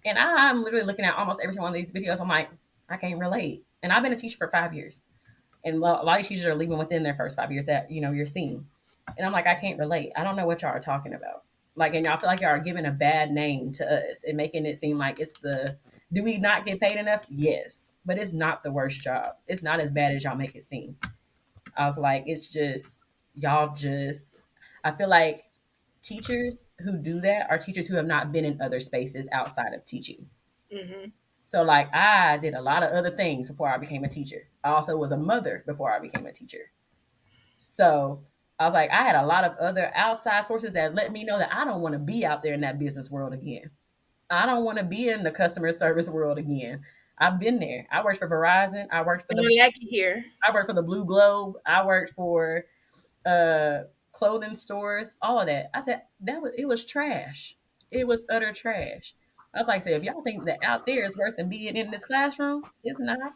And I'm literally looking at almost every one of these videos. I'm like, I can't relate. And I've been a teacher for 5 years. And a lot of teachers are leaving within their first 5 years that, you're seeing. And I'm like, I can't relate. I don't know what y'all are talking about. Like, and y'all feel like y'all are giving a bad name to us and making it seem like do we not get paid enough? Yes. But it's not the worst job. It's not as bad as y'all make it seem. I was like, it's just, y'all just, I feel like teachers who do that are teachers who have not been in other spaces outside of teaching. Mm-hmm. So like I did a lot of other things before I became a teacher. I also was a mother before I became a teacher. So I was like, I had a lot of other outside sources that let me know that I don't want to be out there in that business world again. I don't want to be in the customer service world again. I've been there. I worked for Verizon. I don't like it here. I worked for the Blue Globe. I worked for uh clothing stores, all of that. I said it was trash. It was utter trash. I was like, say, if y'all think that out there is worse than being in this classroom, it's not.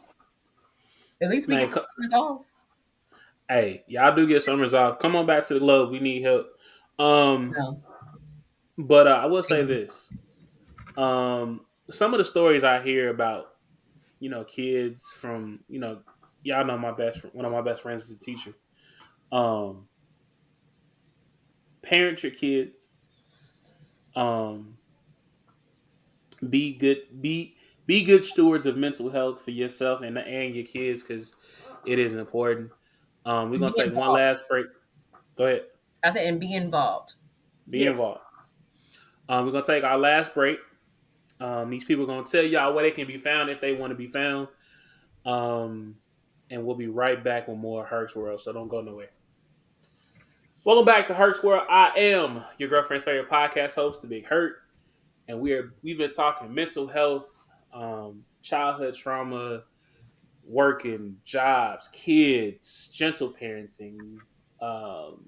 At least we get Man, this off. hey, y'all do get summers off. Come on back to the globe. We need help. Um, No. but I will say this. Some of the stories I hear about, kids from, y'all know one of my best friends is a teacher. Um, Parent your kids. Um, be good. Be good stewards of mental health for yourself and your kids because it is important. We're gonna Be take one involved. last break. Go ahead. I said, and be involved. Be Yes. involved. We're gonna take our last break. These people are gonna tell y'all where they can be found if they want to be found. Um, and we'll be right back with more Herc's World. So don't go nowhere. Welcome back to Herc's World. I am your girlfriend's favorite podcast host, the Big Herc, and we've been talking mental health, childhood trauma, working, jobs, kids, gentle parenting, um,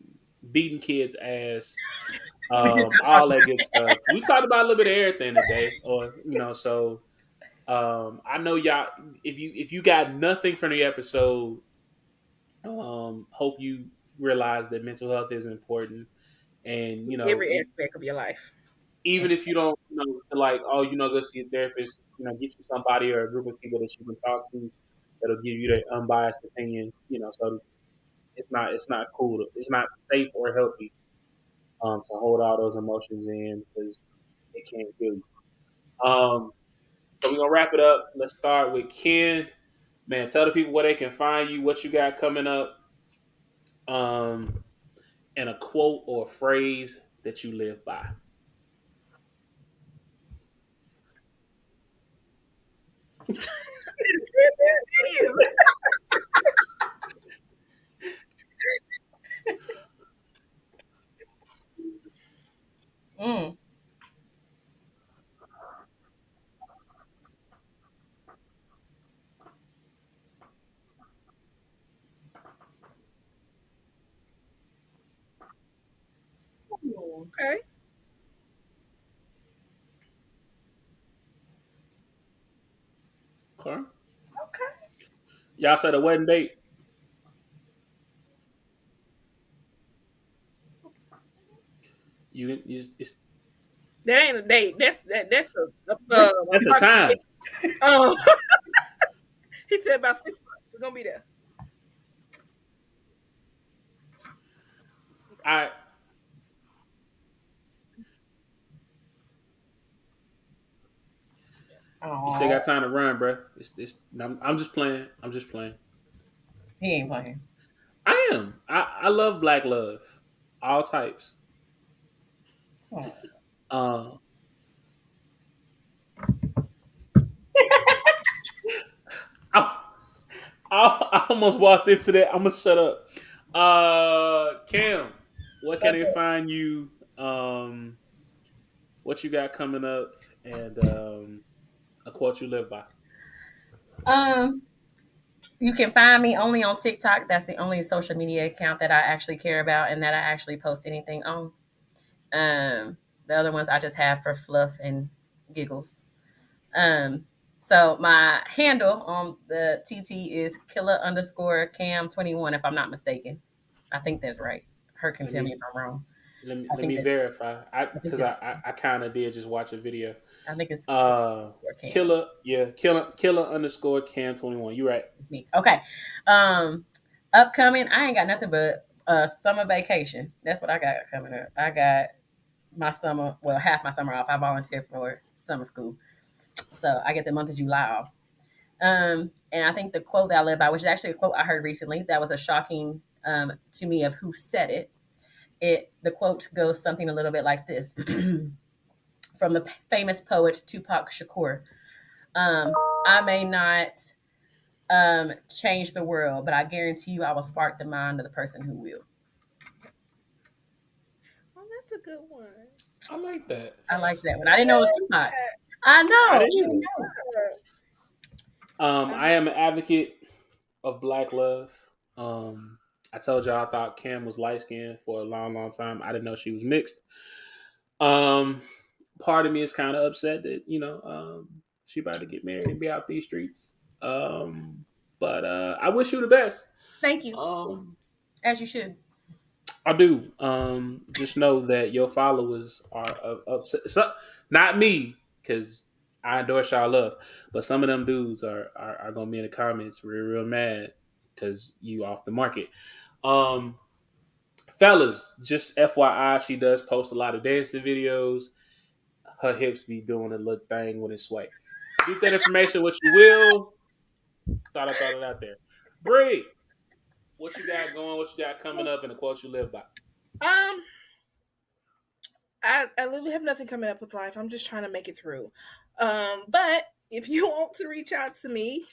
beating kids' ass, We did not talk all that about good stuff. We talked about a little bit of everything today, or so. I know y'all. If you got nothing from the episode, hope you realize that mental health is important, and Every aspect of your life. even if you don't, feel like, oh, go see a therapist, get you somebody or a group of people that you can talk to that'll give you their unbiased opinion, so it's not cool, it's not safe or healthy, to hold all those emotions in because it can't kill you. So we're gonna wrap it up. Let's start with Ken. Man, tell the people where they can find you, what you got coming up, um, and a quote or a phrase that you live by. Mm. Okay. Okay. Okay. Y'all said a wedding date. It's That ain't a date. That's a that's a time. approximate. Um, he said about 6 months. We're gonna be there. I You still got Oh, time to run, bro. I'm just playing. I'm just playing. he ain't playing. I am. I love black love, all types. Oh. Uh, I, I almost walked into that. I'm gonna shut up. Cam, what can That's they it. find you? What you got coming up, and a quote you live by. Um, you can find me only on TikTok. That's the only social media account that I actually care about and that I actually post anything on. Um, the other ones I just have for fluff and giggles. Um, so my handle on the TT is killer underscore cam 21, if I'm not mistaken. I think that's right. Her can Let tell me me if I'm wrong. let me I let think me that's verify. I I think because it's I kind of did just watch a video. I think it's killer Uh, underscore cam. killer underscore can 21. You right. It's me. Okay. Um, upcoming, I ain't got nothing but summer vacation. That's what I got coming up. I got my summer, well, half my summer off. I volunteer for summer school. So I get the month of July off. And I think the quote that I live by, which is actually a quote I heard recently, that was a shocking to me of who said it. The quote goes something a little bit like this from the famous poet Tupac Shakur. Um, I may not change the world, but I guarantee you I will spark the mind of the person who will. Oh, that's a good one. I like that. I liked that one. I didn't know it was Tupac. I I know. I didn't didn't either. know. I am an advocate of black love. Um, I told y'all I thought Cam was light skinned for a long, long time. I didn't know she was mixed. Um, Part of me is kind of upset that she about to get married and be out these streets. But I wish you the best. Thank you, Um, as you should. I do. Just know that your followers are upset. So, not me, because I endorse y'all love, but some of them dudes are gonna be in the comments real mad because you off the market. Um, Fellas, just FYI, she does post a lot of dancing videos. her hips be doing a little thing when it sway. Do that information what you will. Thought I thought it out there. Bree, what you got going? What you got coming up? And the quote you live by. Um, I literally have nothing coming up with life. I'm just trying to make it through. But if you want to reach out to me,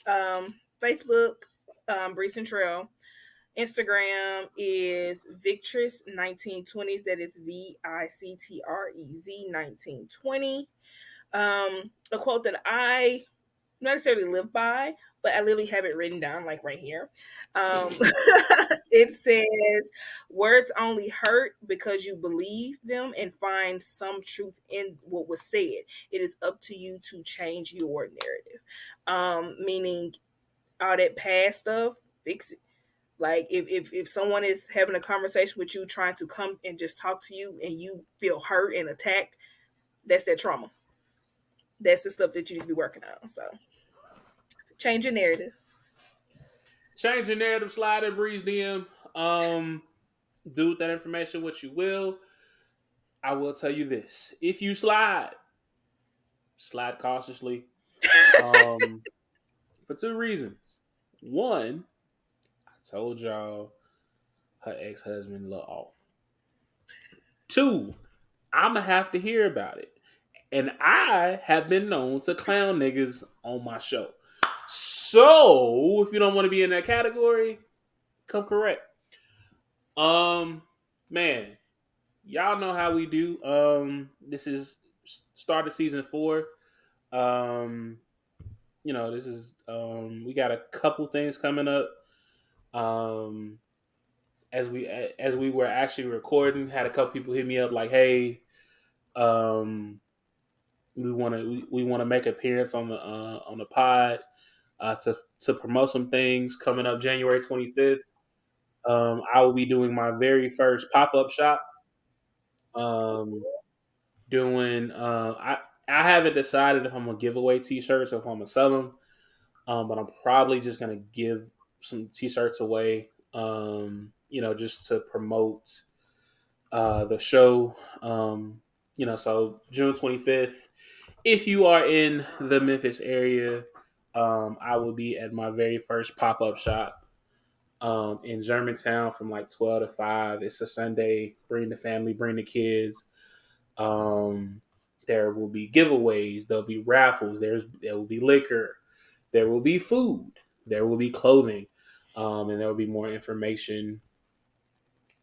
Facebook, Brees and Trail. Instagram is Victress1920s. That is VICTREZ 1920. A quote that I not necessarily live by, but I literally have it written down like right here. Um, it says, "Words only hurt because you believe them and find some truth in what was said. It is up to you to change your narrative." Meaning all that past stuff, fix it. Like if someone is having a conversation with you, trying to come and just talk to you, and you feel hurt and attacked, that's that trauma. That's the stuff that you need to be working on. So change your narrative. Change your narrative, slide and Breeze DM. Do with that information what you will. I will tell you this. If you slide cautiously. Um, for two reasons. One, I told y'all her ex-husband look off. Two, I'ma have to hear about it. And I have been known to clown niggas on my show. So if you don't want to be in that category, come correct. Man, y'all know how we do. This is start of season 4. This is we got a couple things coming up. As we were actually recording, had a couple people hit me up like, "Hey, we want to make an appearance on the pod to promote some things coming up January 25th. I will be doing my very first pop-up shop. Doing I haven't decided if I'm gonna give away t-shirts or if I'm gonna sell them. But I'm probably just gonna give some t-shirts away. Just to promote the show. So June 25th. If you are in the Memphis area, I will be at my very first pop-up shop in Germantown from like 12 to 5. It's a Sunday. Bring the family, bring the kids. There will be giveaways. There'll be raffles. There will be liquor. There will be food. There will be clothing. And there will be more information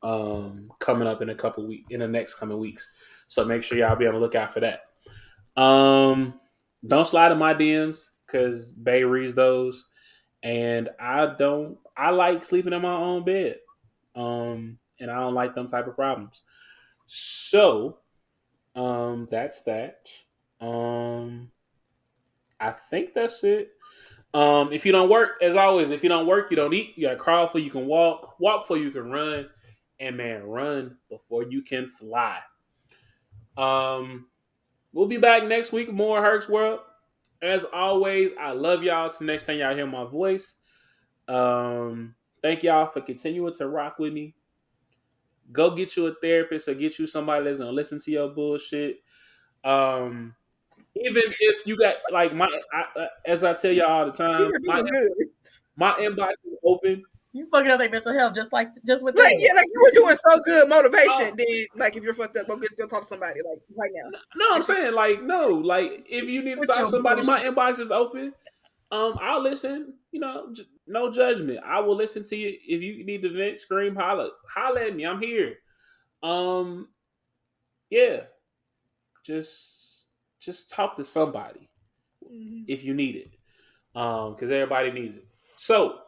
coming up in the next coming weeks. So make sure y'all be on the lookout for that. Don't slide in my DMs because Bay reads those, and I like sleeping in my own bed, and I don't like them type of problems. So, that's that. I think that's it. If you don't work, as always, if you don't work, you don't eat. You got to crawl before you can walk before you can run, and man, run before you can fly. We'll be back next week with more Herc's World. As always, I love y'all. Till next time y'all hear my voice. Thank y'all for continuing to rock with me. Go get you a therapist or get you somebody that's gonna listen to your bullshit. Even if you got like as I tell y'all all the time, You're doing good. my inbox is open. You fucking up their mental health just with Like, that. yeah, like you were doing so good, motivation. Then, like, if you're fucked up, go talk to somebody. Like right now. No, I'm saying like no, like if you need to With talk to your somebody, my bullshit. inbox is open. I'll listen. No judgment. I will listen to you if you need to vent, scream, holler at me. I'm here. Um, yeah, just talk to somebody if you need it. Because everybody needs it. So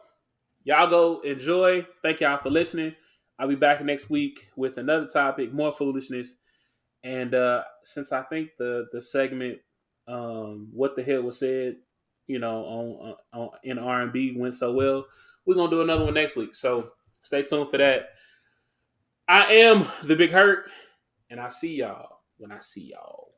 y'all go enjoy. Thank y'all for listening. I'll be back next week with another topic, more foolishness. And since I think the segment, what the hell was said, on in R&B went so well, we're gonna do another one next week. So stay tuned for that. I am the Big Herc, and I see y'all when I see y'all.